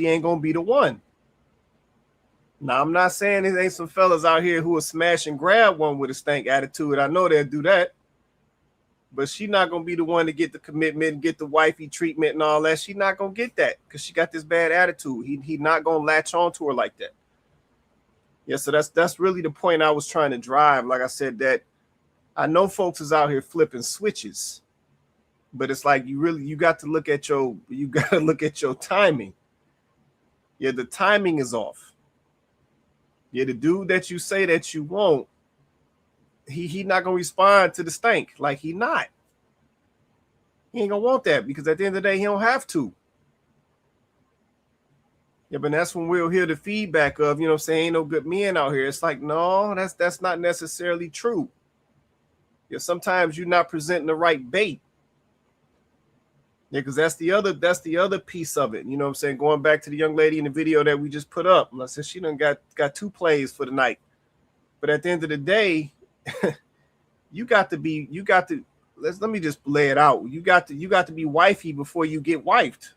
ain't gonna be the one. Now, I'm not saying there ain't some fellas out here who will smash and grab one with a stank attitude. I know they'll do that. But she's not gonna be the one to get the commitment and get the wifey treatment and all that. She's not gonna get that because she got this bad attitude. He not gonna latch on to her like that. Yeah, so that's really the point I was trying to drive. Like I said, that I know folks is out here flipping switches, but it's like you got to look at your timing. Yeah, the timing is off. Yeah, the dude that you say that you want, he not gonna respond to the stank. Like he ain't gonna want that because at the end of the day, he don't have to. Yeah, but that's when we'll hear the feedback of, saying ain't no good men out here. It's like, no, that's not necessarily true. Yeah, sometimes you're not presenting the right bait. Yeah, because that's the other piece of it. You know what I'm saying? Going back to the young lady in the video that we just put up. I said she done got 2 plays for the night. But at the end of the day, let me just lay it out. You got to be wifey before you get wifed.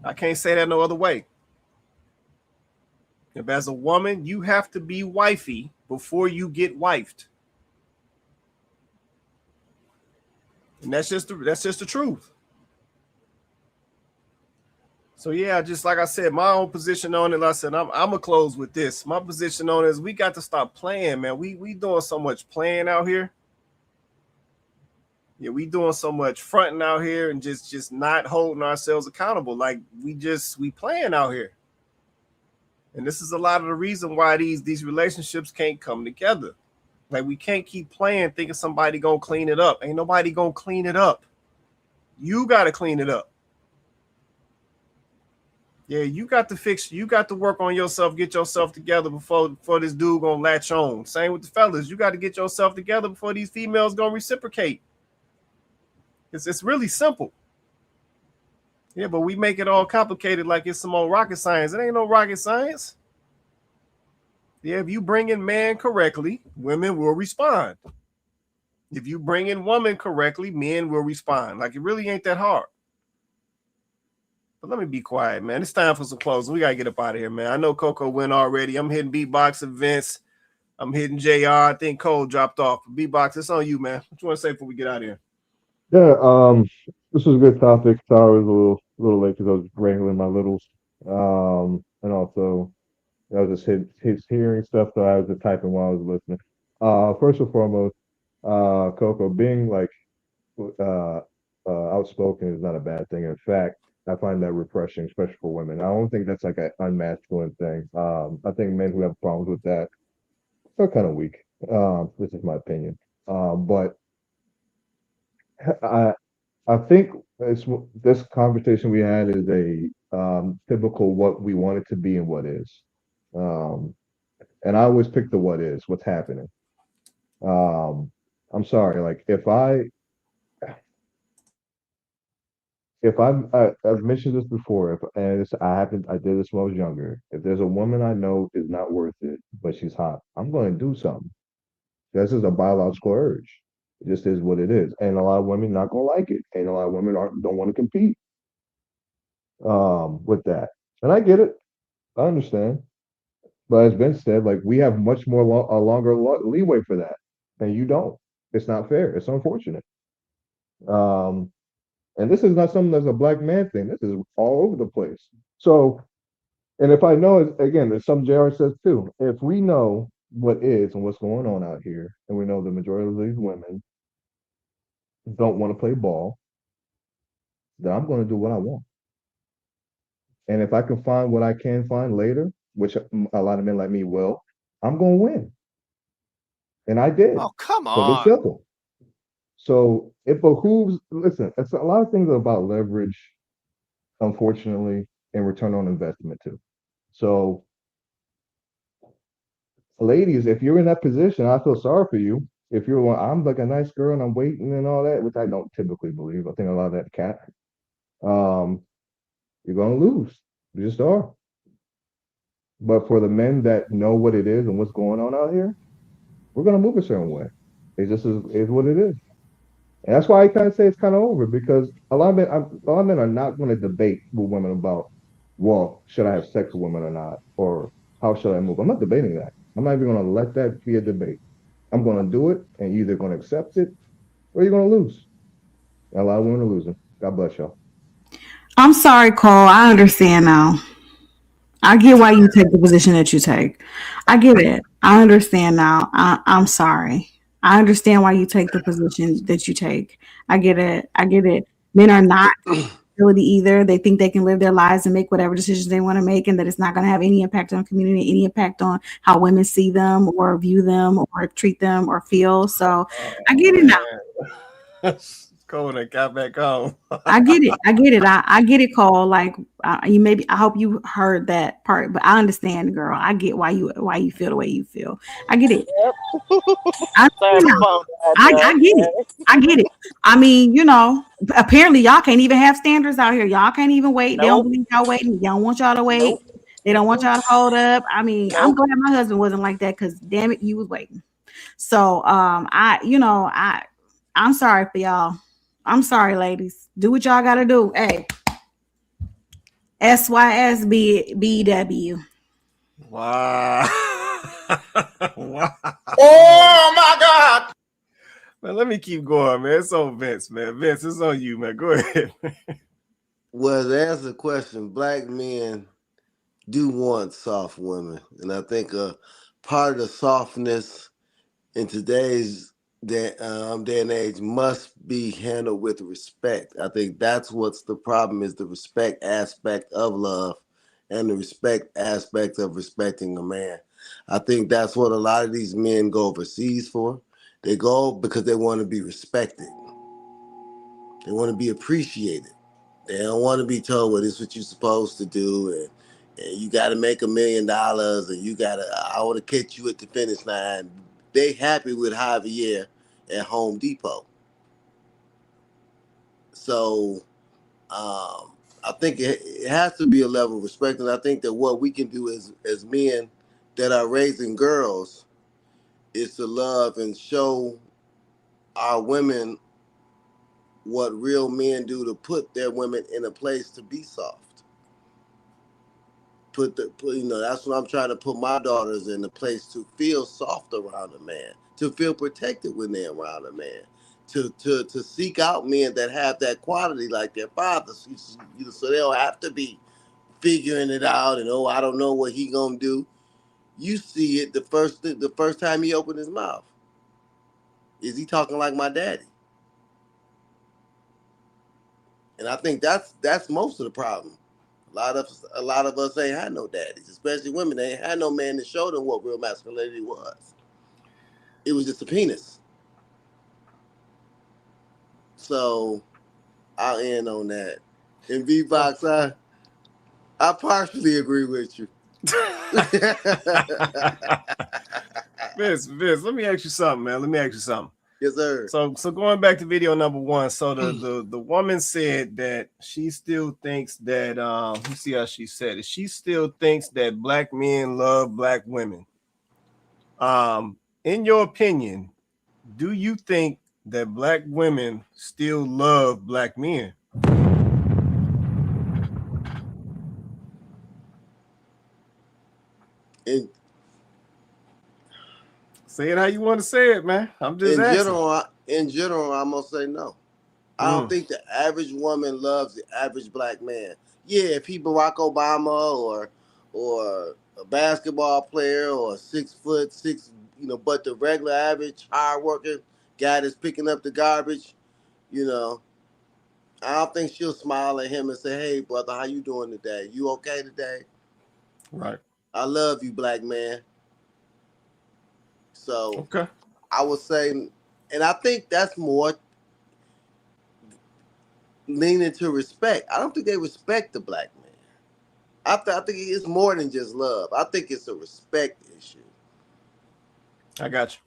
I can't say that no other way. If as a woman, you have to be wifey before you get wifed. And that's just the truth. So yeah, just like I said, my own position on it, I said, I'm gonna close with this. My position on it is we got to stop playing, man. We doing so much playing out here. Yeah, we doing so much fronting out here and just not holding ourselves accountable. Like we playing out here. And this is a lot of the reason why these relationships can't come together. Like we can't keep playing thinking somebody gonna clean it up. Ain't nobody gonna clean it up. You gotta clean it up. Yeah, you got to work on yourself, get yourself together before this dude gonna latch on. Same with the fellas. You got to get yourself together before these females gonna reciprocate. It's really simple. Yeah, but we make it all complicated like it's some old rocket science. It ain't no rocket science. Yeah, if you bring in man correctly, women will respond. If you bring in woman correctly, men will respond. Like, it really ain't that hard. But let me be quiet, man. It's time for some closing. We got to get up out of here, man. I know Coco went already. I'm hitting Beatbox events. I'm hitting JR. I think Cole dropped off. Beatbox, it's on you, man. What you want to say before we get out of here?
Yeah, this was a good topic. Sorry, I was a little late because I was wrangling my littles. And also I was just his hearing stuff, so I was just typing while I was listening. First and foremost, Coco being like uh, outspoken is not a bad thing. In fact, I find that refreshing, especially for women. I don't think that's like an unmasculine thing. I think men who have problems with that are kind of weak. This is my opinion. But I I think this conversation we had is a typical what we want it to be and what is. Um, and I always pick the what is, what's happening. Um, I'm sorry, like I've mentioned this before, I did this when I was younger. If there's a woman I know is not worth it, but she's hot, I'm going to do something. This is a biological urge. It just is what it is, and a lot of women not going to like it, and a lot of women don't want to compete with that. And I get it, I understand. But as Ben said, like we have much more a longer leeway for that, and you don't. It's not fair. It's unfortunate. Um, and this is not something that's a black man thing. This is all over the place. So, and if I know, again, there's some JR says too. If we know what is and what's going on out here, and we know the majority of these women don't want to play ball, then I'm going to do what I want. And if I can find what I can find later, which a lot of men like me will, I'm going to win. And I did.
Oh, come
But it's
on.
simple. So it behooves, listen, it's a lot of things about leverage, unfortunately, and return on investment too. So, ladies, if you're in that position, I feel sorry for you. If you're one, I'm like a nice girl and I'm waiting and all that, which I don't typically believe. I think a lot of that cat. Um, you're gonna lose. You just are. But for the men that know what it is and what's going on out here, we're gonna move a certain way. It just is what it is. And that's why I kind of say it's kind of over because a lot of men are not going to debate with women about, well, should I have sex with women or not, or how should I move? I'm not debating that. I'm not even going to let that be a debate. I'm going to do it, and you're either going to accept it or you're going to lose. And a lot of women are losing. God bless y'all.
I'm sorry, Cole. I understand now. I get why you take the position that you take. I get it. I understand now. I'm sorry. I understand why you take the position that you take. I get it. I get it. Men are not ability either. They think they can live their lives and make whatever decisions they want to make, and that it's not going to have any impact on the community, any impact on how women see them or view them or treat them or feel. So I get it now.
Cole and got back home.
I get it. I get it. I get it, Cole. Like you maybe I hope you heard that part, but I understand, girl. I get why you feel the way you feel. I get it.
Yep.
I,
Sorry, the phone died,
I get it. I get it. I mean, apparently y'all can't even have standards out here. Y'all can't even wait. They don't
Nope.
believe y'all waiting. They don't want y'all to wait.
Nope.
They don't want y'all to hold up. I mean, I'm
Nope.
glad my husband wasn't like that because damn it, you was waiting. So I'm sorry for y'all. I'm sorry, ladies. Do what y'all gotta do. Hey, SYSBW.
Wow. Wow. Oh my God. Man, let me keep going, man. It's on Vince, man. Vince, it's on you, man. Go ahead.
Well, to answer the question, black men do want soft women. And I think part of the softness in today's day and age must be handled with respect. I think that's what's the problem is the respect aspect of love and the respect aspect of respecting a man. I think that's what a lot of these men go overseas for. They go because they want to be respected. They want to be appreciated. They don't want to be told, well, this is what you're supposed to do, and you got to make $1 million, and I want to catch you at the finish line. They happy with Javier at Home Depot. So I think it has to be a level of respect, and I think that what we can do as men that are raising girls is to love and show are women what real men do to put their women in a place to be soft? That's what I'm trying to put my daughters in a place to feel soft around a man, to feel protected when they're around a man, to seek out men that have that quality like their fathers, so they don't have to be figuring it out and I don't know what he gonna do. You see it the first time he opened his mouth. Is he talking like my daddy? And I think that's most of the problem. A lot of us ain't had no daddies, especially women. They ain't had no man to show them what real masculinity was. It was just a penis. So I'll end on that. In V-Box, I partially agree with you.
Vince, let me ask you something, man. Let me ask you something.
Yes, sir.
So going back to video number 1, so the woman said that she still thinks that you see how she said it. She still thinks that black men love black women. In your opinion, do you think that black women still love black men? Say it how you want to say it, man. I'm just asking.
In general, I'm gonna say no. I don't think the average woman loves the average black man. Yeah, if he Barack Obama or a basketball player or 6'6", but the regular average hard working guy that's picking up the garbage, I don't think she'll smile at him and say, "Hey, brother, how you doing today? You okay today?"
Right.
I love you, black man. So
okay.
I would say, and I think that's more leaning to respect. I don't think they respect the black man. I think it's more than just love. I think it's a respect issue.
I got you.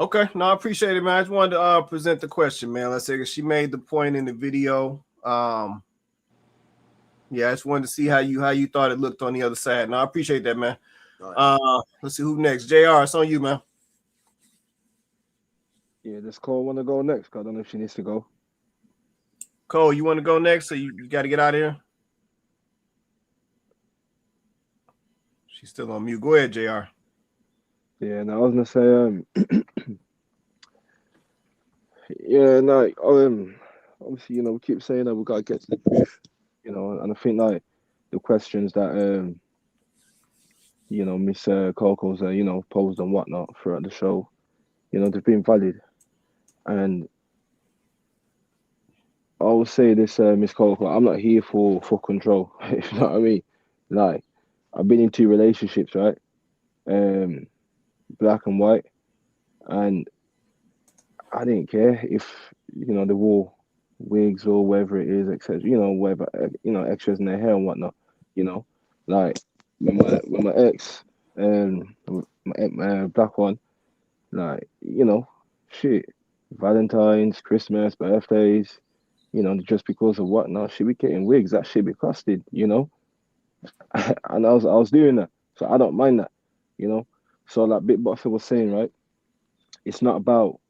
Okay, no, I appreciate it, man. I just wanted to present the question, man. Let's say she made the point in the video. Yeah, I just wanted to see how you thought it looked on the other side. No, I appreciate that, man. Right. Let's see who next. JR, it's on you, man.
Yeah, does Cole want to go next? I don't know if she needs to go.
Cole, you want to go next? So you got to get out of here. She's still on mute. Go ahead, JR.
Yeah, no, I was gonna say, yeah, no, obviously, we keep saying that we gotta get to the truth, and I think like the questions that Miss Coco's posed and whatnot throughout the show, they've been valid, and I will say this, Miss Coco, I'm not here for control. If you know what I mean, like I've been in 2 relationships, right? Black and white, and I didn't care if they wore wigs or whatever it is, etc. Whatever extras in their hair and whatnot. Like when my ex, my black one, like shit, Valentine's, Christmas, birthdays, just because of whatnot, she be getting wigs. That shit be costed, and I was doing that, so I don't mind that, So like Big Boxer was saying, right? It's not about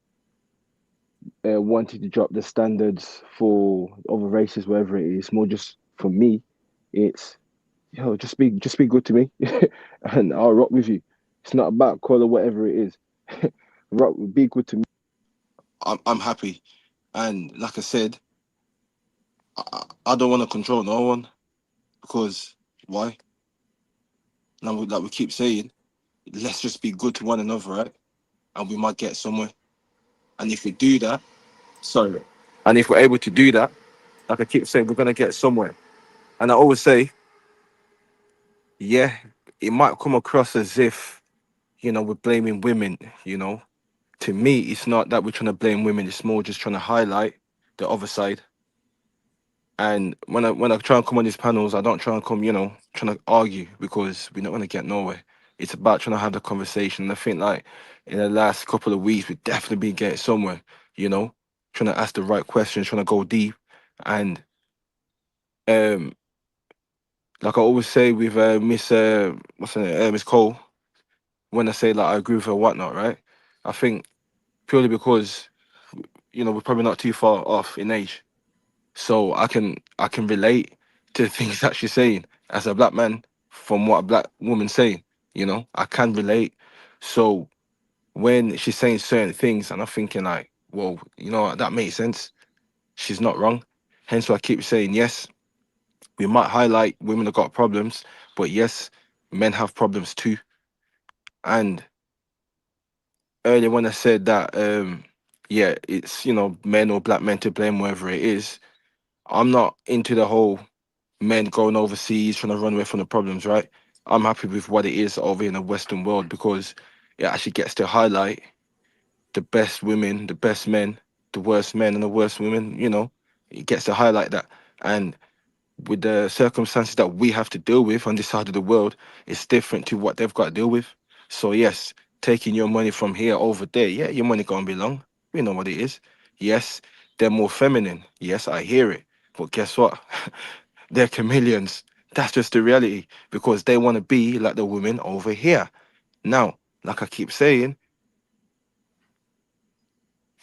wanting to drop the standards for other races, wherever it is. It's more just for me. It's just be good to me, and I'll rock with you. It's not about color, whatever it is. Be good to me. I'm happy, and like I said, I don't want to control no one, because why? Now, like we keep saying, let's just be good to one another, right? And we might get somewhere. And if we do that, and if we're able to do that, like I keep saying, we're gonna get somewhere. And I always say, yeah, it might come across as if, we're blaming women, To me, it's not that we're trying to blame women, it's more just trying to highlight the other side. And when I try and come on these panels, I don't try and come, trying to argue, because we're not gonna get nowhere. It's about trying to have the conversation. And I think like in the last couple of weeks, we've definitely been getting somewhere, trying to ask the right questions, trying to go deep. And like I always say with Miss Miss Cole, when I say like I agree with her whatnot, right? I think purely because we're probably not too far off in age. So I can relate to the things that she's saying as a black man from what a black woman's saying. I can relate. So when she's saying certain things, and I'm thinking like, well, that makes sense. She's not wrong. Hence why I keep saying yes. We might highlight women have got problems, but yes, men have problems too. And earlier when I said that, yeah, it's men or black men to blame, wherever it is. I'm not into the whole men going overseas trying to run away from the problems, right? I'm happy with what it is over in the Western world because it actually gets to highlight the best women, the best men, the worst men, and the worst women. It gets to highlight that. And with the circumstances that we have to deal with on this side of the world, it's different to what they've got to deal with. So yes, taking your money from here over there, yeah, your money gonna be long. We know what it is. Yes, they're more feminine. Yes, I hear it. But guess what? They're chameleons. That's just the reality because they want to be like the women over here. Now, like I keep saying,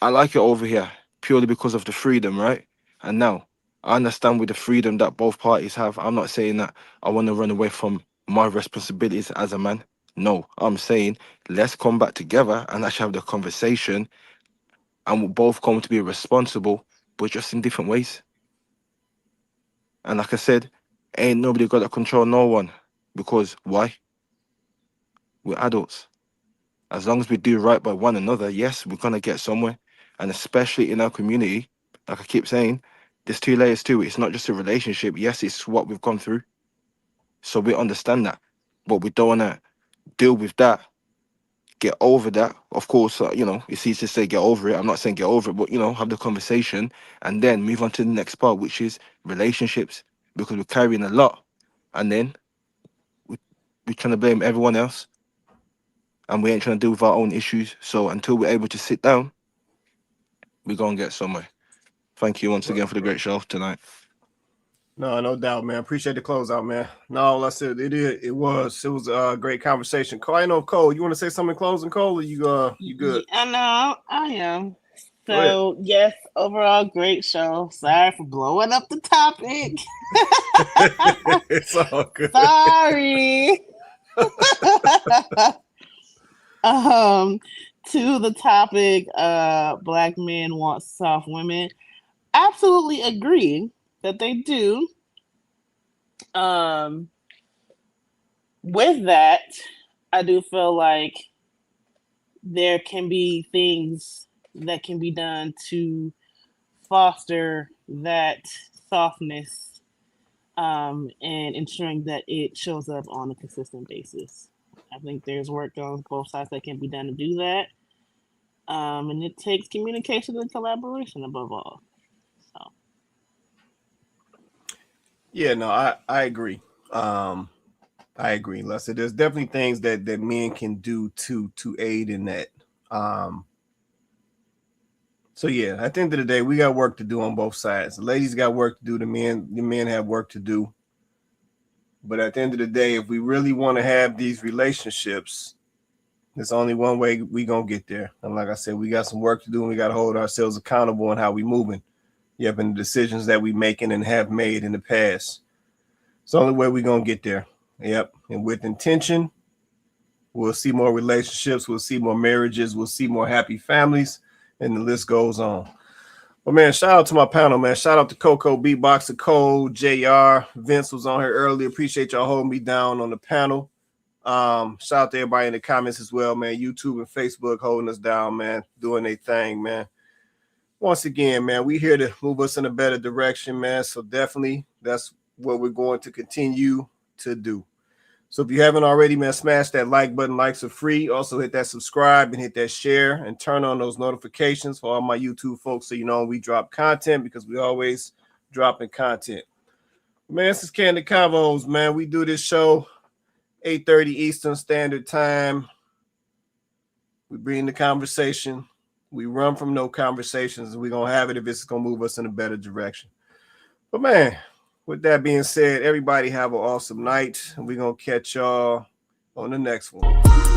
I like it over here purely because of the freedom, right? And now I understand with the freedom that both parties have. I'm not saying that I want to run away from my responsibilities as a man. No, I'm saying let's come back together and actually have the conversation and we'll both come to be responsible, but just in different ways. And like I said, ain't nobody got to control no one because why? We're adults. As long as we do right by one another, yes, we're gonna get somewhere. And especially in our community, like I keep saying, there's two layers to it. It's not just a relationship. Yes, it's what we've gone through. So we understand that. But we don't wanna deal with that, get over that. Of course, it's easy to say get over it. I'm not saying get over it, but have the conversation and then move on to the next part, which is relationships. Because we're carrying a lot. And then we're trying to blame everyone else. And we ain't trying to deal with our own issues. So until we're able to sit down, we're going to get somewhere. Thank you once again for the great show tonight.
No doubt, man. Appreciate the closeout, man. No, like I said, it was a great conversation. Cole, I know, Cole, you want to say something in closing, Cole, or you good?
I know, I am. So yes, overall great show. Sorry for blowing up the topic.
It's all good.
Sorry. To the topic, black men want soft women. Absolutely agree that they do. With that, I do feel like there can be things that can be done to foster that softness, and ensuring that it shows up on a consistent basis. I think there's work on both sides that can be done to do that. And it takes communication and collaboration above all. So.
Yeah, no, I agree. I agree. Lester, there's definitely things that men can do to aid in that. So yeah, at the end of the day, we got work to do on both sides. The ladies got work to do. The men have work to do. But at the end of the day, if we really want to have these relationships, there's only one way we gonna get there. And like I said, we got some work to do, and we got to hold ourselves accountable on how we moving. Yep, and the decisions that we making and have made in the past. It's the only way we gonna get there. Yep, and with intention, we'll see more relationships, we'll see more marriages, we'll see more happy families, and the list goes on. But man, shout out to my panel, man. Shout out to Coco, Beatboxer, Cole, JR. Vince was on here earlier. Appreciate y'all holding me down on the panel. Shout out to everybody in the comments as well, man. YouTube and Facebook holding us down, man. Doing their thing, man. Once again, man, we here to move us in a better direction, man. So definitely that's what we're going to continue to do. So if you haven't already, man, smash that like button. Likes are free. Also hit that subscribe and hit that share and turn on those notifications for all my YouTube folks so you know we drop content, because we always dropping content. Man, this is Kandid Konvos, man. We do this show 8:30 Eastern Standard Time. We bring the conversation. We run from no conversations, and we're going to have it if it's going to move us in a better direction. But man, with that being said, everybody have an awesome night, and we're going to catch y'all on the next one.